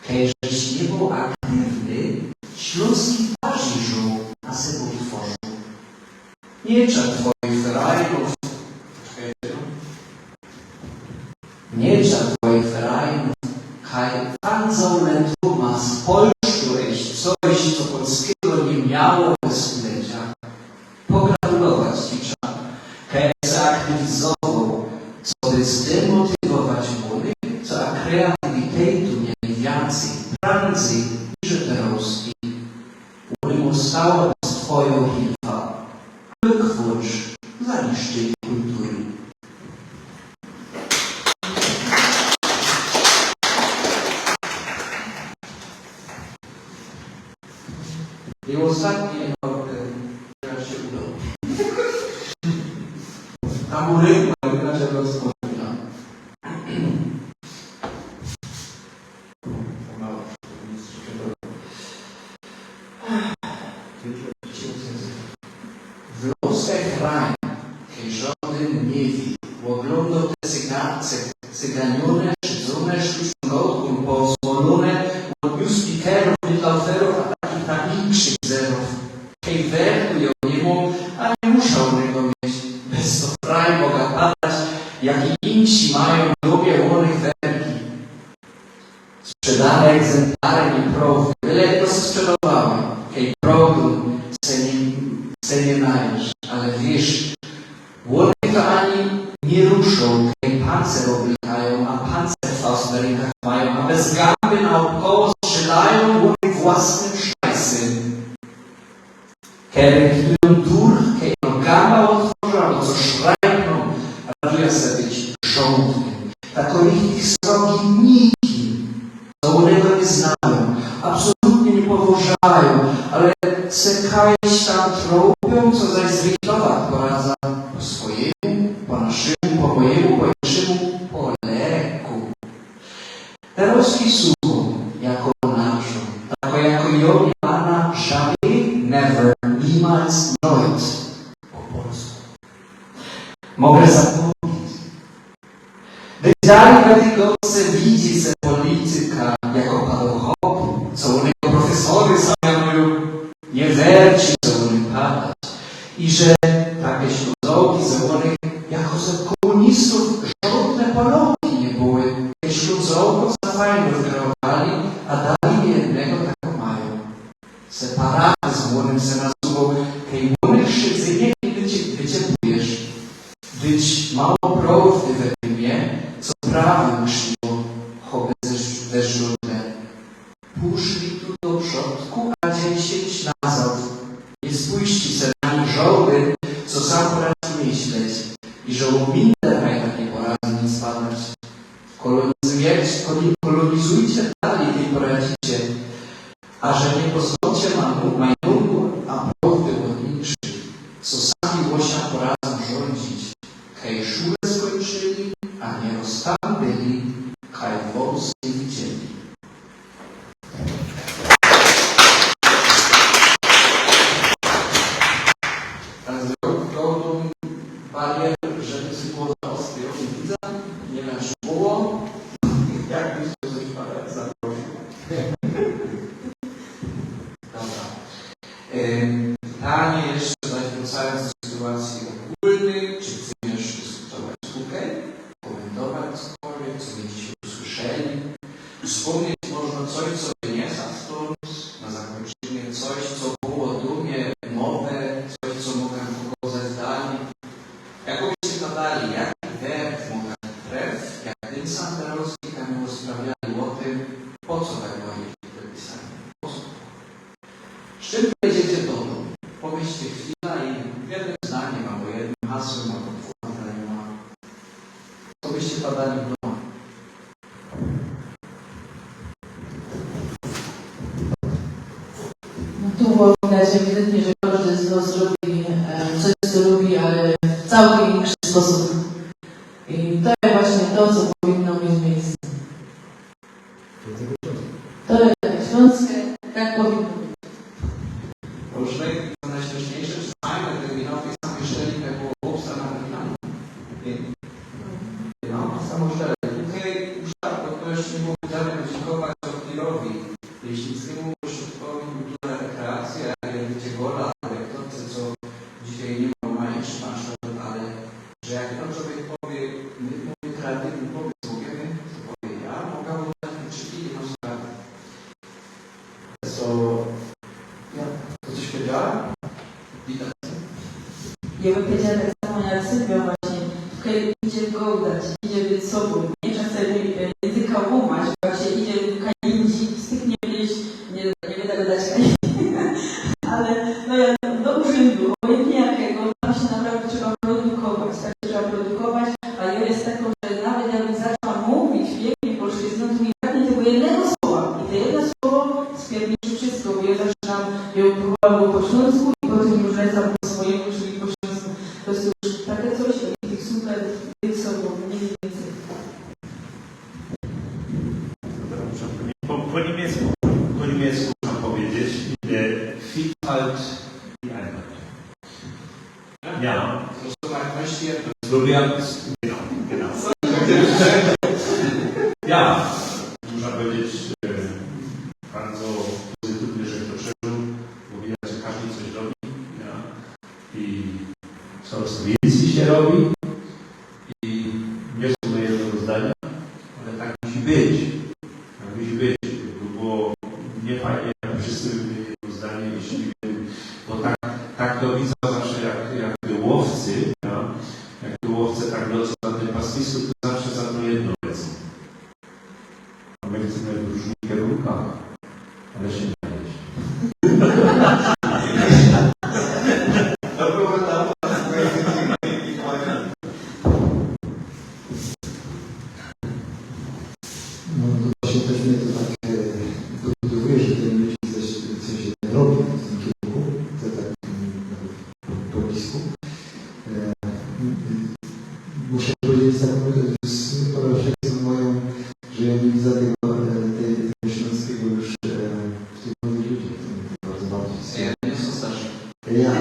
Kejżeś nie był aktywny, śląski parzyżu, a sebą tworzył. Nie czar twoich ferajnów, nie czar twoich ferajnów, kaj pandzą letuma spolszczyłeś coś, co polskiego nie miało bez stulecia. Pogratulować ci trzeba, kaj zaaktywizował, co by zdemotywować młodych, co a kreatywitetu mieli więcej, prędzej niż eterowski. Mu stała z twoją hilfa. Glückwunsch za niszczenie kultury. I ostatnie, teraz się udało. Tam urywka, inaczej rozpoczyna. W losach rań, kiedy żaden nie wie, oglądał te cyganione, szydzone, sztuczną pozwolone, od new speakerów, wytlauferów, a takich największych sprzedane egzemplarem i prawdy, byle to se sprzedawałem, hej, prawdu se nie najesz, ale wiesz, one to ani nie ruszą, hej, pancer oblikają, a pancerfaust na rękach mają, a bez gęby naokoło strzelają one własnym szajsy. Kiedy chwilą dur, hej, no gamba otworzą, albo co szrajną, raduję se być żołdnym. Tako ich srogi niki, co one go nie znają, absolutnie nie poważają, ale se kajś tam tropią, co zaś zwieklowa poradza po swojemu, po naszemu, po mojemu, po naszemu, po leku. Teraz i słuchą, jako naszą, tako jako ją Pana jamais, never, niemals, nooit, po polsku. Mogę zapomnieć. Dalej na tego se widzi se polityka jako padochopu, co u niego profesory samianują, nie werci, co u nim padać. I że takie śluzołki ze one jako ze komunistów żadne poloki nie były. Te śluzołków za fajnie wyrobali, a dali jednego tak mają. Separatyzm onym se nasuwał, hej, onych szydzenie i wyciepujesz. Być mało prawdy we mnie, co prawem szło, choby ze źródle. Puszli tu do przodku, a 10 nazad. Nie spójrzcie se na nich żołdy, co sam poradzi myśleć. I żołominde maj takie porady nie spadać. Kolonizujcie dalej, nie poradzicie. A że nie pozwólcie majnungu, a prawdy ładniejszy, co sami łosia poradzą rządzić. Hej, szule skończyli, a nie rozstali byli, kaj wąs nie widzieli. Tak zrobił barier, żeby sypło za ostry, nie widzę, nie wiem, czy było, jak byś to coś parę zaprosił. Dobra. Pytanie jeszcze, wracając do sytuacji ogólnej, czy chcesz dyskutować tutaj, komentować cokolwiek, co będziecie usłyszeli, wspomnieć można coś, co wyniesa stąd, na zakończenie coś, co było dumie, nowe, coś, co mogę kogo ze zdanie. Jakobyście badali, jaki wert mogę tref, jak ten sam Terowski tam rozprawiali o tym, po co tak byli wypisani. Po co? Z czym będziecie do domu? Pomyślcie chwilę i jednym zdaniem, albo jednym hasłem, albo dwoma zdaniami. Co byście badali w domu? No tu było widać ewidentnie, że każdy z nas robi coś, co lubi, ale w całkiem inny sposób. I to jest właśnie to, co powinno mieć miejsce. To jest śląskie, tak powinno być. Różne i najśmieszniejsze, że same terminowe samoszczelne było chłopca na terminalne. No, samoszczelne. Tutaj już tak, bo to jeszcze nie było dane podziękować Sofirowi, Leśnickiemu, Ośrodkowi Kultura Rekreacja, jak wiecie gola, ale ktoś, co dzisiaj nie ma jeszcze pan ale że jak to człowiek powie, mówi kreatywny pomysł, powiemy, co powie ja, mogę dać wyczekili na sprawę. To coś powiedziałem? Widać. Ja bym powiedziała tak samo jak Sylwia właśnie, tutaj idzie gołdać, idzie być sobą, nie czasem języka łamać, właśnie idzie kajindzi, z tych nie wiedzieć, nie będę dać kajindzi, ale no ja do urzędu, obojętnie jakiego, tam się naprawdę trzeba produkować, tak trzeba produkować, a ja jest taką, że nawet jakbym zaczęła mówić pięknie polszczyzną, to mi braknie tego jednego słowa i to jedno słowo spierniczy wszystko, bo ja zaczynam ją próbowałam po śląsku i potem już lecam po swojemu, czyli po śląsku. To jest już takie coś, takich super być sobą, nie więcej. Po niemiecku mam powiedzieć, Vielfalt die Einheit. Ja. Lubię, genau. Ja, można powiedzieć, bardzo pozytywnie, że to przeżył, bo widać, że każdy coś robi. Ja. I coraz więcej się robi. I nie są do jednego zdania, ale tak musi być. Tak musi być. robię w tym kierunku, to tak po blisku. Muszę powiedzieć taką refleksją moją, że ja nie widzę tego śląskiego już w tych młodych ludziach, to bardzo bardziej. Nie są starsi. Ja,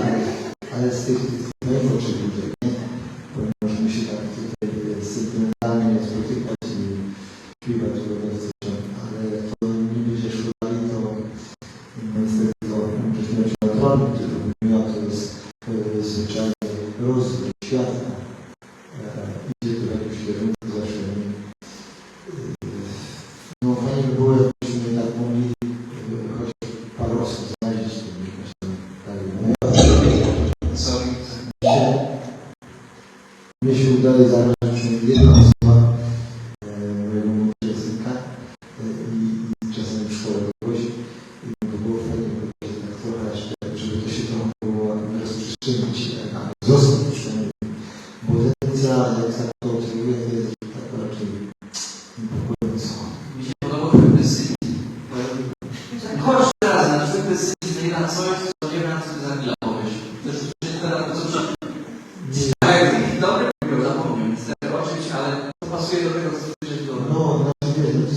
ale z tych najmłodszych ludzi, nie? Ponieważ my się tak tutaj sentymentalnie spotykać i śpiewać tego, ale jak to nie będzie szło dalej, to niestety to żeśmy naturalny, który miał, to jest zwyczajnie rozwój świata. Idzie to w jakimś kierunku zawsze. No fajnie by było, jakbyśmy tak mogli choć parę osób znaleźć, to by właśnie Sorry. mnie się udaje zarazić jedna osoba mojego młodszego synka i czasami w szkole kogoś i to było fajnie, że tak trochę jeszcze, żeby to się trochę było rozprzestrzenić, a zostać przynajmniej. Bo tendencja, jak tak to obserwuję, to jest tak raczej niepokojąca. Mi się podobał pewny syn. Chodź teraz na zwykły syn na coś, co nie wiem, na co ty za chwilę powiesz. Też teraz to co dobry powiedział, zapomniał niestety oczywiście, ale to pasuje do tego, co słyszeć do... No, znaczy wiesz, no to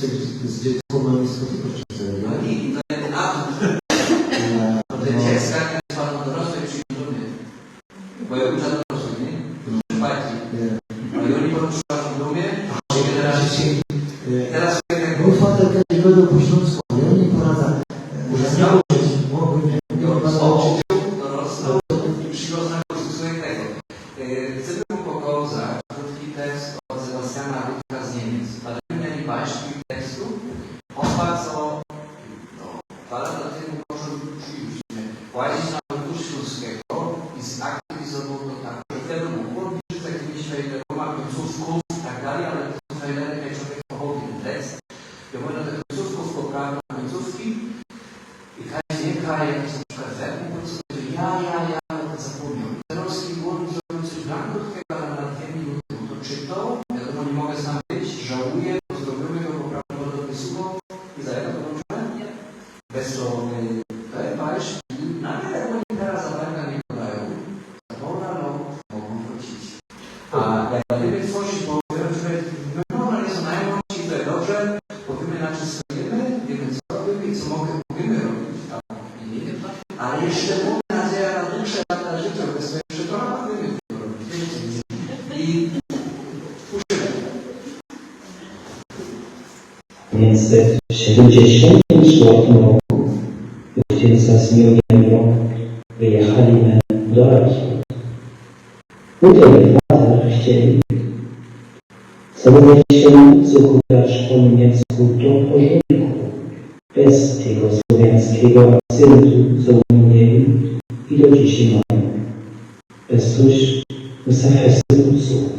jest z dziecko mamy spotykać wtedy. No i to jest ten atut. Ten dziecka, jak jest pan dorosłych, przyjdzie do mnie. Bo ja uczę dorosłych, nie? Bardziej. Ale oni poruszą do mnie, teraz Mój fatel kiedyś będą po śląsku, i oni poradza. Nauczyć, mogły mnie nauczyć. dorosną i przyjął znak tego. Chcemy mu pokazać krótki tekst od Sebastiana Ludwika z Niemiec. Ale mieli baśń tekstu. On bardzo, 2 lata temu może przyjść, łazić na rynku śląskiego i zaktywizował to tak, że wtedy mógł robić z takimi świadkami końcówków i tak dalej, ale to są fajlery, jak człowiek pochodzi ten tekst. Ja mówię na tych końcówków, poprawiam końcówki i KSJK, jakiś na przykład zerku, ja, ale to zapomniał. Terowski głownik zrobił coś dla mnie, ale na 2 minuty to czytał, wiadomo, nie mogę sam być, żałuję, pozdrowimy go, poprawę do wysuwą i za jaką to dobrze? Bez to paść, nawet jak oni teraz zawarka nie podają, za pora mogą wrócić. A jak gdyby coś, bo no, ale są najmłodsi, to jest dobrze, powiemy na czym stoimy, wiemy co robimy i co możemy robić, ale jeszcze mówię nadzieja na dłuższe lata życia, bo jest jeszcze trochę wiemy co robić. I puszymy. 1974 roku ojciec z Miłego wyjechaliśmy do Rosji. Tutaj fazer chcieli zawołać się cukierz po niemiecku do porządku, bez tego słowiańskiego akcentu, co oni mieli i do dzisiaj mają. Bez coś zachęcającego.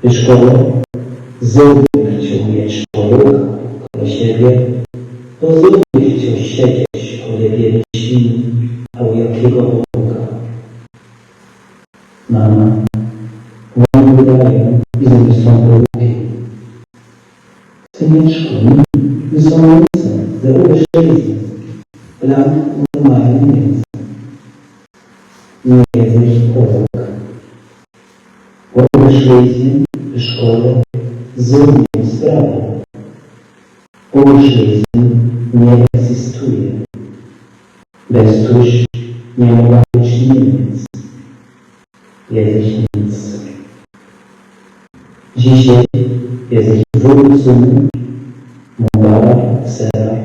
W szkole Zuby chciał mieć szkołę koło siebie, bo Zuby chciał siedzieć koło wielu świn, a u jakiego Boga. Mama, wam wydają i Zuby są poruki. Syneczko, nie są nic, zauważyli, plan normalny jest. Nie jesteś Boga. Wyszliśmy w szkole z inną sprawą. Uszliśmy nie egzystuje. Bez tuż nie mogła być Niemiec. Jesteś nic. Dzisiaj jesteś dwójcą, Mołdawia, Sera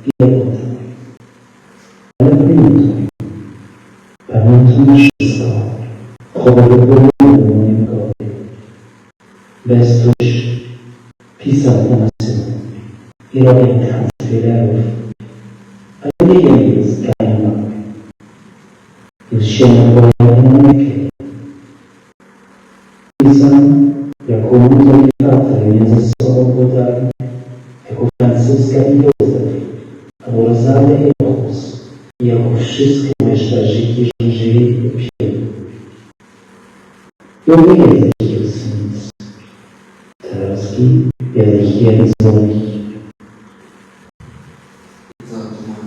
i Jagota. Ale pamiętaj wszystko. Chowaj bez tuż pisał na synu i robił transferów, ale nie jest tajna. Już się nie boję na lepiej. Pisał, jako mądry brater między sobą podali, jako Franciszka i Józef, albo Rosalia i Jezus, i jako wszystkie mężczyźni, którzy żyli w ziemi. I nie jesteś nic. Terowski jest jeden z moich. Co tu mam?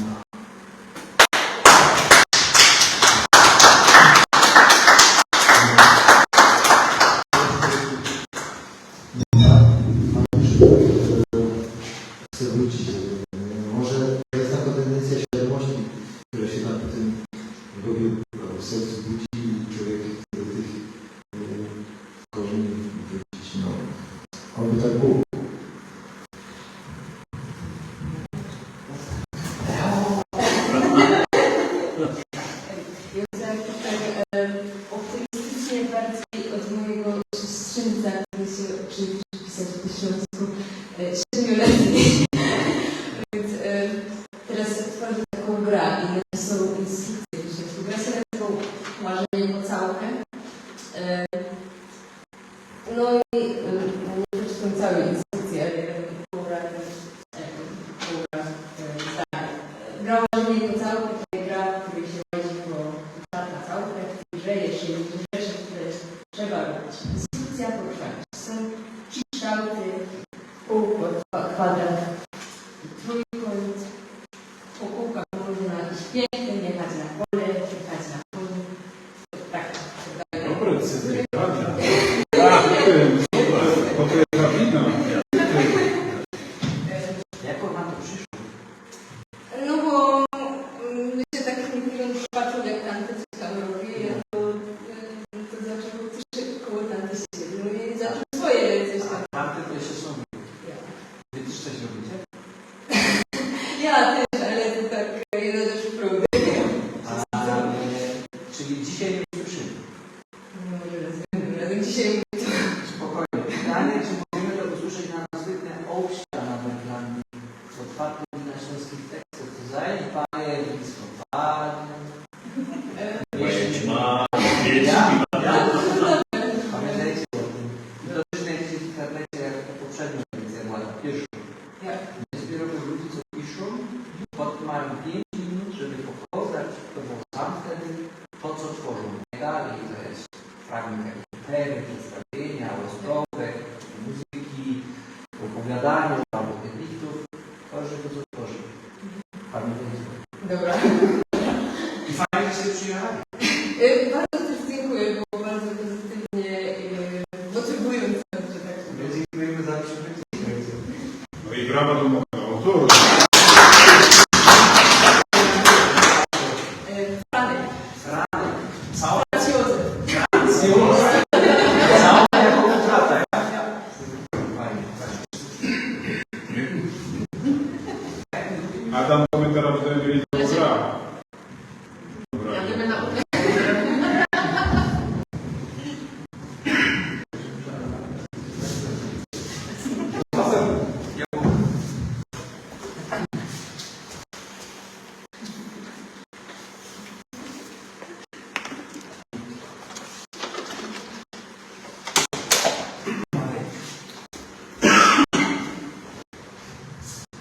zgromadzenie jako całe tutaj gra, w której się łazi po czarna całkę, grzeje się, rzeczy, które trzeba robić. Instrukcja poruszania. Są trzy kształty, półkąt, kwadrat, trójkąt, półkółka można iść pięknym, jechać na pole, jechać na koniu. Tak. Dobre decyzje, prawda? To jest prawidła. Jak ona to przyszło? No bo się tak mówiąc, patrzył jak tamte coś tam robi, to zaczął też koło tamte siebie. No i zaczął swoje coś tam. Tamte to jeszcze są. Wy też coś robicie? Ja też, ale to tak jeden też próby. Czyli dzisiaj nie słyszymy. No może razem dzisiaj Spokojnie. Pytanie, czy możemy to usłyszeć na zwykle obścia na reklamie z otwartym na śląskich tekstów. To zajęć panie, blisko panie. Jeśli ma. Pamiętajcie o tym. To też znajdziecie w internecie jak poprzednia edycja była ta pierwsza. Dopiero ludzie, co piszą, potem mają 5 minut, żeby poznać, to było sam wtedy, po co tworzą medali, to jest fragment tery, przedstawienia, rozprowek, muzyki, opowiadania albo diktów, to, żeby to tworzy. Pamiętajcie. Dobra. I fajnie, że się przyjechali. Bardzo też dziękuję, było bardzo pozytywnie motywujące, że tak powiem. Dziękujemy za przybycie. No i brawa do autorów. Franek. Cała Józef. cała jako utrata. Fajnie, Adam, my teraz będziemy mieli do gra. Ja nie będę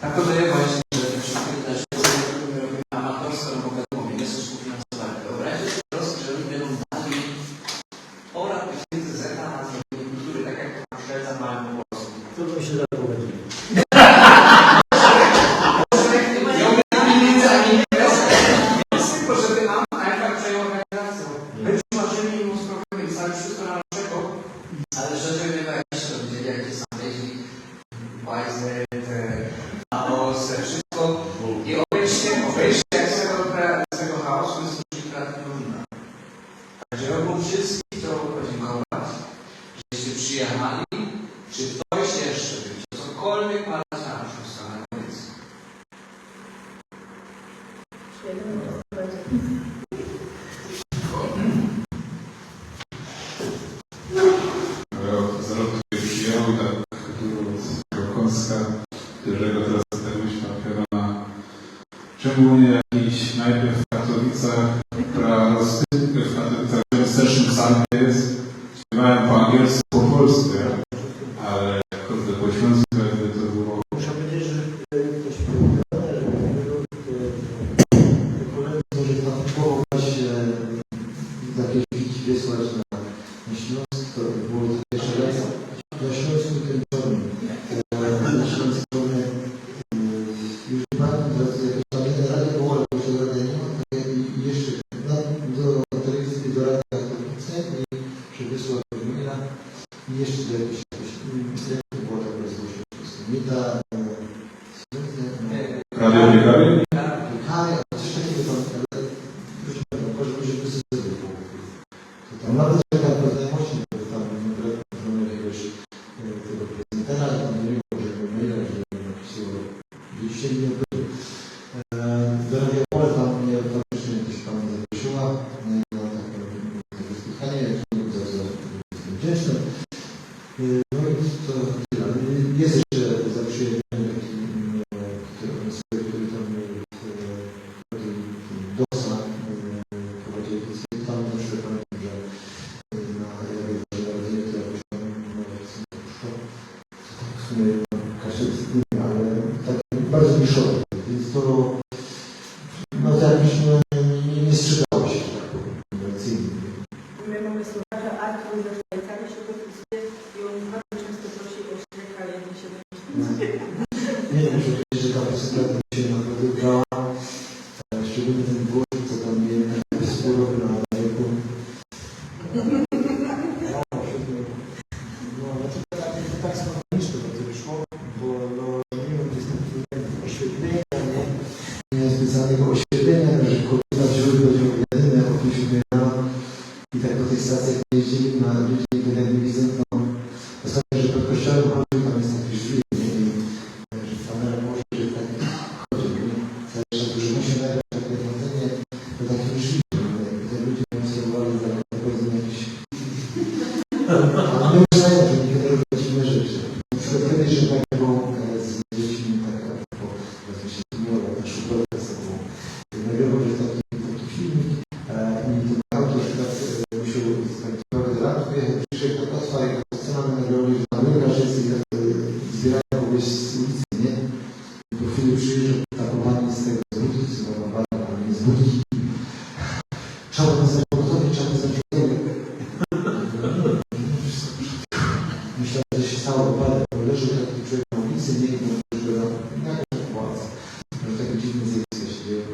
tak to daje właśnie, że te wszystkie wydarzenia, które my robimy amatorsko, no bo wiadomo, nie są współfinansowane. Wyobraźcie sobie prosto, że oni będą dali ora tysięcy zeta na zrobienie kultury, tak jak to Szwecja mają po polsku. To bym się tak powiedział. Nie mamy pieniędzy, ani nie jest tylko, żeby nam najpierw przejął organizacją. My już marzyli i usprawili, pisali wszystko na naszego, ale żeby my wejść, to widzieli, jakie są wieźli, Weiser, chaos, wszystko. I obejrzcie, jak z tego chaosu wystąpili kreatywną minę. Także robią wszystkich, to podziękować, żeście przyjechali. Czy ktoś jeszcze by cokolwiek ma na szóstkę na koniec? Za rok tutaj przyjechał i tak do Kąska, którego teraz myśl na czemu nie jakiś najpierw w Katowicach, która rozstępkę w Katowicach w wstecznym stanie jest, śpiewałem po angielsku, po polsku, ale kurde, po śląsku jakby to było. Muszę powiedzieć, że ktoś powiedział, że kolegów może próbować jakieś wiki wysłać na Śląsk, to było to pierwszy raz. Na Śląsku ten czarny. Na Śląsku już bardzo jakieś tam jeden radio było, ale już radia nie ma, i jeszcze do telewizji, do radia Katowice i przewysłał do maila i jeszcze do jakiejś nie było tak rozgłośne wszystko. Mita, Radio Biegary? Kaj, a coś takiego tam, ale już nie wiem, może być wysypy było. Tam nawet taka znajomości, bo tam mamy jakiegoś tego prezentera, i tam nie było, że go maila, że napisało, gdzieś nie było. Do Radio Pole tam mnie faktycznie gdzieś tam zaprosiła na takie spotkanie, jestem wdzięczny. No i to tyle. Jest jeszcze zaprzyjemny taki organizator, który tam DOS-a prowadził tam na przykład pamiętam, że na narodzenie to jakoś tam poszło. W sumie każdy z tym, ale tak bardzo niszowe. Więc to no to jakoś nie strzygało się, tak powiem, komercyjnie. My mamy Słowaka, Artur ze Szwajcarii się podpisuje i on bardzo często prosi o śnieg, ale nie się Nie wiem, że ta piosenka się naprawdę ubrała, szczególnie ten głos, co tam mieli takie współroby na rynku. No, to tak spontanicznie to wyszło, bo no, nie wiem, jest ten oświetlenia, nie specjalnego oświetlenia, że kobieta wzięły do jedyne o 5 rano i tak po tej stacji jak jeździli na ludzi telewizji, no ostatnio, że pod kościołem chodził, tam jest taki drzwi, że kamera może, że tak chodzi, nie? Zresztą, że musi nagrać takie chodzenie do takich drzwi, i te ludzie obserwowali za powiedzmy jakieś... A my uznają, że niekiedy robią dziwne rzeczy. Na przykład kiedyś, że tak było z dziećmi, tak a propos, że się zmieniło, ta szubelka z sobą. Nagrywał, że taki filmik i ten autor musiał tak trochę z lat wyjechać, przyjechać do Koswa i ta scena nagrali, że tam mega rzeczy zbierają kogoś z ulicy, nie? I po chwili przyjeżdża taką pani z tego z Budki, z tego pani z Budki. Trzeba nazwać pogotowie, trzeba nazwać pogotowie. Myślałem, że się stało wypadek, bo leży taki człowiek na ulicy, nie wiem, że jakaś sytuacja, że takie dziwne zjawiska się dzieją.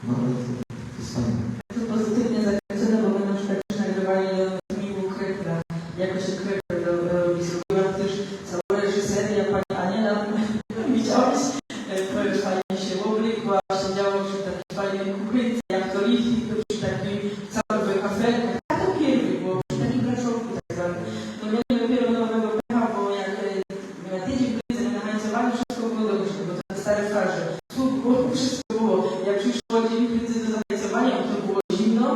No ale to jest fajne. To pozytywnie zakręcone, bo my na przykład też nagrywali do filmu Krepla, jako się Krepel robi. Zrobiłam też całą reżyserię, pani Aniela, widziałaś, fajnie się oblikła, siedziało przy takiej fajnej kuchynce, jak to liści, to przy takiej całej kafelkach, tak to pierwszy, bo przy takiej braszowku tak zwanej. No mieli dopiero nowego pecha, bo jak na tydzień byli zahańcowani, wszystko było dobrze, bo to stare fraże. Tu było, wszystko było. Jak przyszło dzień do zahańcowania, bo to było zimno,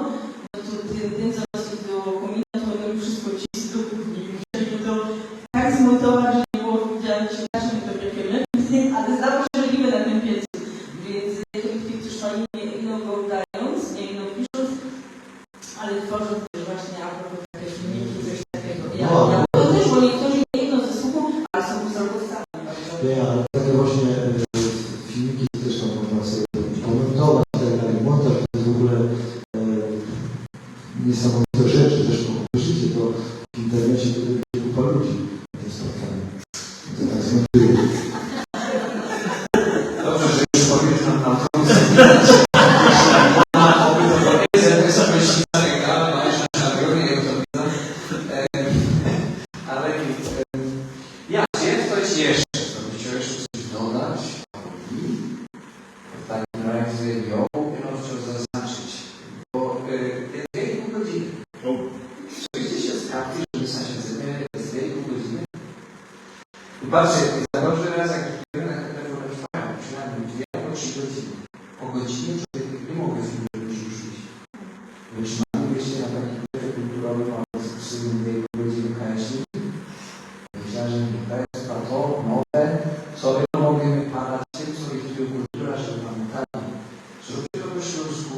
no to ten zamiast do komina, to oni wszystko ci z dupy i musieli to tak zmontować, że nie było widziane, czy naszym to piekielne, ale zdało się, że robimy na tym piecu. Więc kolektyw też fajnie inną go udając, nie inną pisząc, ale tworząc też właśnie a propos takie filmiki, coś takiego. Ja to też, bo niektórzy nie idą ze słuchu, ale są wzrokowcami. Nie, ale takie właśnie filmiki też tam można sobie komentować, tak montaż to jest w ogóle niesamowite rzeczy, zresztą obejrzyjcie to w internecie, to będzie kupa ludzi na tym spotkaniu. To tak zmontuje. Dobrze, że już powiesz nam na to. Oby to powiedzę, to jest myślane, ale ma jeszcze na górę, jak to widzę. Ale ja chciałem coś jeszcze, co byście jeszcze coś dodać. W takim razie ją chciał zaznaczyć, bo jest 2,5 godziny. Słyszycie się z karty, żeby sąsiedzimy jest 2,5 godziny? I patrzcie, za raz jak na telefonach trwają, przynajmniej 2 albo 3 godziny. Po godzinie człowiek nie mogę filmu już ruszyć. Wytrzymalibyście na takim projekcie kulturowym, ale z psem 2,5 godziny KSI. Myślałem, że nie, to jest to nowe, sobie mogę padać tym, co jest kultura, żeby pamiętali. Zróbcie to po śląsku,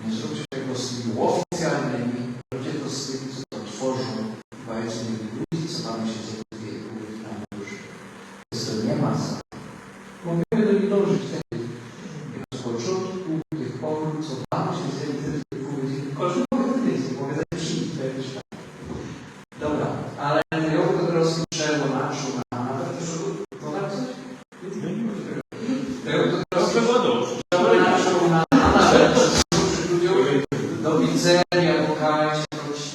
nie zróbcie tego z tymi oficjalnymi, zróbcie to z tymi, co to tworzą, powiedzmy ludzi, co tam się dzieje w wieku, już. Jest to nie masa. Możemy do nich dążyć wtedy. Z początku tych powrót, co tam się dzieje, każdy mogę powiedzieć, mogę zapisać, to jest tak. Dobra, ale ja to teraz słyszę, bo nawet też dodam coś? Ja to teraz do widzenia, pokazać,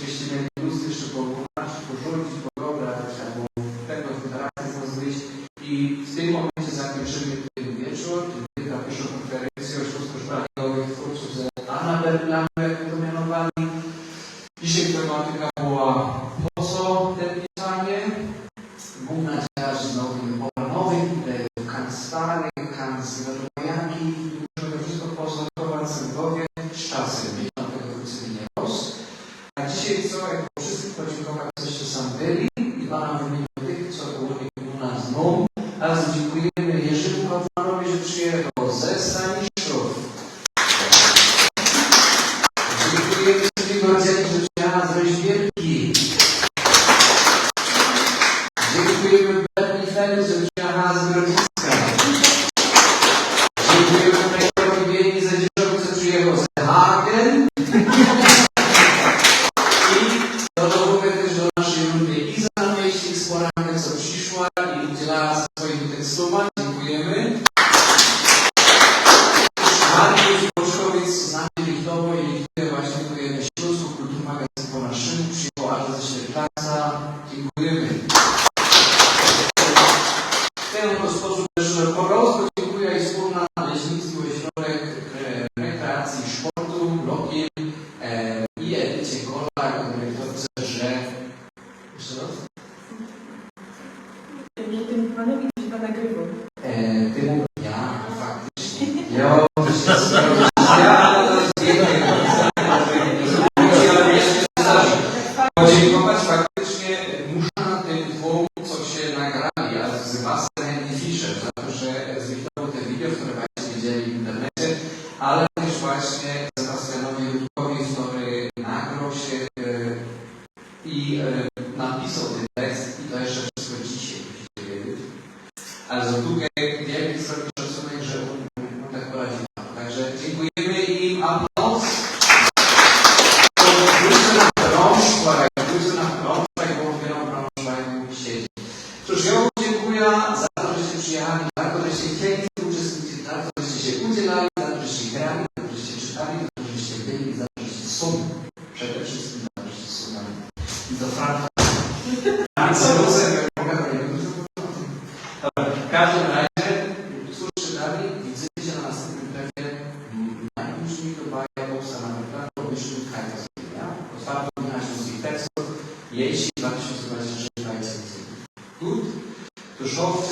jeśli mieli luz jeszcze porzucić, poobrać, albo tego interakcji z nas wyjść. I w tym momencie zakończymy ten wieczór, ta pierwsza konferencja o śląsko-szpaniolowych twórców z Anna Berlanu, jak to mianowali. Dzisiaj tematyka była po co te pisanie? Główna działa o nowych kanstary, kanclerojaki, żeby to wszystko pozorować sędziowie z czasem, mieć na tego wrócenia los. A dzisiaj co, jak wszystkich podziękować, coście sam byli i Pana w imieniu tych, co u nas znów, a dziękujemy Jerzemu Kaufmanowi, że przyjechał ze Staniszów. Dziękujemy sobie Gordziemu, że przyjechał z Rzeźbiewki. Dziękujemy Berni Felu, że przyjechała z Grodziska. Dziękujemy Majorowi Bieli za Podziękować faktycznie muszę na tym dwóm, co się nagrali, ale z Was chętnie piszę, za to, że zlikwidowały te wideo, które Państwo widzieli w internecie, ale też właśnie Sebastianowi Rutkowi, który nagrał się i napisał ten tekst i to jeszcze wszystko dzisiaj musicie wiedzieć. Ale za drugie, wielki sobie szacunek, że on tak poradził. Także dziękujemy im. Aplauz. Cóż, ja Wam dziękuję za to, żeście przyjechali, za to, żeście chcieli uczestniczyć, za to, żeście się udzielali, za to, żeście grali, za to, żeście czytali, za to, żeście byli, za to, żeście są. Przede wszystkim za to, żeście są nami. I to prawda. W każdym razie, cóż czytali, widzimy się na następnym plecie. Najpóźniej do Baja Boksa na Wyprawie, wyszły Kajta z Biblia. Otwarto z tekstów, jeśli 2023 Good. To show